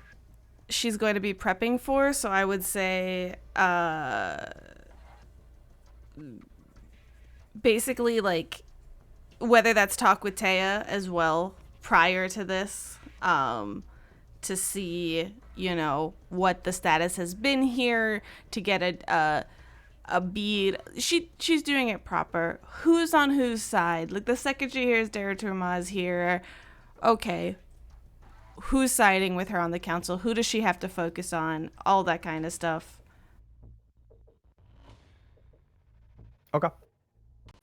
she's going to be prepping for. So I would say basically, like, whether that's talk with Taya as well prior to this, to see, you know, what the status has been here, to get a bead. She's doing it proper. Who's on whose side? Like, the second she hears Daraturma's here, okay, who's siding with her on the council? Who does she have to focus on? All that kind of stuff. Okay.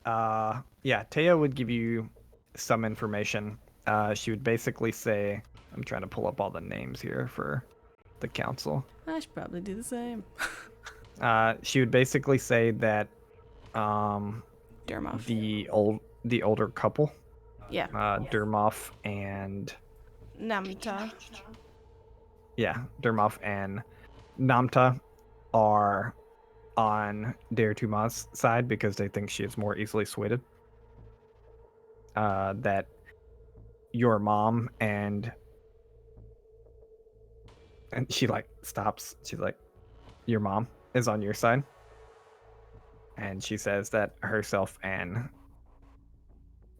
Yeah, Taya would give you some information. She would basically say, I'm trying to pull up all the names here for the council. I should probably do the same. She would basically say that Dermoff. the older couple, Yeah. Dermoff and Namta. Dermoff and Namta are on Daraturma's side because they think she is more easily swayed. That your mom and she like stops. She's like, your mom is on your side, and she says that herself and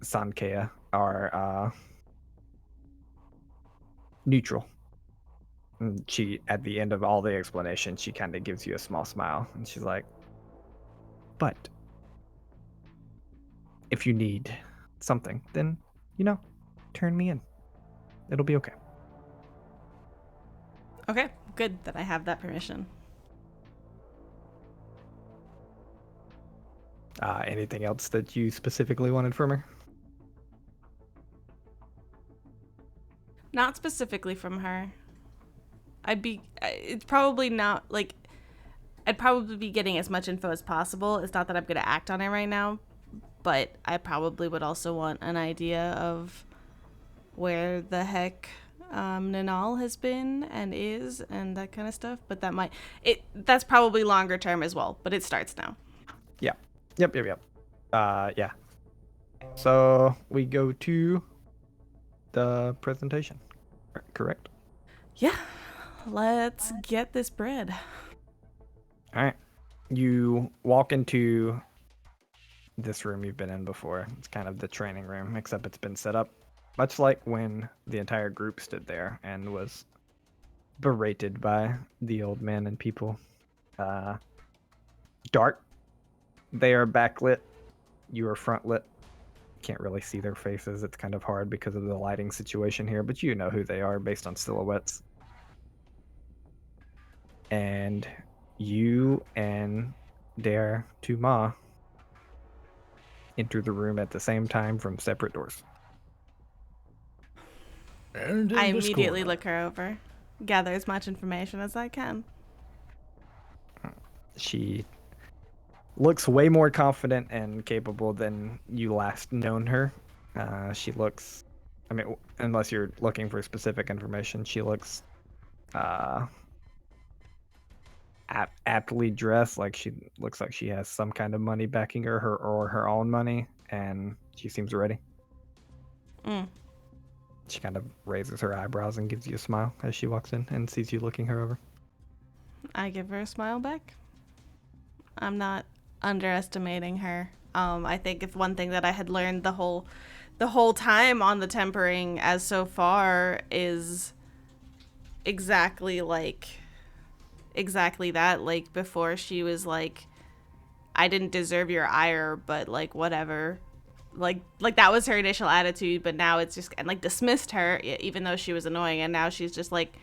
Sankea are neutral. And she, at the end of all the explanation, she kind of gives you a small smile, and she's like, but if you need something, then, you know, turn me in. It'll be okay. Okay, good that I have that permission. Anything else that you specifically wanted from her? Not specifically from her. It's probably not, like, I'd probably be getting as much info as possible. It's not that I'm going to act on it right now, but I probably would also want an idea of where the heck Nanal has been and is and that kind of stuff. But that's probably longer term as well, but it starts now. Yeah. Yep. Yeah. So we go to the presentation, correct? Yeah. Let's get this bread. All right. You walk into this room you've been in before. It's kind of the training room, except it's been set up much like when the entire group stood there and was berated by the old men and people. Dark. They are backlit. You are front lit. Can't really see their faces. It's kind of hard because of the lighting situation here, but you know who they are based on silhouettes. And you and Daraturma enter the room at the same time from separate doors. And in I this immediately corner. look her over, gather as much information as I can. She looks way more confident and capable than you last known her. She looks, I mean, unless you're looking for specific information, she looks aptly dressed. Like, she looks like she has some kind of money backing her or her own money, and she seems ready. She kind of raises her eyebrows and gives you a smile as she walks in and sees you looking her over. I give her a smile back. I'm not underestimating her. I think if one thing that I had learned the whole time on the tempering as so far is exactly that. Like, before she was like, I didn't deserve your ire, but like, whatever. Like that was her initial attitude, but now it's just, and like dismissed her even though she was annoying, and now she's just like,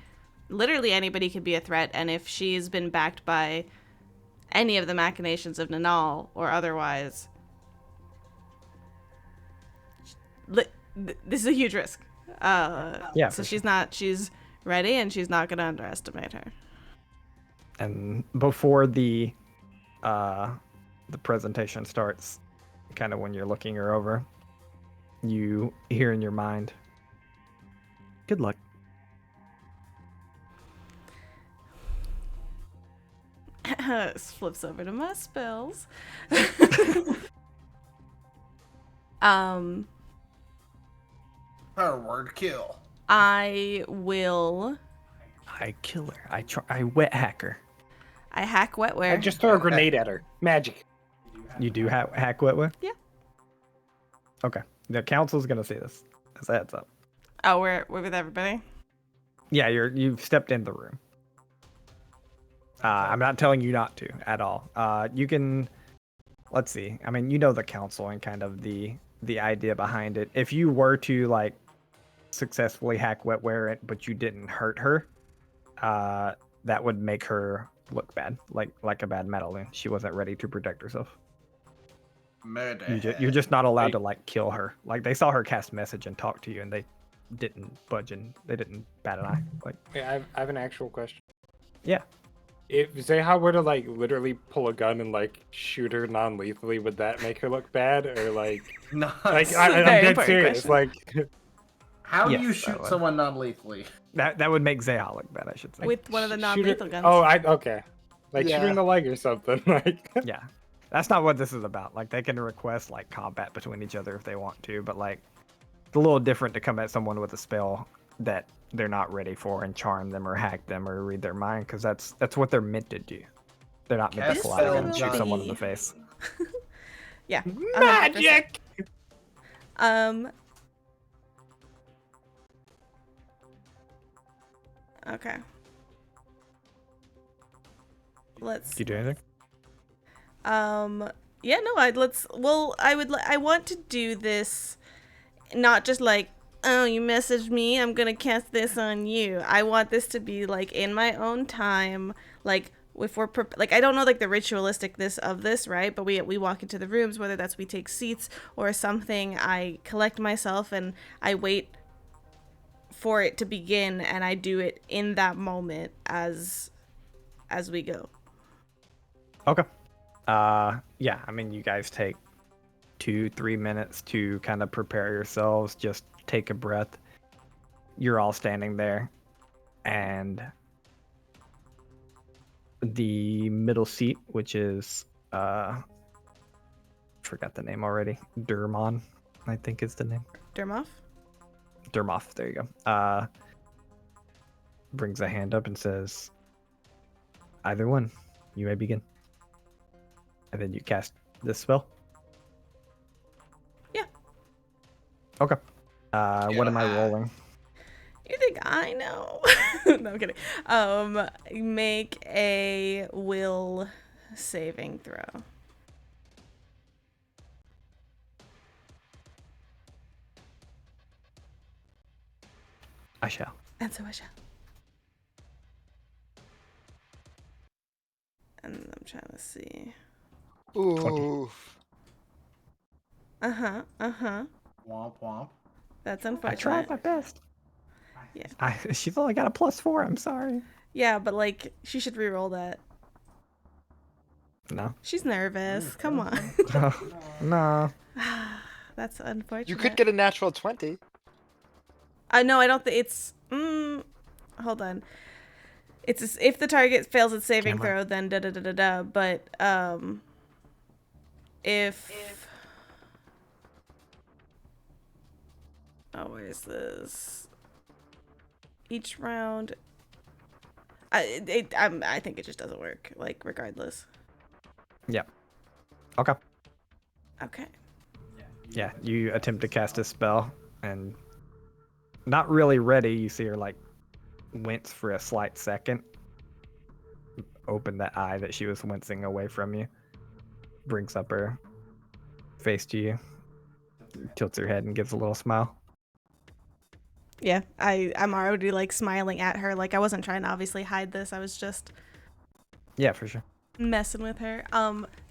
literally anybody could be a threat, and if she's been backed by any of the machinations of Nanal or otherwise, this is a huge risk. Yeah. So she's ready, and she's not gonna underestimate her. And before the presentation starts, kind of when you're looking her over, you hear in your mind, "Good luck." Flips over to my spells. Her word kill. I will. I kill her. I wet hack her. I hack wetware. I just throw a grenade at her. Magic. You do hack wetware? Yeah. Okay. The council's gonna see this. As a heads up. Oh, we're with everybody. Yeah, you've stepped in the room. I'm not telling you not to at all. You can. Let's see. I mean, you know the council and kind of the idea behind it. If you were to like successfully hack wetware it, but you didn't hurt her, that would make her look bad, like a bad meddler. She wasn't ready to protect herself. Murder. You're just not allowed to like kill her. Like they saw her cast message and talk to you, and they didn't budge and they didn't bat an eye. Like, Yeah, I have an actual question. yeah. If Zeha were to like literally pull a gun and like shoot her non-lethally, would that make her look bad, or like? Nice. Like Very I'm dead important serious. question. Like, How do Yes, you that shoot would. someone non-lethally? That would make Zeha look bad, I should say. With one of the shoot non-lethal her- guns. Oh, okay. Like Yeah. shoot her in the leg or something. Like. Yeah. That's not what this is about. Like they can request like combat between each other if they want to, but like it's a little different to come at someone with a spell that they're not ready for and charm them or hack them or read their mind, because that's what they're meant to do. They're not meant to Cast pull out a gun and spell shoot someone in be- the face. Yeah. 100%. Magic. Okay. Let's. Do you do anything? Yeah, no, I want to do this, not just like, oh, you messaged me, I'm gonna cast this on you. I want this to be like in my own time, like if we're like, I don't know like the ritualisticness of this, right? But we walk into the rooms, whether that's we take seats or something, I collect myself and I wait for it to begin, and I do it in that moment as we go. Okay. Yeah, I mean, you guys take 2-3 minutes to kind of prepare yourselves, just take a breath. You're all standing there, and the middle seat, which is forgot the name already. Durmon, I think is the name. Dermoff? Durmoff, there you go. Brings a hand up and says, "Either one, you may begin." And then you cast this spell. Yeah. Okay. What am I rolling? You think I know? No, I'm kidding. Make a will saving throw. I shall. And so I shall. And I'm trying to see. Ooh. Uh-huh. Womp womp. That's I unfortunate. tried my best. Yeah. She's only got a +4. I'm sorry. Yeah, but like, she should re-roll that. No. She's nervous. Come on. No. That's unfortunate. You could get a natural 20. No, I don't think it's. Hold on. It's if the target fails its saving Camera. throw, then da da da da da. But if where is this? Each round. I think it just doesn't work. Like regardless. Yeah. Okay. Okay. Yeah, you attempt to cast a spell and not really ready. You see her like wince for a slight second. Open that eye that she was wincing away from you. Brings up her face to you. Tilts her head and gives a little smile. Yeah, I'm already like smiling at her. Like I wasn't trying to obviously hide this. I was just Yeah, for sure. messing with her.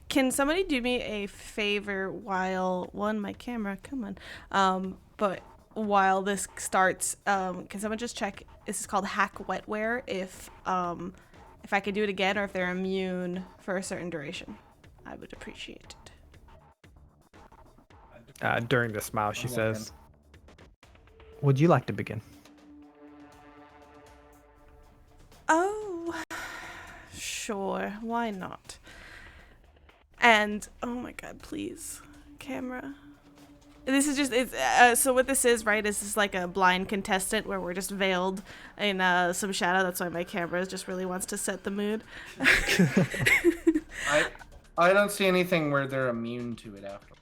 Can somebody do me a favor while my camera, come on. But while this starts, can someone just check? This is called hack wetware. If I could do it again, or if they're immune for a certain duration, I would appreciate it. During the smile, she says, "Would you like to begin?" Oh, sure. Why not? And oh my god, please, camera. This is just so what this is, right? Is this like a blind contestant where we're just veiled in some shadow? That's why my camera just really wants to set the mood. I don't see anything where they're immune to it after.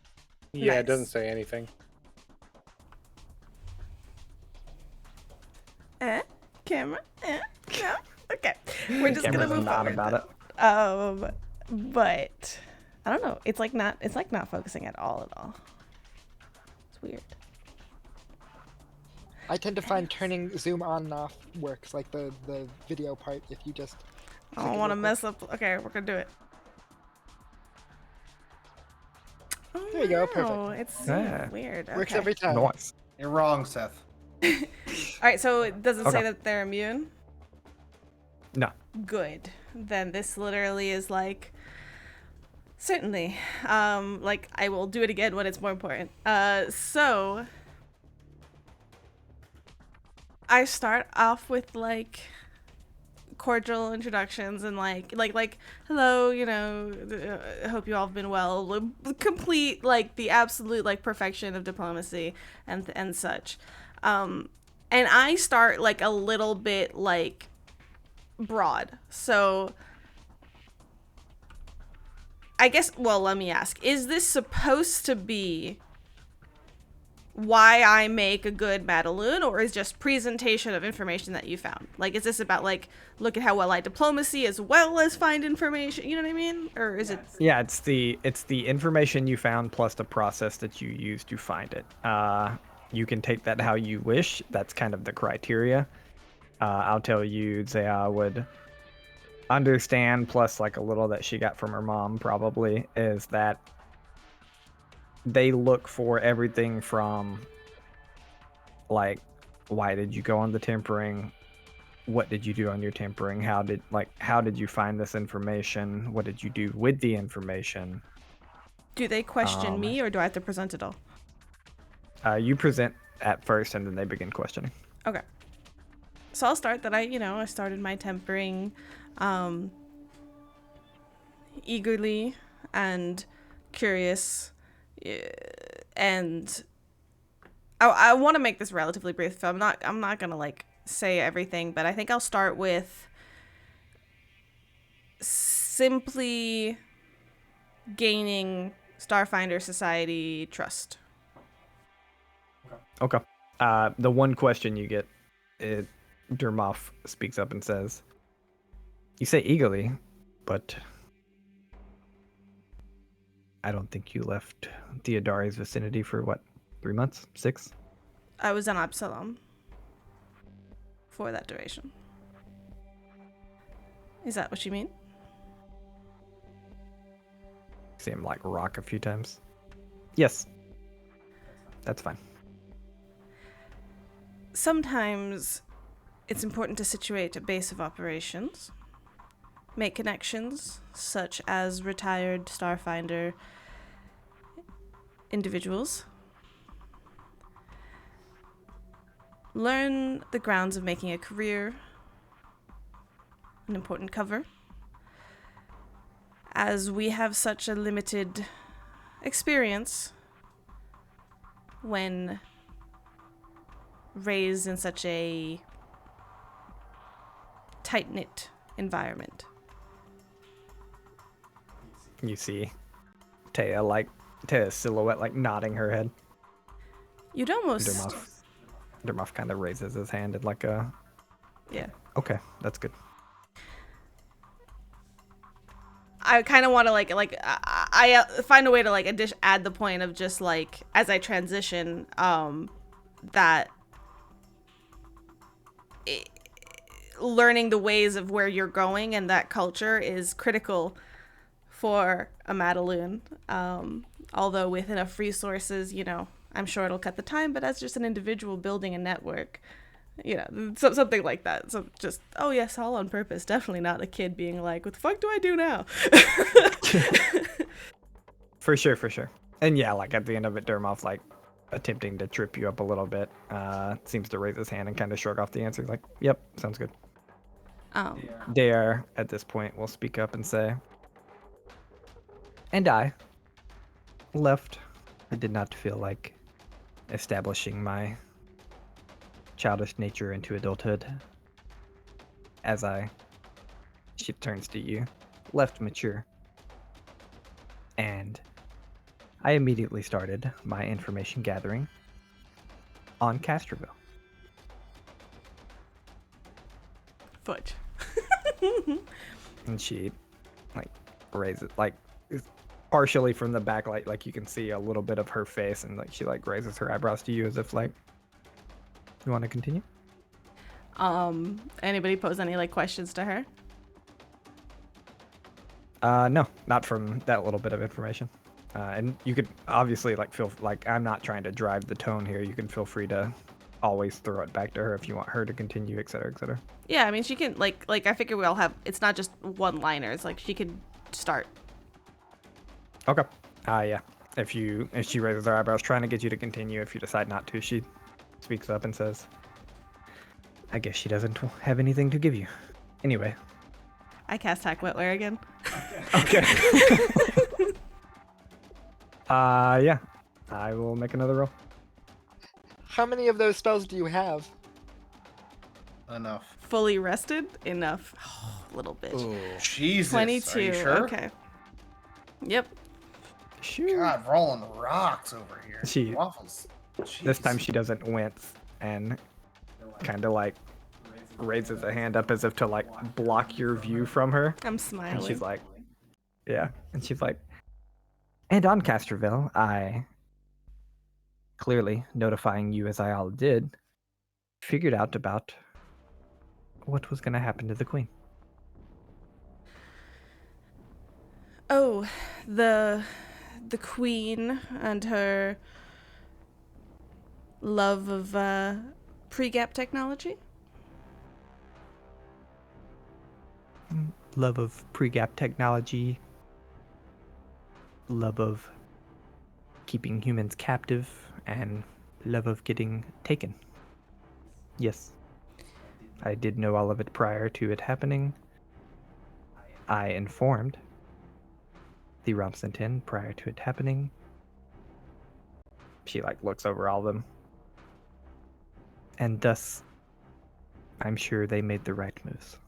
Yeah, Nice. it doesn't say anything. Camera. No. Okay, we're just Camera's gonna move not forward. about it. But I don't know. It's like not focusing at all. It's weird. I tend to find turning zoom on and off works, like the video part, if you just... I don't want to mess up. Okay, we're gonna do it. Oh, There you go, perfect. wow, It's Yeah. weird. Works Okay. every time. Nice. You're wrong, Seth. All right, so it doesn't say Okay. that they're immune. No. Good. Then this literally is like, certainly. Like I will do it again when it's more important. So I start off with like cordial introductions and like hello, I hope you all have been well. Complete like the absolute like perfection of diplomacy and such. And I start like a little bit like broad. So I guess, well, let me ask, is this supposed to be why I make a good Madaloon, or is just presentation of information that you found? Like, is this about like, look at how well I diplomacy as well as find information? You know what I mean? Or is it? Yeah, it's the information you found plus the process that you use to find it. You can take that how you wish. That's kind of the criteria. I'll tell you, Zeha would understand, plus like a little that she got from her mom probably, is that they look for everything from like, why did you go on the tempering? What did you do on your tempering? How did you find this information? What did you do with the information? Do they question me, or do I have to present it all? You present at first, and then they begin questioning. Okay. So I'll start that I started my tempering eagerly and curious, and I want to make this relatively brief. So I'm not gonna like say everything, but I think I'll start with simply gaining Starfinder Society trust. Okay. The one question you get, Durmoff speaks up and says, "You say eagerly, but I don't think you left Theodari's vicinity for what, 3 months? 6? I was on Absalom for that duration. Is that what you mean? See him like rock a few times. Yes. That's fine. Sometimes it's important to situate a base of operations, make connections, such as retired Starfinder individuals, learn the grounds of making a career, an important cover, as we have such a limited experience when raised in such a tight-knit environment. You see Taya's silhouette like nodding her head. You'd almost... Durmoff kind of raises his hand in like a Yeah. Okay, that's good. I kind of want to I find a way to like add the point of just like as I transition that learning the ways of where you're going and that culture is critical for a Madaloon. Although with enough resources, you know, I'm sure it'll cut the time, but as just an individual building a network, you know, something like that. So just, oh yes, all on purpose. Definitely not a kid being like, what the fuck do I do now? For sure. And yeah, like at the end of it, Dermoff, like, attempting to trip you up a little bit, seems to raise his hand and kind of shrug off the answer. He's like, yep, sounds good. Dare, at this point, will speak up and say, and I left. I did not feel like establishing my childish nature into adulthood. As she turns to you, left mature. And I immediately started my information gathering on Castroville. Foot. And she, like, raises, like, partially from the back, like you can see a little bit of her face, and like she like raises her eyebrows to you as if like, you want to continue? Anybody pose any like questions to her? No, not from that little bit of information. And you could obviously like feel like I'm not trying to drive the tone here. You can feel free to always throw it back to her if you want her to continue, etc., etc. Yeah, I mean she can like I figure we all have. It's not just one-liners. Like she could start. Okay. Yeah. If she raises her eyebrows trying to get you to continue, if you decide not to, she speaks up and says, I guess she doesn't have anything to give you. Anyway. I cast Hack Wetware again. Okay. Yeah. I will make another roll. How many of those spells do you have? Enough. Fully rested? Enough. Little bitch. Ooh. Jesus. 22. Are you sure? Okay. Yep. Sure. God, rolling rocks over here. She- Waffles. This time Jeez. she doesn't wince and kind of like raises a hand up as if to like block your view from her. I'm smiling. And she's like, yeah. And she's like, and on Castroville, I, clearly notifying you as I all did, figured out about what was going to happen to the queen. Oh, the queen and her love of pre-gap technology? Love of pre-gap technology, love of keeping humans captive, and love of getting taken. Yes. I did know all of it prior to it happening. I informed the Romsentin prior to it happening. She like looks over all of them. And thus, I'm sure they made the right moves.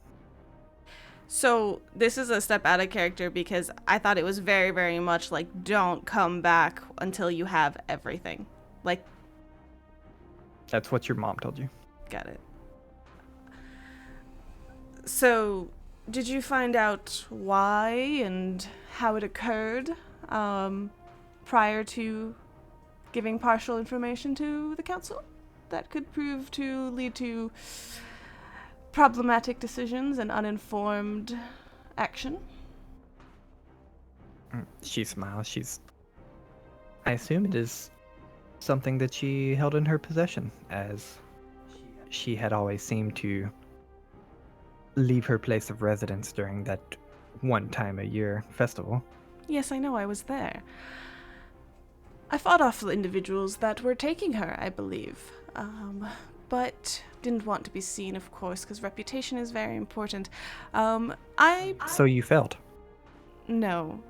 So this is a step out of character because I thought it was very, very much like don't come back until you have everything. Like, That's what your mom told you. got it. So, did you find out why and how it occurred prior to giving partial information to the council? That could prove to lead to problematic decisions and uninformed action. She smiles. I assume it is something that she held in her possession, as she had always seemed to leave her place of residence during that one time a year festival. Yes, I know, I was there. I fought off the individuals that were taking her, I believe. But didn't want to be seen, of course, because reputation is very important. So you failed. No.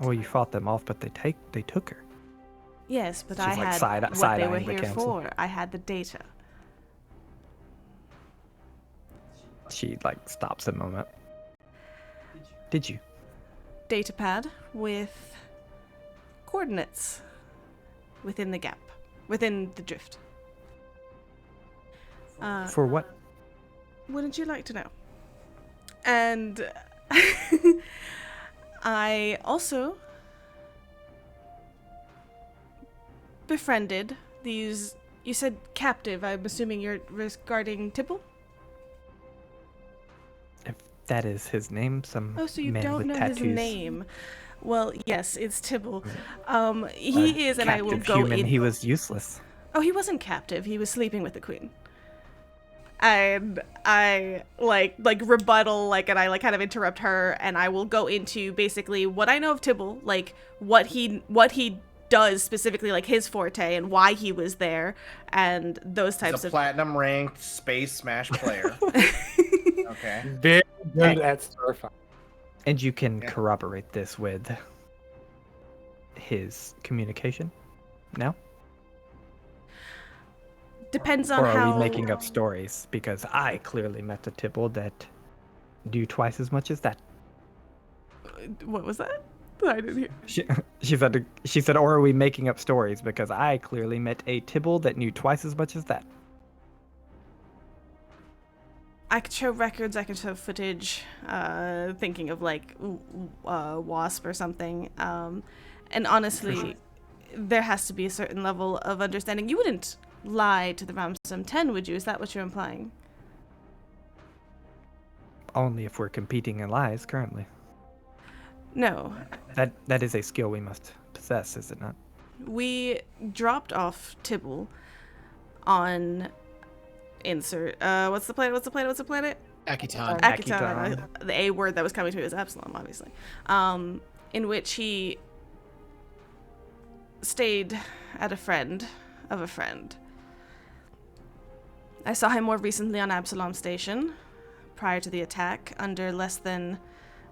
Well, you fought them off, but they took her. Yes, but She's I like had side-eyeing what they were the here council. for. I had the data. She like stops a moment. Did you? Data pad with coordinates within the gap, within the drift. For what? Wouldn't you like to know? And I also befriended these. You said captive. I'm assuming you're regarding Tibble? If that is his name, some Oh, so you men don't with know tattoos. his name. Well, yes, it's Tibble. He is, and I will Captive go human, in. he was useless. Oh, he wasn't captive. He was sleeping with the queen. And I like rebuttal, and I kind of interrupt her, and I will go into basically what I know of Tibble, what he does specifically, his forte and why he was there, and those types He's a of. platinum ranked Space Smash player. Okay. Very good at Starfinder. And you can Yeah. corroborate this with his communication? No? Depends on Or are how. we making up stories? Because I clearly met a Tibble that do twice as much as that. What was that? I didn't hear. She said, or are we making up stories? Because I clearly met a Tibble that knew twice as much as that. I could show records, I could show footage, thinking of Wasp or something. And honestly, there has to be a certain level of understanding. You wouldn't lie to the Ramsum 10, would you? Is that what you're implying? Only if we're competing in lies currently. No. That is a skill we must possess, is it not? We dropped off Tibble on insert. What's the planet? Akitan. Akitan. The A word that was coming to me was Absalom, obviously. In which he stayed at a friend of a friend. I saw him more recently on Absalom Station, prior to the attack, under less than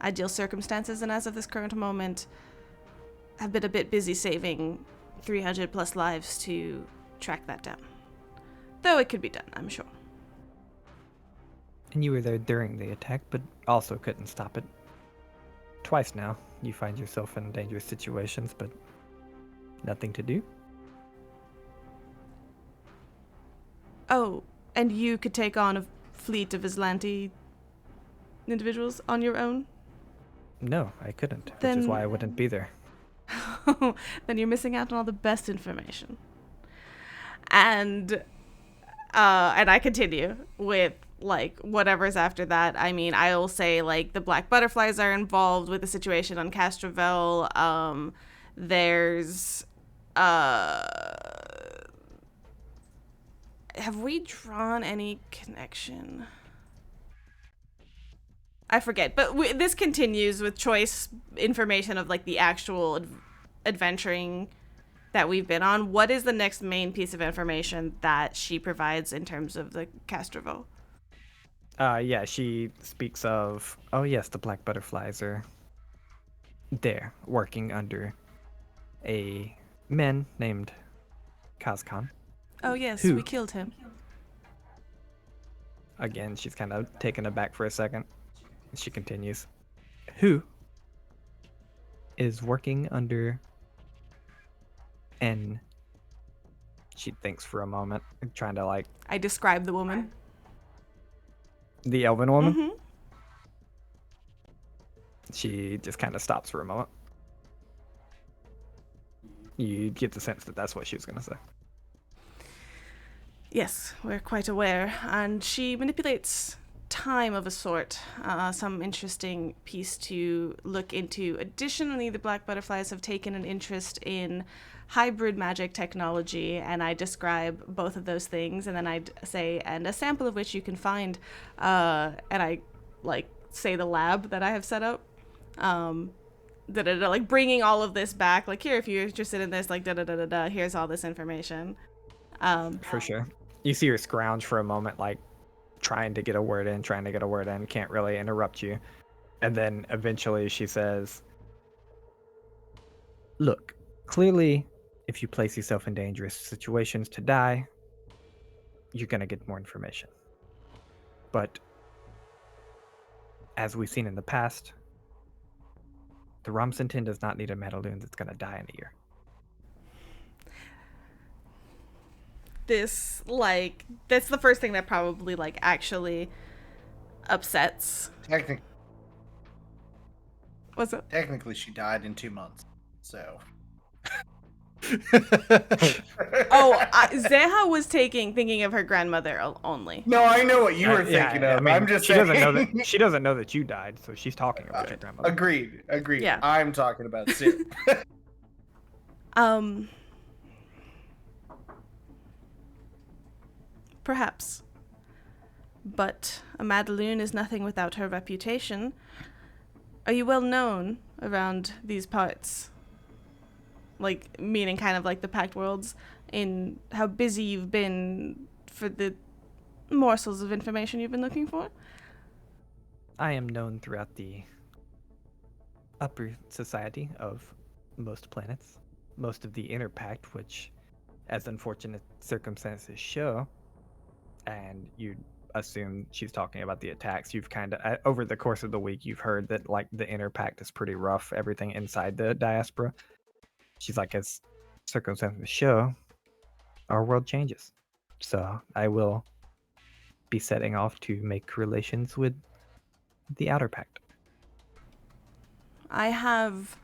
ideal circumstances, and as of this current moment, have been a bit busy saving 300 plus lives to track that down. Though it could be done, I'm sure. And you were there during the attack, but also couldn't stop it. Twice now, you find yourself in dangerous situations, but nothing to do. Oh, and you could take on a fleet of Aslanti individuals on your own? No, I couldn't, which Then- is why I wouldn't be there. Then you're missing out on all the best information. And I continue with whatever's after that. I mean, I'll say the Black Butterflies are involved with the situation on Castrovel. There's have we drawn any connection? I forget, but this continues with choice information of the actual adventuring that we've been on. What is the next main piece of information that she provides in terms of the Castrovel? Yeah, she speaks of, oh yes, the Black Butterflies are there, working under a man named Kazkan. Oh yes, Who? we killed him. Again, she's kind of taken aback for a second. She continues. Who is working under an... She thinks for a moment, trying to I describe the woman. the elven woman. Mm-hmm. She just kind of stops for a moment. You get the sense that that's what she was going to say. Yes, we're quite aware. And she manipulates time of a sort. Some interesting piece to look into. Additionally, the Black Butterflies have taken an interest in hybrid magic technology, and I describe both of those things, and then I'd say, and a sample of which you can find, and I say the lab that I have set up. Bringing all of this back, here, if you're interested in this, here's all this information. For sure. You see her scrounge for a moment, trying to get a word in, can't really interrupt you. And then eventually she says, look, clearly, if you place yourself in dangerous situations to die, you're going to get more information. But as we've seen in the past, the Ramsentin does not need a Madaloon that's going to die in a year. This, that's the first thing that probably, actually upsets. What's up? Technically, she died in 2 months, so. Zeha was thinking of her grandmother only. No, I know what you were thinking of. I mean, I'm just she saying. she doesn't know that you died, so she's talking about your grandmother. Agreed. Yeah. I'm talking about Sue. Perhaps. But a Madaloon is nothing without her reputation. Are you well known around these parts? Like, meaning kind of like the Pact Worlds, in how busy you've been for the morsels of information you've been looking for? I am known throughout the upper society of most planets, most of the inner pact, which, as unfortunate circumstances show, and you assume she's talking about the attacks, you've kind of, over the course of the week, you've heard that, like, the inner pact is pretty rough, everything inside the diaspora. She's like, as circumstances show, our world changes. So I will be setting off to make relations with the outer pact. I have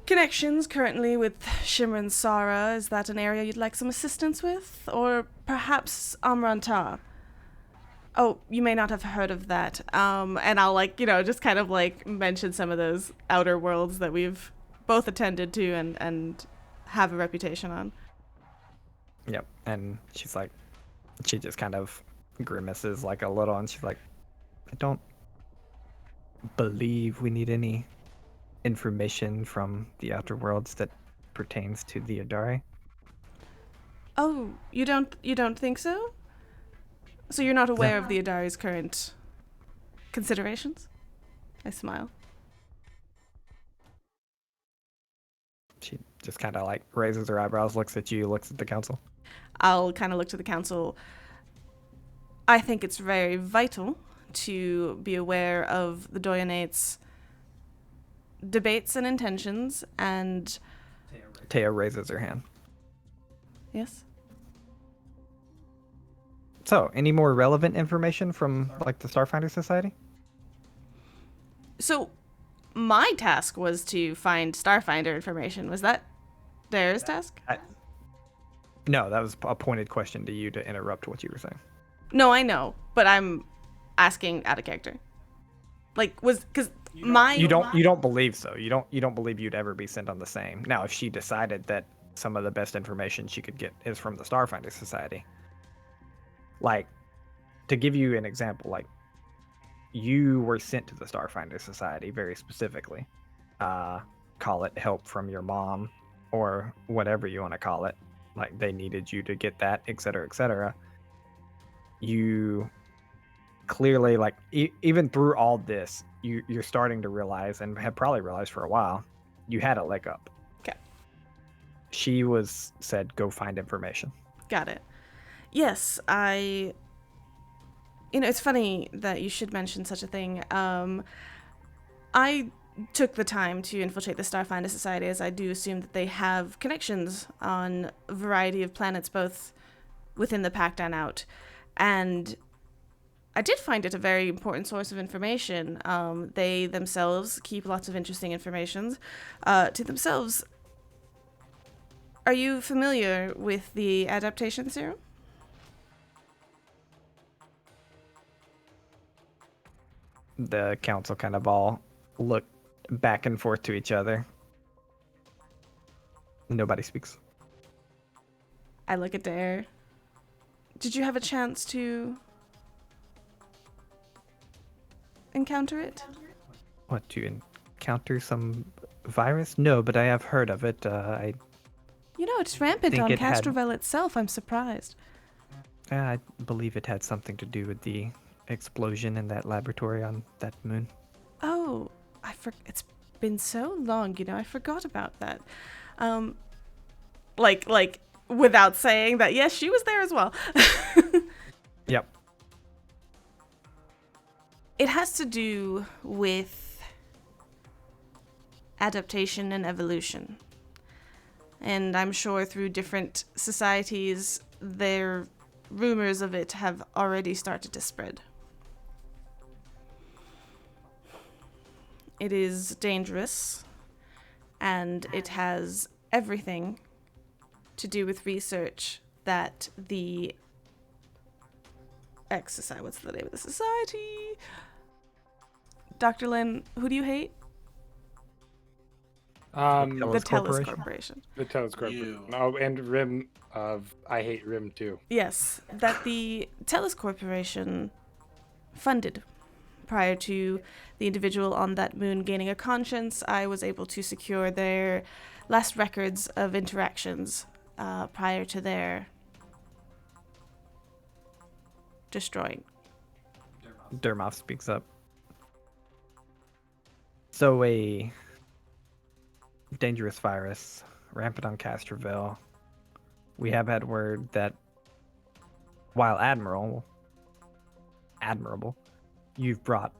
connections currently with Shimreen Sara. Is that an area you'd like some assistance with? Or perhaps Amranta? Oh, you may not have heard of that. And I'll, like, just kind of, like, mention some of those outer worlds that we've both attended to and have a reputation on. Yep. And she's like, she just kind of grimaces like a little, and she's like, I don't believe we need any information from the outer worlds that pertains to the Adari. Oh, you don't think so? So you're not aware of the Adari's current considerations? I smile. She just kind of like raises her eyebrows, looks at you, looks at the council. I'll kind of look to the council. I think it's very vital to be aware of the Doyonate's debates and intentions, and... Taya raises her hand. Yes? So, any more relevant information from, like, the Starfinder Society? So, my task was to find Starfinder information. Was that Dara's task? No, that was a pointed question to you to interrupt what you were saying. No, I know, but I'm asking out of character. Like, because You don't believe so. You don't believe you'd ever be sent on the same. Now, if she decided that some of the best information she could get is from the Starfinder Society, like, to give you an example, like, you were sent to the Starfinder Society very specifically. Call it help from your mom, or whatever you want to call it. Like, they needed you to get that, etc., etc. You clearly, like, even through all this, you're starting to realize, and have probably realized for a while, you had a leg up. Okay. She said, go find information. Got it. Yes, it's funny that you should mention such a thing. I took the time to infiltrate the Starfinder Society, as I do assume that they have connections on a variety of planets, both within the Pact and out. And I did find it a very important source of information. They themselves keep lots of interesting information to themselves. Are you familiar with the adaptation serum? The council kind of all look back and forth to each other. Nobody speaks. I look at Dare. Did you have a chance to encounter it? What, to encounter some virus? No, but I have heard of it. It's rampant think on it had- Castrovel itself. I'm surprised. I believe it had something to do with the explosion in that laboratory on that moon. Oh, it's been so long, I forgot about that. Like without saying that, yes, she was there as well. Yep. It has to do with adaptation and evolution. And I'm sure through different societies, their rumors of it have already started to spread. It is dangerous, and it has everything to do with research that the Society. What's the name of the society? Dr. Lin, who do you hate? The Tellus Corporation. The Tellus Corporation. You. Oh, and Rim of I hate Rim too. Yes, that the Tellus Corporation funded. Prior to the individual on that moon gaining a conscience, I was able to secure their last records of interactions prior to their destroying. Dermoff speaks up. So a dangerous virus rampant on Castroville. We have had word that while admirable, you've brought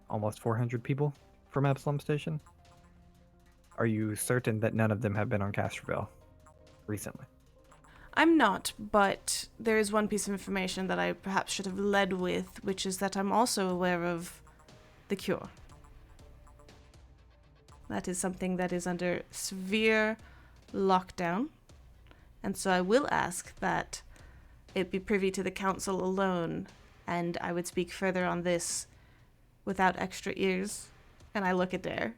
almost 400 people from Absalom Station. Are you certain that none of them have been on Castroville recently? I'm not, but there is one piece of information that I perhaps should have led with, which is that I'm also aware of the cure. That is something that is under severe lockdown, and so I will ask that it be privy to the council alone, and I would speak further on this without extra ears. And I look at Dare.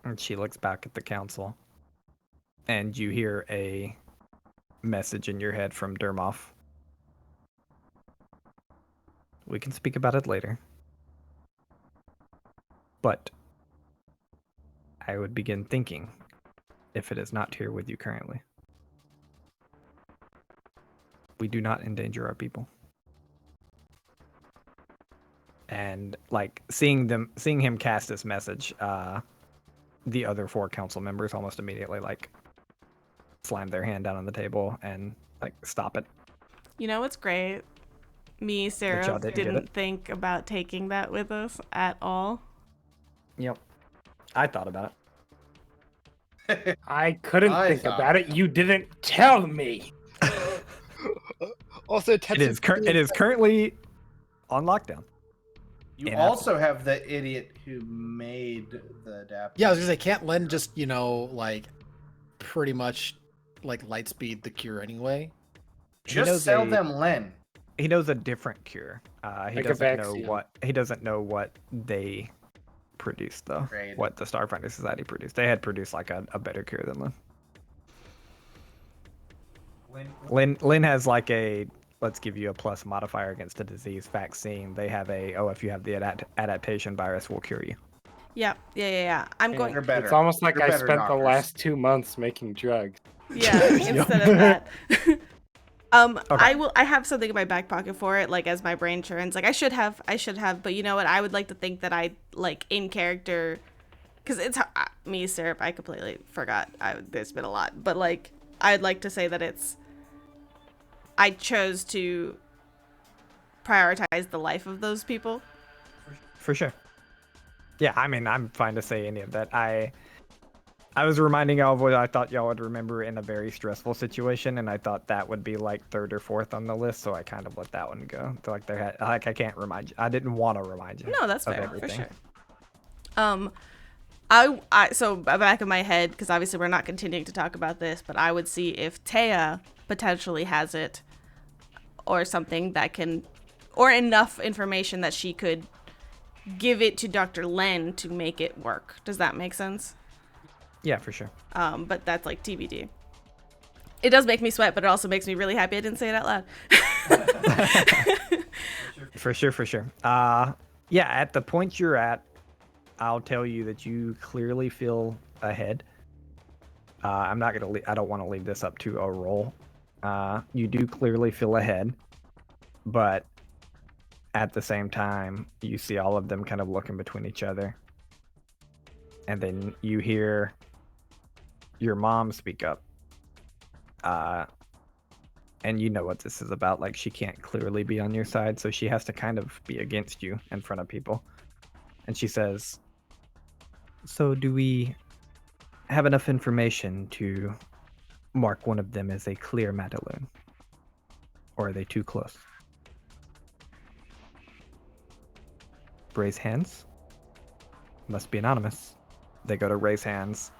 And she looks back at the council, and you hear a message in your head from Dermoff. We can speak about it later. But I would begin thinking if it is not here with you currently. We do not endanger our people. And like seeing him cast this message, the other 4 council members almost immediately like slam their hand down on the table and like stop it. You know what's great? Me, Sarah, y'all didn't get didn't it? think about taking that with us at all. Yep. I thought about it. I couldn't I think thought- about it. You didn't tell me. Also, It is currently on lockdown. You In also have the idiot who made the adapter. Yeah, I was gonna say, can't Len just, like, pretty much, like, light speed the cure anyway? He knows Just sell them Len. He knows a different cure. He Like a doesn't know vaccine. what they produced though. Created. What the Starfinder Society produced. They had produced like a better cure than Lin. Lin has like a let's give you a plus modifier against a disease vaccine. They have if you have the adaptation virus, we'll cure you. Yeah. I'm going. They're better. It's almost like They're I better spent the doctors. last 2 months making drugs. Yeah, instead of that. Okay. I have something in my back pocket for it, like as my brain churns. Like I should have, but you know what? I would like to think that I like in character, because it's me, Syrup. I completely forgot. There's been a lot, but like I'd like to say that I chose to prioritize the life of those people. For sure. Yeah, I mean, I'm fine to say any of that. I was reminding y'all of what I thought y'all would remember in a very stressful situation, and I thought that would be like 3rd or 4th on the list, so I kind of let that one go. So, like I can't remind you. I didn't want to remind you. No, that's of fair, everything. for sure. So back in my head, because obviously we're not continuing to talk about this, but I would see if Taya potentially has it, or something that can, or enough information that she could give it to Dr. Len to make it work. Does that make sense? Yeah, for sure. But that's like TBD. It does make me sweat, but it also makes me really happy I didn't say it out loud. For sure. Yeah, at the point you're at, I'll tell you that you clearly feel ahead. I don't want to leave this up to a roll. You do clearly feel ahead, but at the same time, you see all of them kind of looking between each other. And then you hear your mom speak up. And you know what this is about. Like, she can't clearly be on your side, so she has to kind of be against you in front of people. And she says, so do we have enough information to mark one of them as a clear Madaloon? Or are they too close? raise hands. Must be anonymous. They go to raise hands,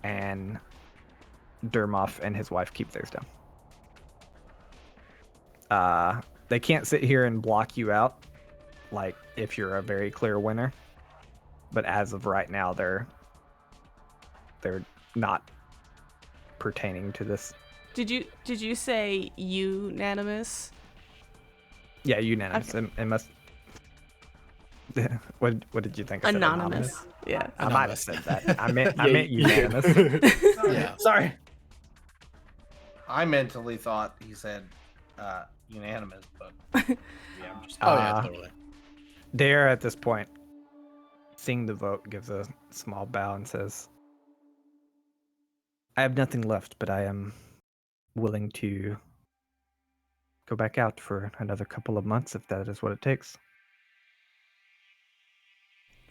and Dermoff and his wife keep theirs down. They can't sit here and block you out, like if you're a very clear winner. But as of right now, they're not pertaining to this. Did you say unanimous? Yeah, unanimous. Okay. It must. What did you think? I said Anonymous. Yeah. I might have said that. I meant unanimous. Yeah. Sorry. I mentally thought he said unanimous, but yeah, I'm just. Oh yeah, totally. Dare at this point, seeing the vote, gives a small bow and says, "I have nothing left, but I am willing to go back out for another couple of months if that is what it takes."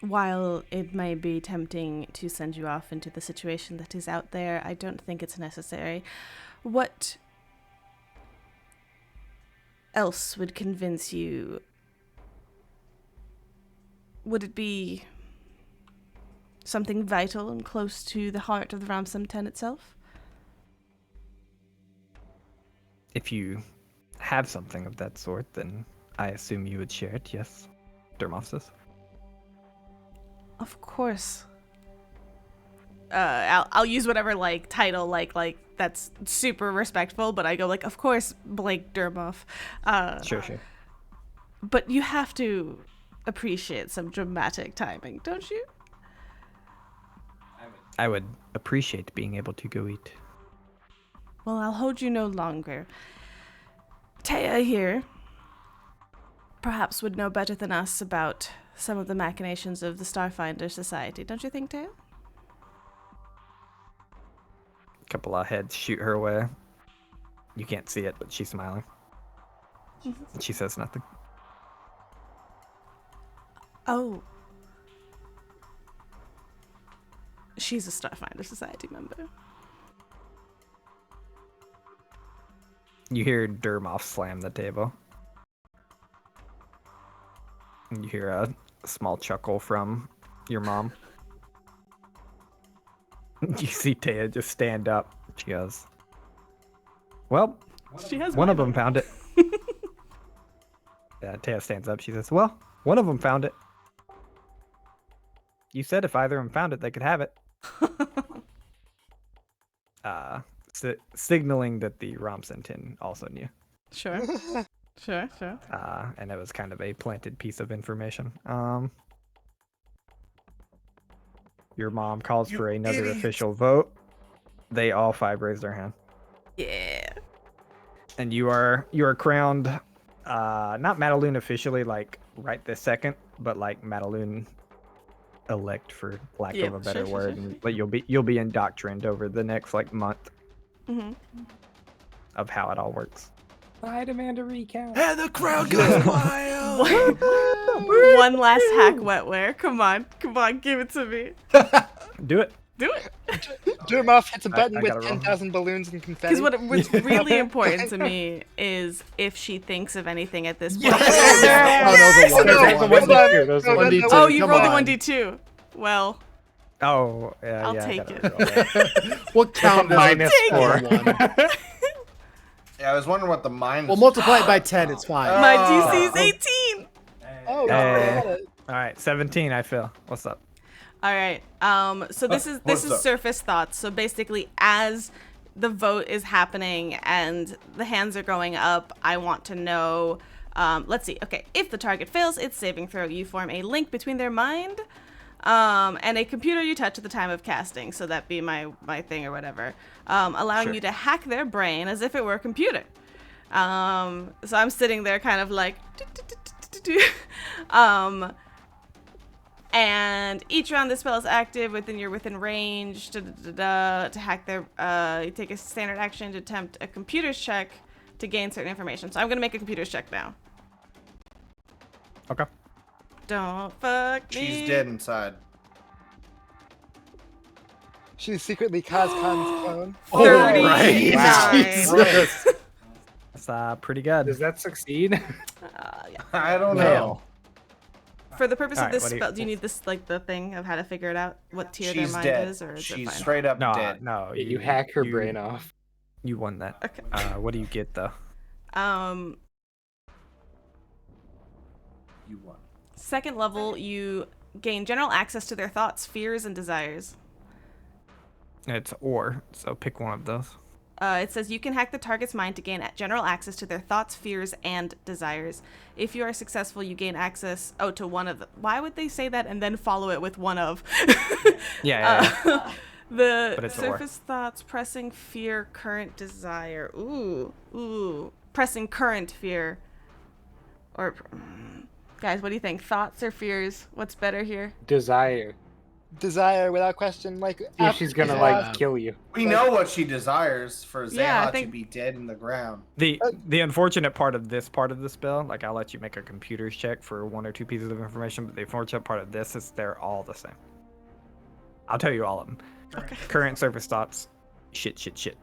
While it may be tempting to send you off into the situation that is out there, I don't think it's necessary. What else would convince you? Would it be something vital and close to the heart of the Ramsam 10 itself? If you have something of that sort, then I assume you would share it, yes? Dermoff says. Of course. I'll use whatever title like that's super respectful, but I go of course, Blake Dermoff. Sure. But you have to appreciate some dramatic timing, don't you? I would appreciate being able to go eat. Well, I'll hold you no longer. Taya here perhaps would know better than us about some of the machinations of the Starfinder Society, don't you think, Taya? A couple of heads shoot her way. You can't see it, but she's smiling. She says nothing. Oh. She's a Starfinder Society member. You hear Dermoff slam the table. You hear a small chuckle from your mom. You see Taya just stand up. She goes, "Well, She has one of them found it." Yeah, Taya stands up. She says, "Well, one of them found it. You said if either of them found it, they could have it." Signaling that the Ramsentin also knew. Sure. Sure. And it was kind of a planted piece of information. Your mom calls for another official vote. They all 5 raise their hand. Yeah. And you are crowned, not Madaloon officially, right this second, but Madaloon elect, for lack of a better word. Sure. But you'll be indoctrined over the next month of how it all works. I demand a recount. And the crowd goes wild. One last hack wetware. Come on, give it to me. Do it. Do it. Dermoff hits a button I with gotta roll. 10,000 balloons and confetti. Because what's really important to me is if she thinks of anything at this point. Yes! Oh, no, the one. Those are 1d2. Oh, you Come rolled a on. 1d2. Well, Oh, yeah. I'll yeah, take I it. gotta roll it. We'll count as a -4. 1. Yeah, I was wondering what the minus. We'll multiply it by 10. It's fine. my DC is 18. Oh, Hey. got it. All right, 17. I feel. What's up? All right. So this what's is up? surface thoughts. So basically, as the vote is happening and the hands are going up, I want to know. Let's see. Okay, if the target fails its saving throw, you form a link between their mind and a computer you touch at the time of casting. So that be my thing or whatever, allowing Sure. you to hack their brain as if it were a computer. So I'm sitting there kind of and each round the spell is active within range to hack their you take a standard action to attempt a computer's check to gain certain information. So I'm gonna make a computer's check now. Okay. Don't fuck me. She's dead inside. She's secretly Kaz Khan's clone. 39. Jesus. That's pretty good. Does that succeed? Yeah. I don't know. Fail. For the purpose of Alright, this what do you- spell, do you need this like the thing of how to figure it out? What tier their She's mind dead. is, or is it She's fine? straight up No, dead. no. You hack her brain off. You won that. Okay. What do you get though? You won. Second level, you gain general access to their thoughts, fears, and desires. It's or, so pick one of those. It says you can hack the target's mind to gain general access to their thoughts, fears, and desires. If you are successful, you gain access to one of them. Why would they say that and then follow it with one of? Yeah. The But it's surface thoughts, pressing fear, current desire. Ooh. Pressing current fear. Or, guys, what do you think? Thoughts or fears? What's better here? Desire. Desire, without question. Like, If she's gonna Yeah. like kill you. We know what she desires for Zeha Yeah, I to think- be dead in the ground. The unfortunate part of this part of the spell, like I'll let you make a computer's check for one or two pieces of information, but the unfortunate part of this is they're all the same. I'll tell you all of them. Okay. Current surface thoughts, shit.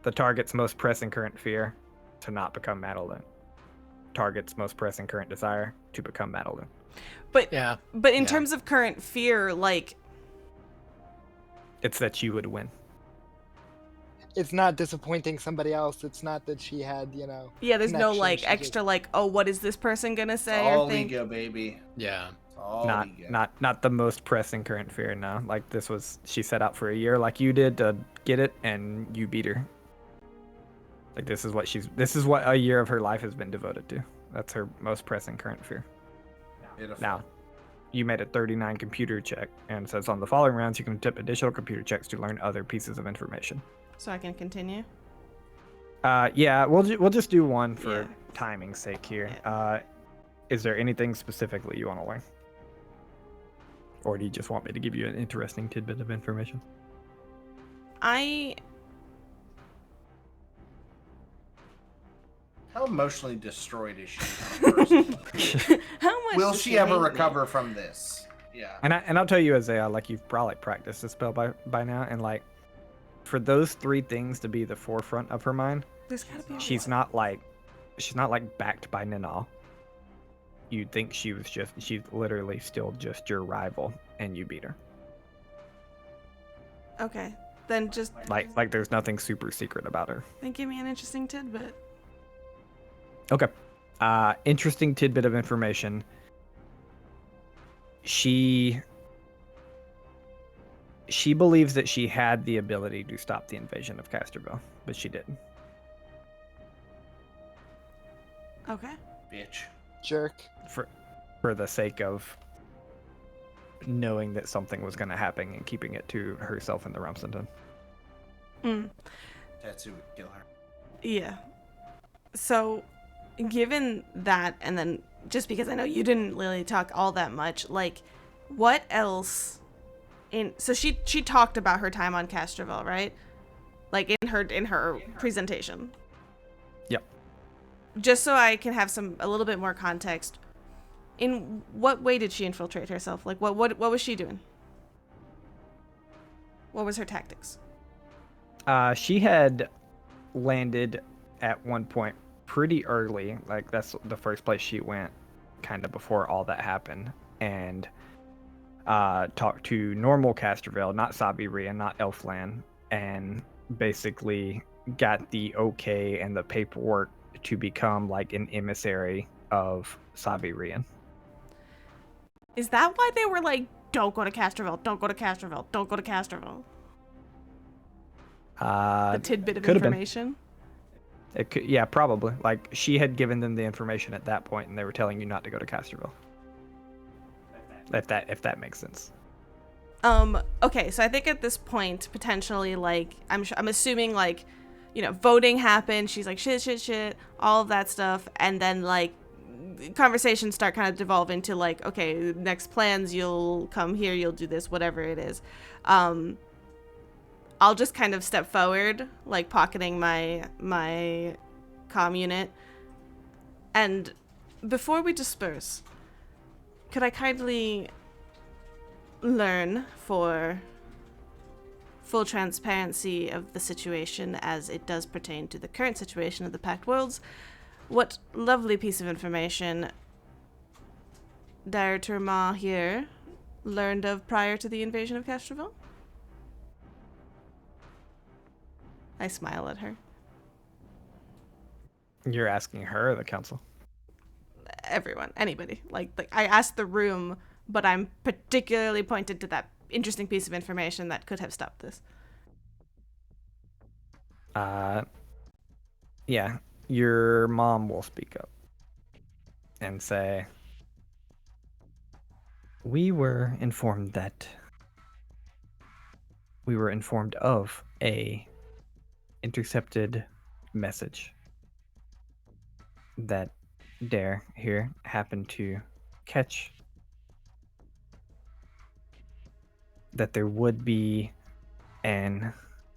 The target's most pressing current fear, to not become Madeline. Target's most pressing current desire, to become Madeline. But Yeah. but in Yeah. terms of current fear, like, It's that you would win. it's not disappointing somebody else. It's not that she had, yeah, there's no connection, like she extra like, oh, what is this person gonna It's say or all think? ego, baby. Yeah. It's all ego. Not the most pressing current fear, no. Like this was, she set out for a year like you did to get it, and you beat her. Like this is what a year of her life has been devoted to. That's her most pressing current fear. Beautiful. Now, you made a 39 computer check, and it says on the following rounds you can tip additional computer checks to learn other pieces of information. So I can continue. Yeah, we'll just do one for Yeah. timing's sake here. Is there anything specifically you want to learn? Or do you just want me to give you an interesting tidbit of information? How emotionally destroyed is she? as a person? How much Will does she ever hate me? recover from this? Yeah. And I'll tell you, Isaiah, like you've probably practiced this spell by now, and like for those three things to be the forefront of her mind, There's gotta be a she's way. not like backed by Ninal. You'd think she's literally still just your rival, and you beat her. Okay, then just Like there's nothing super secret about her. then give me an interesting tidbit. Okay. Interesting tidbit of information. She believes that she had the ability to stop the invasion of Casterville, but she didn't. Okay. Bitch. jerk. For the sake of knowing that something was going to happen and keeping it to herself and the Rumsenden. Tetsu would kill her. Yeah. So, given that, and then just because I know you didn't really talk all that much, like, what else? So she talked about her time on Casterville, right? Like in her presentation. Yep. Just so I can have a little bit more context. In what way did she infiltrate herself? Like what was she doing? What was her tactics? She had landed at one point pretty early, like that's the first place she went kind of before all that happened, and talked to normal Casterville, not Sabi-Ria, not Elfland, and basically got the okay and the paperwork to become like an emissary of Sabi-Rian. Is that why they were like, don't go to Casterville, don't go to Casterville, don't go to Casterville? The tidbit of could have been. information? It could, yeah, probably. Like she had given them the information at that point, and they were telling you not to go to Casterville. If that makes sense. Okay, so I think at this point, potentially, like, I'm assuming, like, voting happened, she's like, shit, all of that stuff, and then, like, conversations start kind of devolve into, like, okay, next plans, you'll come here, you'll do this, whatever it is. I'll just kind of step forward, like, pocketing my comm unit, and before we disperse, could I kindly learn, for full transparency of the situation as it does pertain to the current situation of the Pact Worlds, what lovely piece of information Director Ma here learned of prior to the invasion of Castroville? I smile at her. You're asking her or the council? Everyone, anybody. Like I asked the room, but I'm particularly pointed to that interesting piece of information that could have stopped this. Yeah, your mom will speak up and say, we were informed of a intercepted message that Dare here happened to catch, that there would be an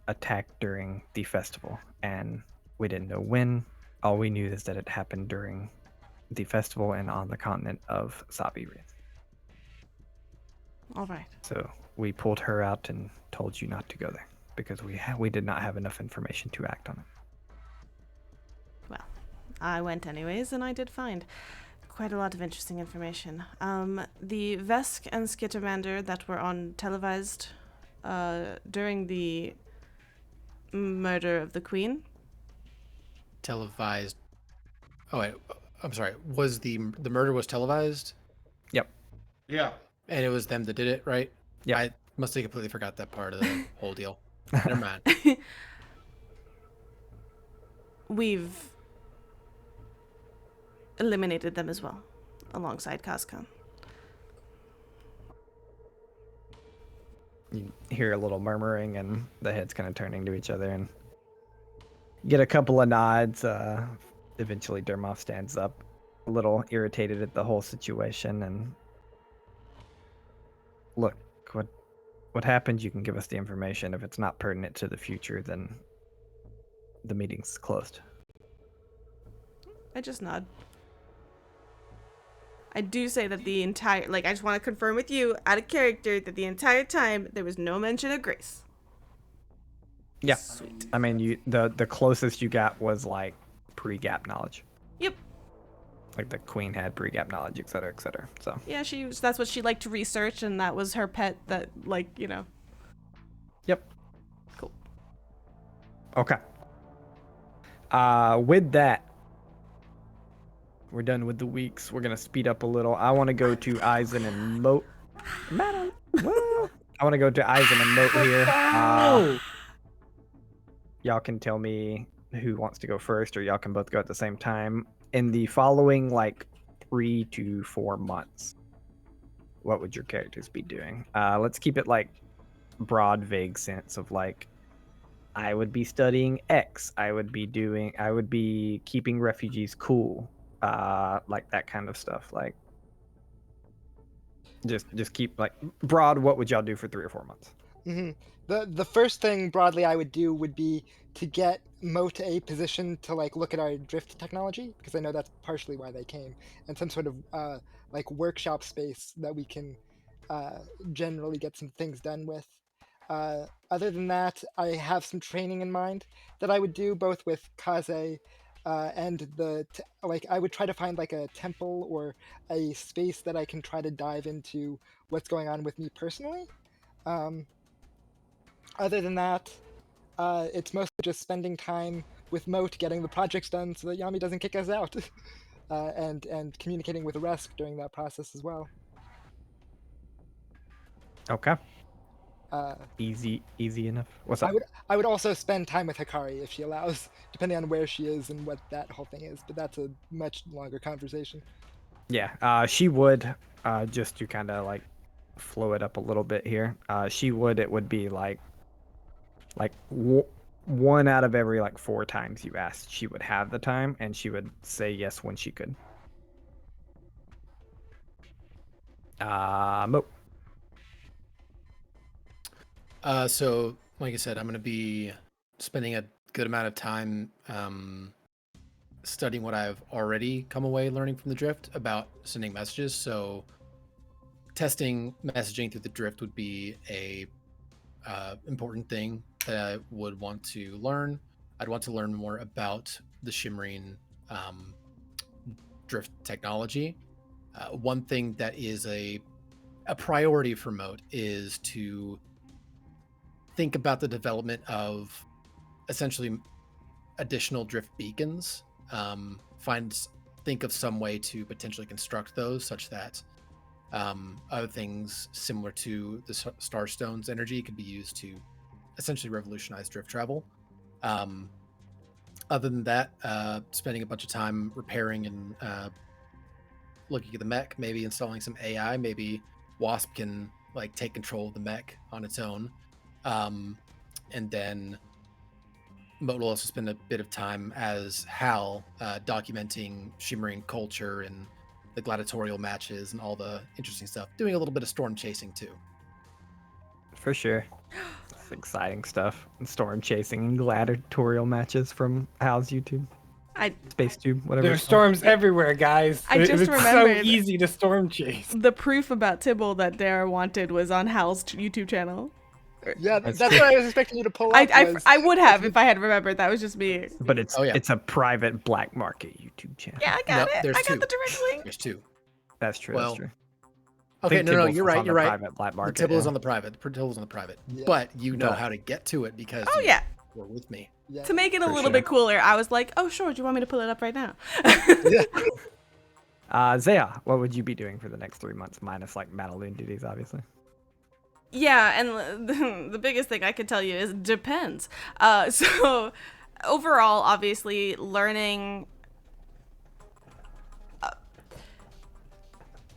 attack during the festival, and we didn't know when. All we knew is that it happened during the festival and on the continent of Sabiri. All right. So we pulled her out and told you not to go there because we did not have enough information to act on it. Well, I went anyways, and I did find quite a lot of interesting information. The Vesk and Skittermander that were on televised during the murder of the Queen. Televised. Oh wait, I'm sorry. Was the murder was televised? Yep. Yeah. And it was them that did it, right? Yeah. I must have completely forgot that part of the whole deal. Never mind. We've eliminated them as well, alongside Kazkan. You hear a little murmuring and the heads kind of turning to each other and get a couple of nods. Eventually Dermoff stands up, a little irritated at the whole situation, and look, what happened, you can give us the information. If it's not pertinent to the future, then the meeting's closed. I just nod. I do say that the entire, I just want to confirm with you, out of character, that the entire time there was no mention of Grace. Yeah. Sweet. I mean, the closest you got was like pre-gap knowledge. Yep. Like the queen had pre-gap knowledge, et cetera, et cetera. So Yeah, that's what she liked to research, and that was her pet that, Yep. Cool. Okay. With that, we're done with the weeks. We're gonna speed up a little. I want to go to Aizen and Moat. Madam, well, I want to go to Aizen and Moat here. Y'all can tell me who wants to go first, or y'all can both go at the same time. In the following 3 to 4 months, what would your characters be doing? Let's keep it broad, vague sense of I would be studying X. I would be keeping refugees cool. That kind of stuff. Just keep broad. What would y'all do for 3 or 4 months? Mm-hmm. The first thing broadly I would do would be to get Moat a position to look at our drift technology, because I know that's partially why they came, and some sort of workshop space that we can generally get some things done with. Other than that, I have some training in mind that I would do both with Kaze and I would try to find a temple or a space that I can try to dive into what's going on with me personally. Other than that, it's mostly just spending time with Moat, getting the projects done so that Yami doesn't kick us out, and communicating with Resk during that process as well. Okay. Easy enough. What's up? I would also spend time with Hikari if she allows, depending on where she is and what that whole thing is. But that's a much longer conversation. Yeah, she would, just to kind of flow it up a little bit here. It would be one out of every 4 times you asked, she would have the time, and she would say yes when she could. Mo. So, like I said, I'm going to be spending a good amount of time studying what I've already come away learning from the drift about sending messages. So, testing messaging through the drift would be a important thing that I would want to learn. I'd want to learn more about the Shimreen drift technology. One thing that is a priority for Moat is to think about the development of essentially additional drift beacons. Think of some way to potentially construct those such that other things similar to the Starstone's energy could be used to essentially revolutionize drift travel. Other than that, spending a bunch of time repairing and looking at the mech, maybe installing some AI. Maybe Wasp can like take control of the mech on its own. And then Moat will also spend a bit of time as Hal documenting Shimreen culture and the gladiatorial matches and all the interesting stuff. Doing a little bit of storm chasing too. For sure. It's exciting stuff. Storm chasing and gladiatorial matches from Hal's YouTube. Space Tube, whatever. There's storms everywhere, guys. I just it's so remembered- easy to storm chase. The proof about Tibble that Dara wanted was on Hal's YouTube channel. Yeah, That's that's true. what I was expecting you to pull up. I would have if I had remembered. That was just me. But it's Oh, yeah. it's a private black market YouTube channel. Yeah, I got Nope, it. there's I two. got the direct link. There's two. That's true. Well, that's true. Okay, think no, Tibble's you're was right. on You're the right. private black market. Tibble is yeah. on the private. Tibble's on the private. Yeah. But you know Duh. how to get to it because Oh you yeah. were with me. Yeah. To make it a For little sure. bit cooler, I was like, "Oh sure, do you want me to pull it up right now?" Zeha, what would you be doing for the next 3 months, minus like Madaloon duties, obviously? Yeah, and the biggest thing I could tell you is depends. So overall, obviously, learning,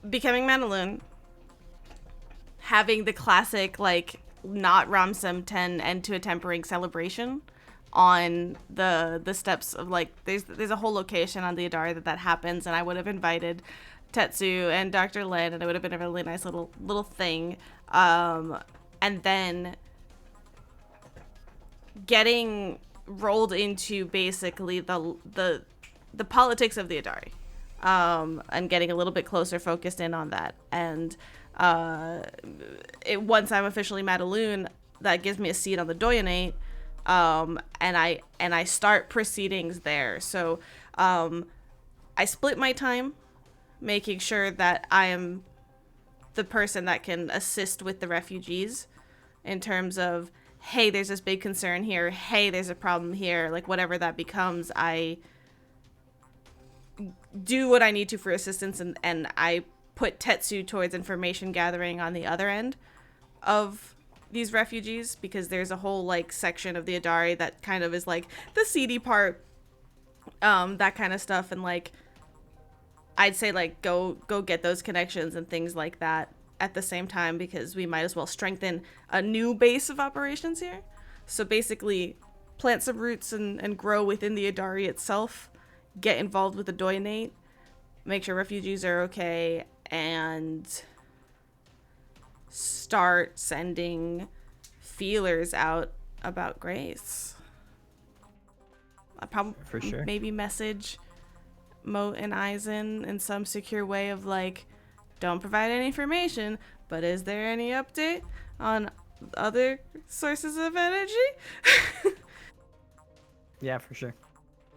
becoming Mandaloon, having the classic like not Ramsem 10 end to a tempering celebration on the steps of like there's a whole location on the Adari that happens, and I would have invited Tetsu and Dr. Lin, and it would have been a really nice little thing. And then getting rolled into basically the politics of the Adari, and getting a little bit closer focused in on that. And once I'm officially Madaloon, that gives me a seat on the Doyanate, and I start proceedings there. So I split my time, making sure that I am the person that can assist with the refugees in terms of, hey, there's this big concern here, hey, there's a problem here, like whatever that becomes, I do what I need to for assistance, and I put Tetsu towards information gathering on the other end of these refugees, because there's a whole like section of the Adari that kind of is like the seedy part, that kind of stuff, and like I'd say like go get those connections and things like that at the same time, because we might as well strengthen a new base of operations here. So basically plant some roots and grow within the Adari itself, get involved with the Doyanate, make sure refugees are okay, and start sending feelers out about Grace. I probably For sure. maybe message Moat and Aizen in some secure way of like, don't provide any information, but is there any update on other sources of energy? Yeah, for sure.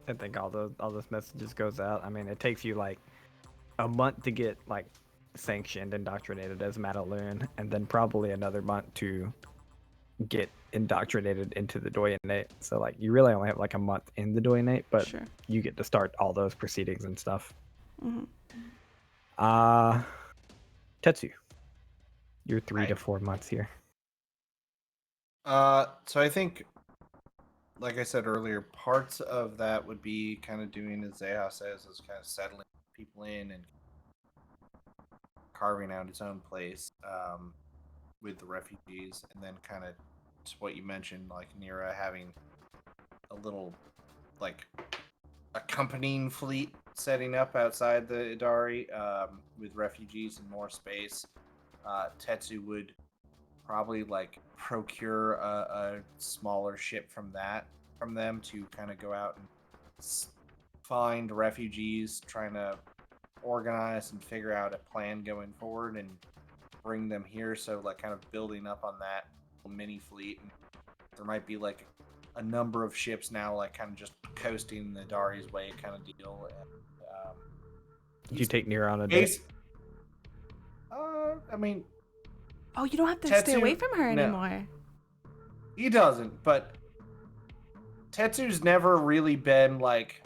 I think all those messages goes out. I mean, it takes you like a month to get like sanctioned, indoctrinated as Madaloon, and then probably another month to get indoctrinated into the Doyanate. So like you really only have like a month in the Doyanate, but Sure. you get to start all those proceedings and stuff. Mm-hmm. Tetsu, you're 3 to Right. 4 months here. So I think, like I said earlier, parts of that would be kind of doing as Zeha says, is kind of settling people in and carving out its own place with the refugees, and then kind of what you mentioned, like Nira having a little like accompanying fleet setting up outside the Adari with refugees and more space. Tetsu would probably like procure a smaller ship from them to kind of go out and find refugees, trying to organize and figure out a plan going forward and bring them here. So like kind of building up on that mini fleet, and there might be like a number of ships now like kind of just coasting the Dari's way kind of deal. And, Did you take Nira on a date? base- I mean, Oh, you don't have to stay Tetsu- away from her no. anymore. he doesn't, but Tetsu's never really been like.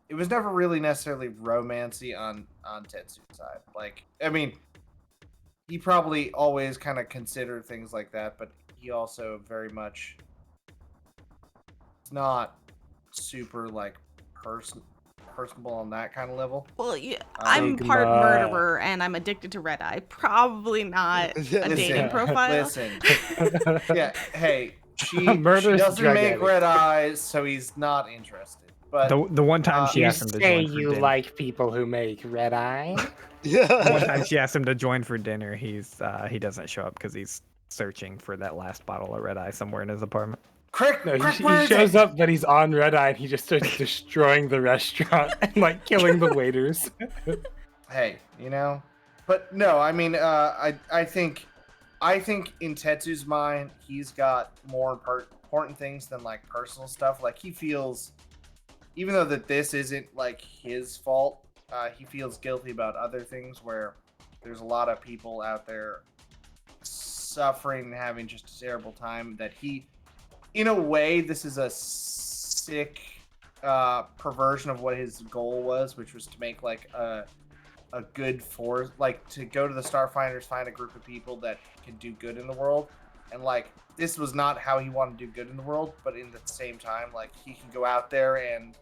It was never really necessarily romancy on Tetsu's side. Like, I mean, he probably always kind of considered things like that, but he also very much is not super like personable on that kind of level. Well, yeah, I'm part Sigma. murderer and I'm addicted to red eye. Probably not a dating Listen, profile. Listen, yeah, hey, she Murderous doesn't drug make addict. red eyes, so he's not interested. But The one time she You asked him to say join for you dinner. like people who make red eye? The one time she asked him to join for dinner, he doesn't show up because he's searching for that last bottle of red eye somewhere in his apartment. Crick, No, Crick, he where is shows it? up, but he's on red eye, and he just starts destroying the restaurant and like killing the waiters. Hey, you know, but no, I mean, I think in Tetsu's mind, he's got more important things than like personal stuff. Like he feels, even though that this isn't like his fault, he feels guilty about other things where there's a lot of people out there suffering and having just a terrible time that he, in a way, this is a sick perversion of what his goal was, which was to make like a good force, like to go to the Starfinders, find a group of people that can do good in the world. And like this was not how he wanted to do good in the world, but in the same time, like he can go out there and,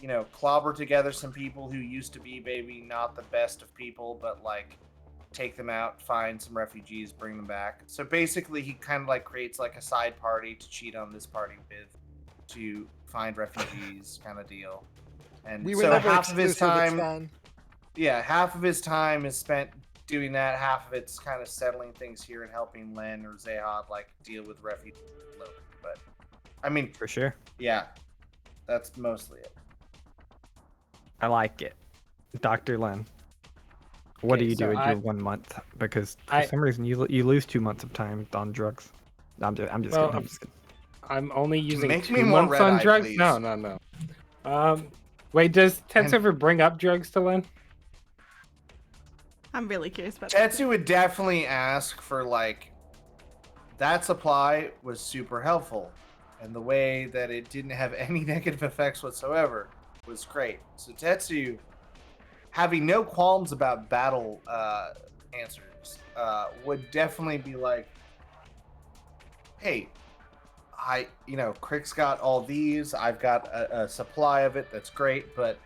you know, clobber together some people who used to be maybe not the best of people, but like take them out, find some refugees, bring them back. So basically he kind of like creates like a side party to cheat on this party with, to find refugees kind of deal. And We were so never half of his exclusive, it's time, fine. yeah, half of his time is spent doing that. Half of it's kind of settling things here and helping Len or Zeha like deal with refugees. But I mean, For sure. yeah, that's mostly it. I like it. Dr. Len, what Okay, do you do so with I- your 1 month? Because for I- some reason you lose 2 months of time on drugs. I'm just Well, kidding. I'm just kidding. I'm only using Make 2 me more months red on eye, drugs. please. No. Wait, does Tetsu And- ever bring up drugs to Len? I'm really curious about that. Tetsu would definitely ask for like that supply was super helpful, and the way that it didn't have any negative effects whatsoever was great. So Tetsu, having no qualms about battle answers, would definitely be like, "Hey, Crick's got all these. I've got a supply of it. That's great, but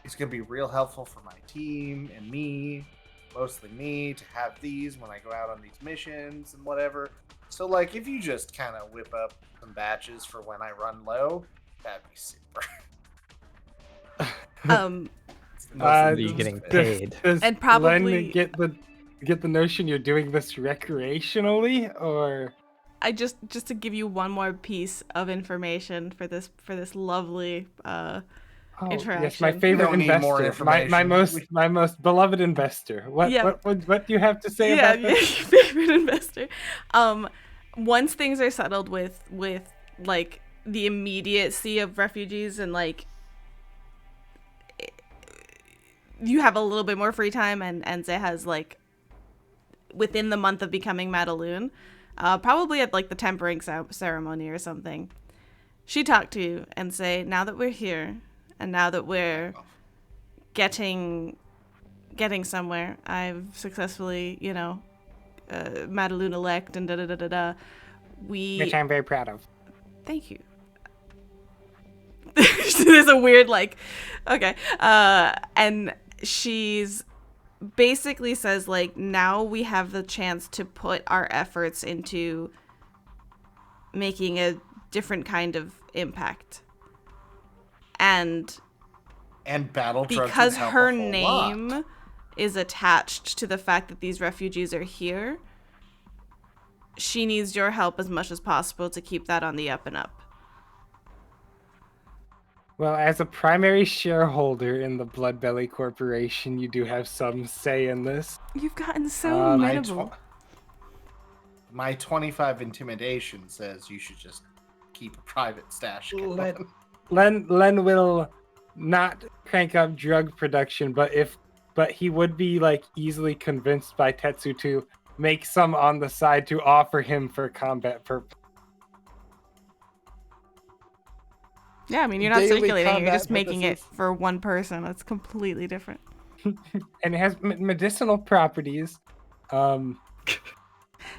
it's gonna be real helpful for my team and me." Mostly me to have these when I go out on these missions and whatever. So like if you just kind of whip up some batches for when I run low, that'd be super. Are you getting paid? Does And probably- Len get the notion you're doing this recreationally, or I just to give you one more piece of information for this lovely interaction. yes, my favorite don't need more investor, my information. my most beloved investor. What Yeah. what do you have to say Yeah, about your this? favorite investor. Once things are settled with like the immediacy of refugees and like you have a little bit more free time and Zeha's like within the month of becoming Madaloon, probably at like the tempering ceremony or something, she talked to you and say, now that we're here and now that we're getting somewhere, I've successfully, Madaloon elect and da-da-da-da-da. Which I'm very proud of. Thank you. There's a weird okay. And she's basically says now we have the chance to put our efforts into making a different kind of impact. And battle drugs because would help her a whole name lot. is attached to the fact that these refugees are here, she needs your help as much as possible to keep that on the up and up. Well, as a primary shareholder in the Bloodbelly Corporation, you do have some say in this. You've gotten so minimal. My 25 intimidation says you should just keep a private stash going. Len will not crank up drug production, but if but he would be like easily convinced by Tetsu to make some on the side to offer him for combat purpose. Yeah, I mean, you're not Daily circulating, you're combat just making it purposes. for one person. That's completely different. And it has medicinal properties.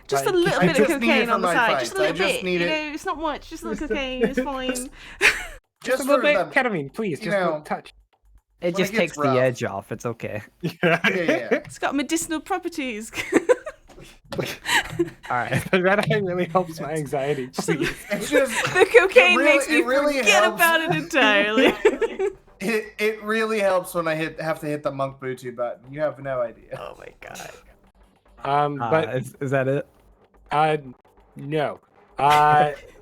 Just Like, a little I bit of just need it cocaine for on the my side. Just a fights. I little just bit. need You it. know, it's not much. Just a little cocaine. It's fine. just a Just little for bit the of ketamine, please. you Just a know, little touch. It When it just gets takes the rough. edge off. It's okay. Yeah. yeah. It's got medicinal properties. All right. The red eye really helps my anxiety. Please. It's just The cocaine really- makes me it really forget helps. about it entirely. it really helps when I have to hit the monk booty button. You have no idea. Oh my god. But Is that it? no.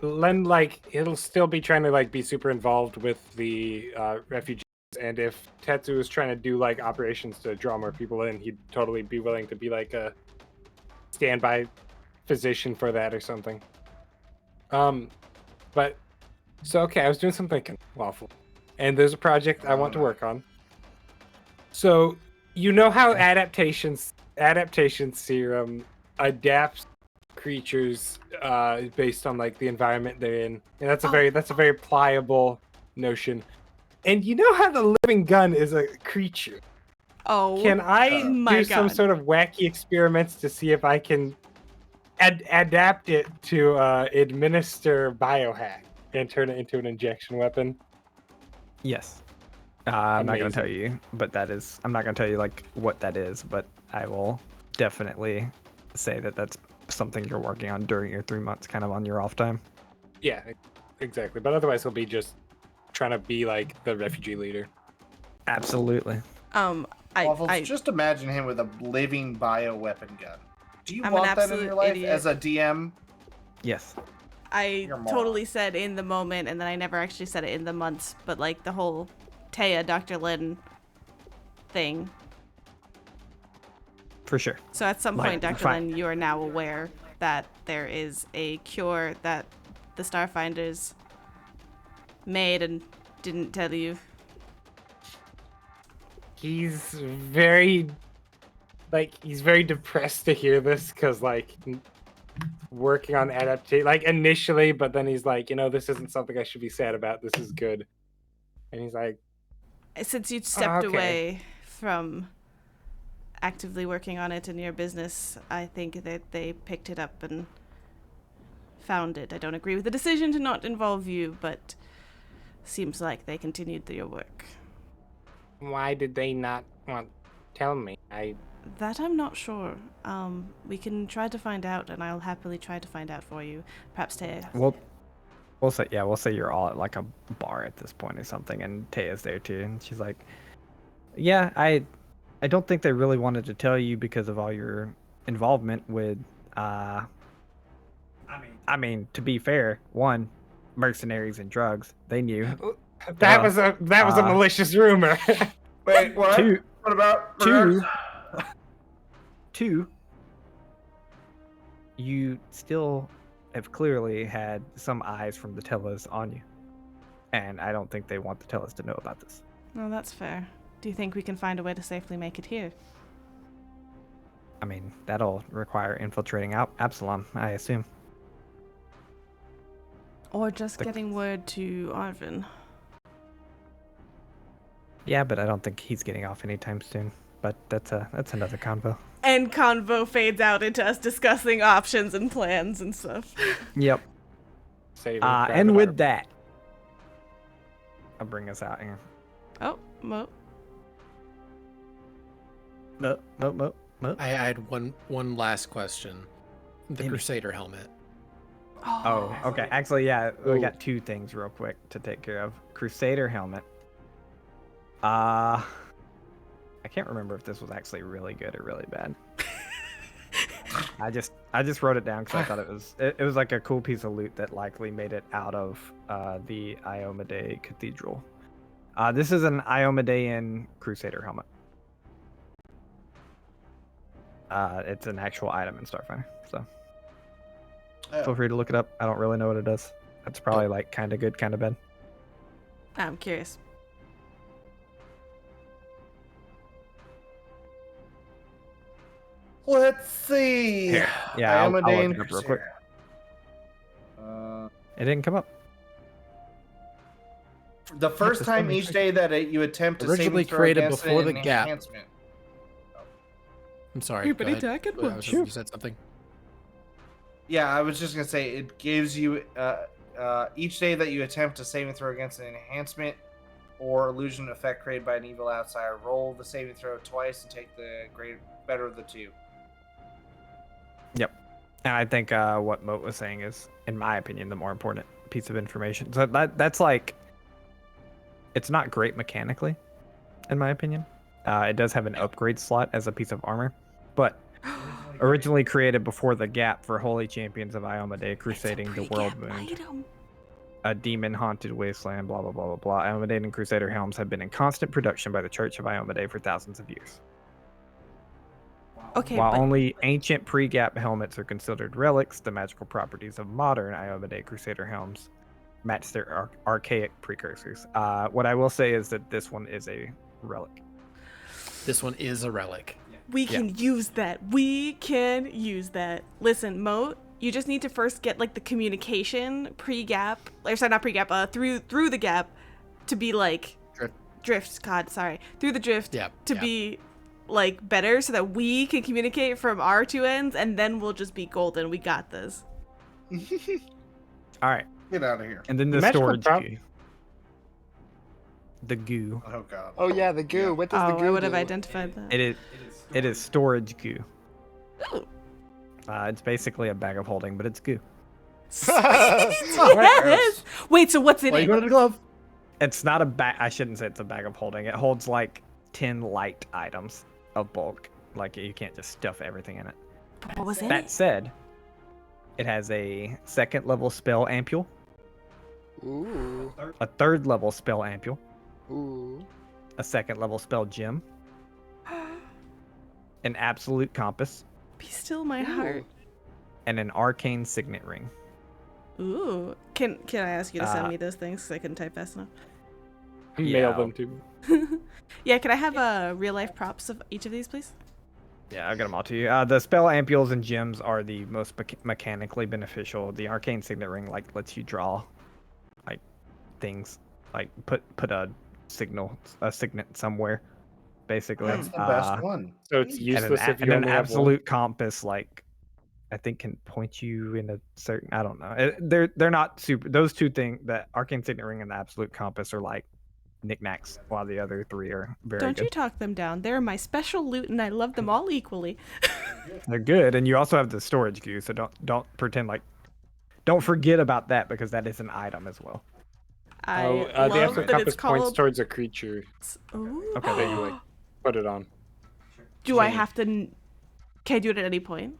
Len, like, it'll still be trying to like be super involved with the refugees, and if Tetsu is trying to do like operations to draw more people in, he'd totally be willing to be like a standby physician for that or something. But so okay, I was doing some thinking, Waffle, and there's a project I want to work on. So you know how adaptation serum adapts creatures based on like the environment they're in, and that's a very pliable notion. And you know how the living gun is a creature. Oh, Can I my do some God. sort of wacky experiments to see if I can adapt it to administer biohack and turn it into an injection weapon? Yes. I'm not gonna Amazing. tell you, but I'm not gonna tell you like what that is, but I will definitely say that that's something you're working on during your 3 months, kind of on your off time. Yeah, exactly. But otherwise, he'll be just trying to be like the refugee leader. Absolutely. Waffles, I just imagine him with a living bioweapon gun. Do you I'm an want that in absolute your life idiot. as a DM? Yes. You're a moron. totally said in the moment, and then I never actually said it in the months, but like the whole Taya, Dr. Lin thing. For sure. So at some Like, point, Dr. fine. Lin, you are now aware that there is a cure that the Starfinders made and didn't tell you. He's very depressed to hear this because like working on adaptation like initially, but then he's like, this isn't something I should be sad about. This is good. And he's like, Since you'd stepped okay. away from actively working on it in your business, I think that they picked it up and found it. I don't agree with the decision to not involve you, but seems like they continued your work. why did they not want to tell me? That I'm not sure. We can try to find out, and I'll happily try to find out for you. Perhaps Taya. We'll say you're all at like a bar at this point or something, and Taya's there too, and she's like, "Yeah, I don't think they really wanted to tell you because of all your involvement with, I mean, to be fair, one, mercenaries and drugs, they knew. That was a malicious rumor. Wait, what? Two, What about two, you still have clearly had some eyes from the Tellas on you, and I don't think they want the Tellas to know about this. No, that's fair. Do you think we can find a way to safely make it here? I mean, that'll require infiltrating Absalom, I assume. Or just getting word to Arvin? Yeah, but I don't think he's getting off anytime soon. But that's another convo. And convo fades out into us discussing options and plans and stuff. Yep. And with that, I'll bring us out here. Oh, Mo. No. I had one last question. The Maybe. Crusader helmet. Oh, okay. Actually, yeah, we got two things real quick to take care of. Crusader helmet. I can't remember if this was actually really good or really bad. I just wrote it down because I thought it was like a cool piece of loot that likely made it out of the Iomedae Cathedral. This is an Iomedaean Crusader helmet. It's an actual item in Starfinder, so feel free to look it up. I don't really know what it does. It's probably like kind of good, kind of bad. I'm curious. Let's see. Here. Yeah, I'll look Iamadain it up real quick. Crusader. It didn't come up. The first this time one each day that you attempt to Originally saving throw created against before an the gap. enhancement. I'm sorry. Everybody go ahead. talking? I was you said something. Yeah, I was just gonna say it gives you each day that you attempt to saving throw against an enhancement or illusion effect created by an evil outsider. Roll the saving throw twice and take the better of the two. Yep. And I think what Moat was saying is, in my opinion, the more important piece of information. So that's like, it's not great mechanically, in my opinion. It does have an upgrade slot as a piece of armor, but originally created before the gap for holy champions of Iomedae crusading the world wound, a demon-haunted wasteland, blah, blah, blah, blah, blah. Iomedae and Crusader helms have been in constant production by the Church of Iomedae for thousands of years. Okay, While but only ancient pre-gap helmets are considered relics, the magical properties of modern Iomedae Crusader helms match their archaic precursors. What I will say is that this one is a relic. This one is a relic. we can use that. We can use that. Listen, Moat, you just need to first get like the communication pre-gap, or sorry, not pre-gap, through the gap to be like drift. God, sorry, through the drift to be like better, so that we can communicate from our two ends, and then we'll just be golden. We got this. All right. Get out of here. And then the storage goo. The goo. Oh god. Oh yeah, the goo. Yeah. What does the goo I would have do? identified that. It is storage goo. Ooh. It's basically a bag of holding, but it's goo. Yes. Wait, so what's in Why it? you go to the glove? It's not a bag. I shouldn't say it's a bag of holding. It holds like 10 light items of bulk. Like you can't just stuff everything in it. What was in That it? said, it has a 2nd level spell ampule, Ooh. a 3rd level spell ampule, Ooh. a 2nd level spell gem, an absolute compass, Be still my heart. and an arcane signet ring. Ooh. Can I ask you to send me those things because I couldn't type fast enough? Mail them to me. Yeah, can I have real life props of each of these, please? Yeah, I'll get them all to you. The spell ampules and gems are the most mechanically beneficial. The arcane signet ring like lets you draw like things, like put a signet somewhere, basically. That's the best one. So it's And useless if you an only have one. absolute compass, like I think, can point you in a certain. I don't know. They're not super. Those two things, the arcane signet ring and the absolute compass, are like knickknacks, while the other 3 are very Don't good. you talk them down. They're my special loot, and I love them all equally. They're good, and you also have the storage goo. So don't pretend like. Don't forget about that, because that is an item as well. I The love absolute that compass it's points called. towards a creature. Ooh. Okay, That you like put it on. Do I have to? Can I do it at any point?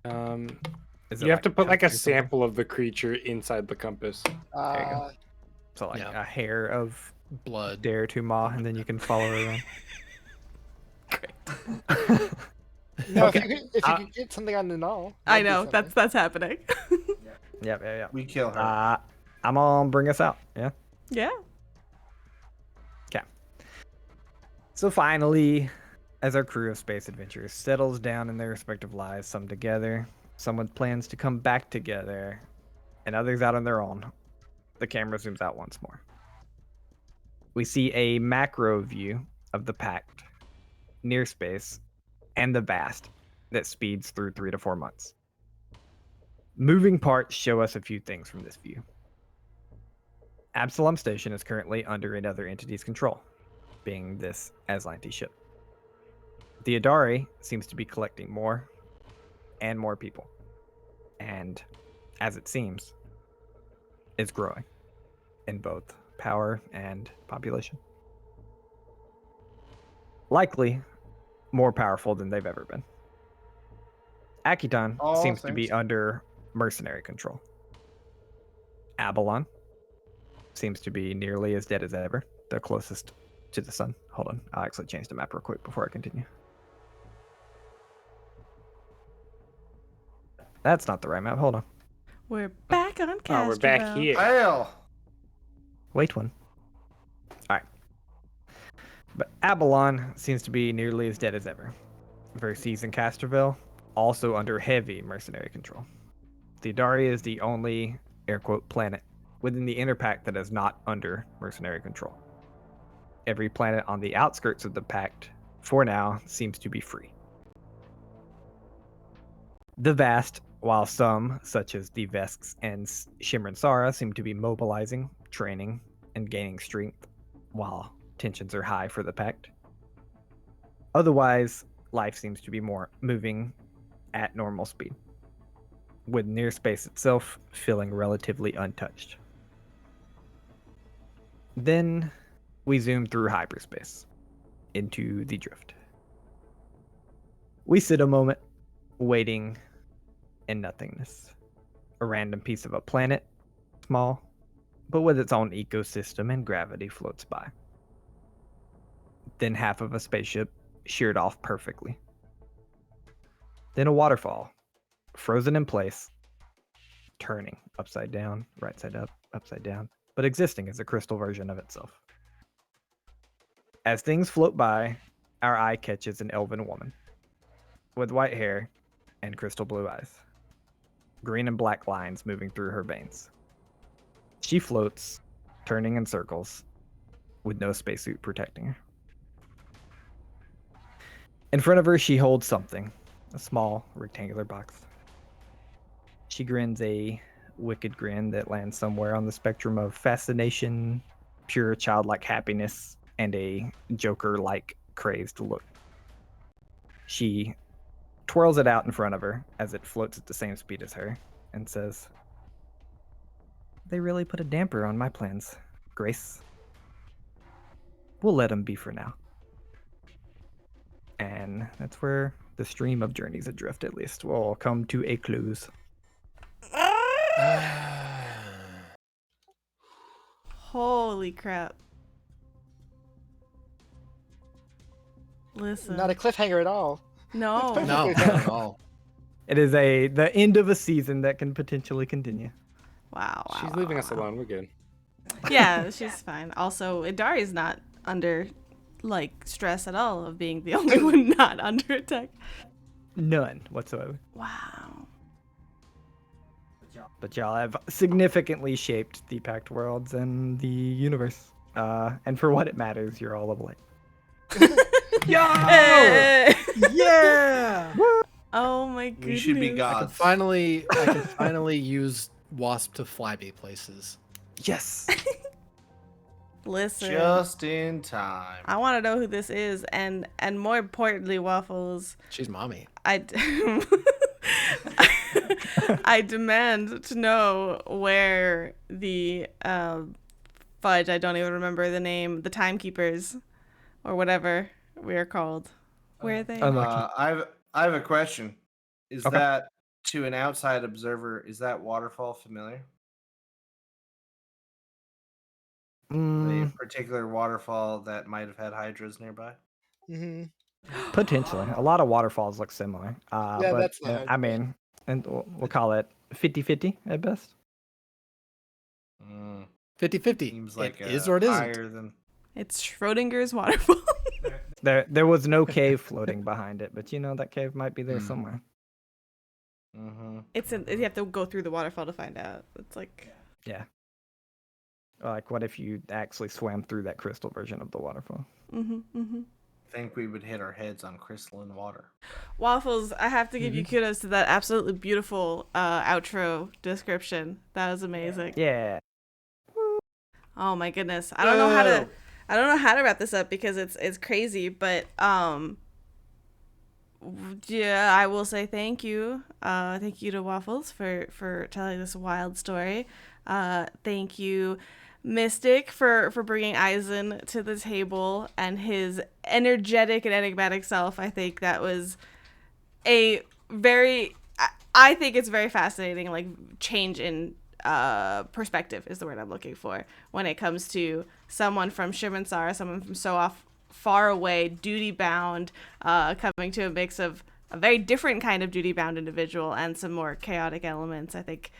Is it You have to put like a something? sample of the creature inside the compass. So like Yeah. a hair of Blood. Dare to Ma, and then you can follow her around. No, Okay. if you could get something on the null. I that'd be know something. that's happening. Yeah. We kill her. I'm gonna bring us out. Yeah. Yeah. Okay. So finally, as our crew of space adventurers settles down in their respective lives, some together, some with plans to come back together, and others out on their own, the camera zooms out once more. We see a macro view of the Pact, near space, and the vast that speeds through 3 to 4 months. Moving parts show us a few things from this view. Absalom Station is currently under another entity's control, being this Aslanti ship. The Adari seems to be collecting more and more people, and, as it seems, is growing in both power and population. Likely more powerful than they've ever been. Akiton All seems to be things- under mercenary control. Abalon seems to be nearly as dead as ever. They're closest to the sun. Hold on. I'll actually change the map real quick before I continue. That's not the right map. Hold on. We're back on Castro. Oh, we're back here. Hell. Wait one. Alright. But Abalon seems to be nearly as dead as ever. Verces and Casterville, also under heavy mercenary control. Theodari is the only, air quote, planet within the Inner Pact that is not under mercenary control. Every planet on the outskirts of the Pact, for now, seems to be free. The Vast, while some, such as the Vesks and Shimreen Sara, seem to be mobilizing, training, and gaining strength, while tensions are high for the Pact. Otherwise, life seems to be more moving at normal speed, with near space itself feeling relatively untouched. Then we zoom through hyperspace into the drift. We sit a moment, waiting in nothingness. A random piece of a planet, small, but with its own ecosystem and gravity floats by. Then half of a spaceship sheared off perfectly. Then a waterfall, frozen in place, turning upside down, right side up, upside down, but existing as a crystal version of itself. As things float by, our eye catches an elven woman with white hair and crystal blue eyes, green and black lines moving through her veins. She floats, turning in circles, with no spacesuit protecting her. In front of her, she holds something, a small rectangular box. She grins a wicked grin that lands somewhere on the spectrum of fascination, pure childlike happiness, and a Joker-like crazed look. She twirls it out in front of her as it floats at the same speed as her and says, "They really put a damper on my plans, Grace. We'll let them be for now." And that's where the stream of Journeys Adrift, at least, will come to a close. Holy crap. Listen. Not a cliffhanger at all. No. It's No, perfectly not fine. at all. It is the end of a season that can potentially continue. Wow. She's leaving us alone. We're good. Yeah, she's fine. Also, Idari's not under stress at all of being the only one not under attack. None whatsoever. Wow. But y'all have significantly shaped the Pact Worlds and the universe. And for what it matters, you're all of light. Hey! Yeah! Oh my goodness. We should be I can gods. finally use Wasp to fly me places. Yes! Listen. Just in time. I want to know who this is, and more importantly, Waffles, She's mommy. I demand to know where the fudge, I don't even remember the name, the timekeepers or whatever we are called. Where are they? I have a question. Is Okay. that, to an outside observer, is that waterfall familiar? A particular waterfall that might have had hydras nearby? Hmm. Potentially. A lot of waterfalls look similar. Yeah, but, that's not- I mean, and we'll call it 50-50 at best. 50-50. Seems like it is or it isn't. higher than. It's Schrodinger's waterfall. There was no cave floating behind it, but that cave might be there somewhere. Mm-hmm. You have to go through the waterfall to find out. It's like, Yeah. Like, what if you actually swam through that crystal version of the waterfall? I think we would hit our heads on crystalline water. Waffles, I have to give you kudos to that absolutely beautiful outro description. That was amazing. Yeah. Oh my goodness. I don't know how to wrap this up because it's crazy, but yeah, I will say thank you. Thank you to Waffles for telling this wild story. Thank you, Mystic, for bringing Aizen to the table and his energetic and enigmatic self. I think that was I think it's very fascinating, change in perspective is the word I'm looking for when it comes to someone from Shimreen Sara, someone from so far away, duty bound, coming to a mix of a very different kind of duty bound individual and some more chaotic elements. I think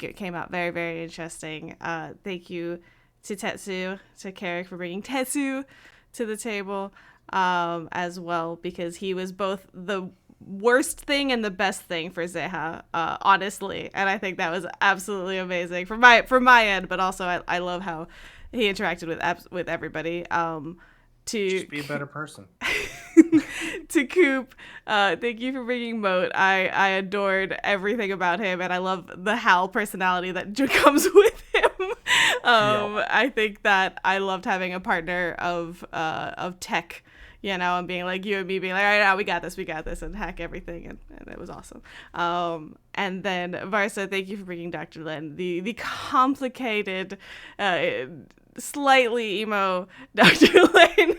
it came out very, very interesting. Thank you to Tetsu, to Carrick for bringing Tetsu to the table. as well, because he was both the worst thing and the best thing for Zeha, honestly, and I think that was absolutely amazing from my end. But also, I love how he interacted with everybody. Just be a better person. To Coop, thank you for bringing Moat. I adored everything about him, and I love the Hal personality that comes with him. I think that I loved having a partner of tech, and being like you and me being like, all right, now we got this, and hack everything, and it was awesome. And then Varsa, thank you for bringing Dr. Lin, the complicated, slightly emo Dr. Lin.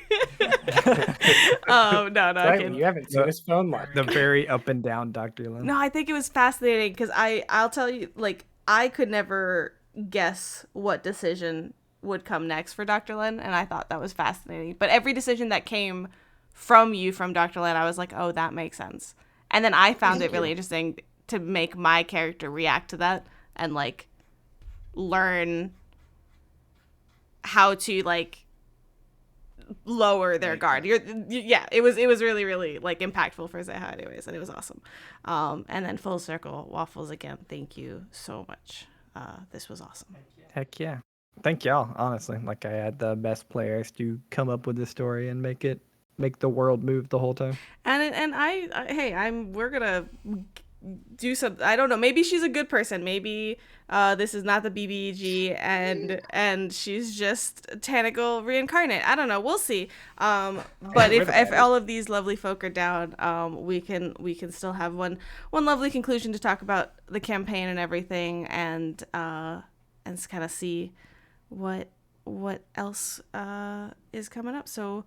No, I can't. You haven't seen his phone mark. The very up and down Dr. Lin. No, I think it was fascinating because I'll tell you, like, I could never guess what decision would come next for Dr. Lin, and I thought that was fascinating. But every decision that came from Dr. Lin, I was like, oh, that makes sense. And then I found it really interesting to make my character react to that and, like, learn how to, like, lower their guard. It was really, really, like, impactful for Zeha anyways, and it was awesome. And then full circle, Waffles, again, thank you so much. This was awesome. Heck yeah. Thank y'all, honestly. Like, I had the best players to come up with this story and make the world move the whole time. And we're gonna do some, I don't know, maybe she's a good person, maybe this is not the BBEG and she's just Tanagal reincarnate. I don't know, we'll see. But if all of these lovely folk are down, we can still have one lovely conclusion to talk about the campaign and everything, and kind of see what else is coming up. So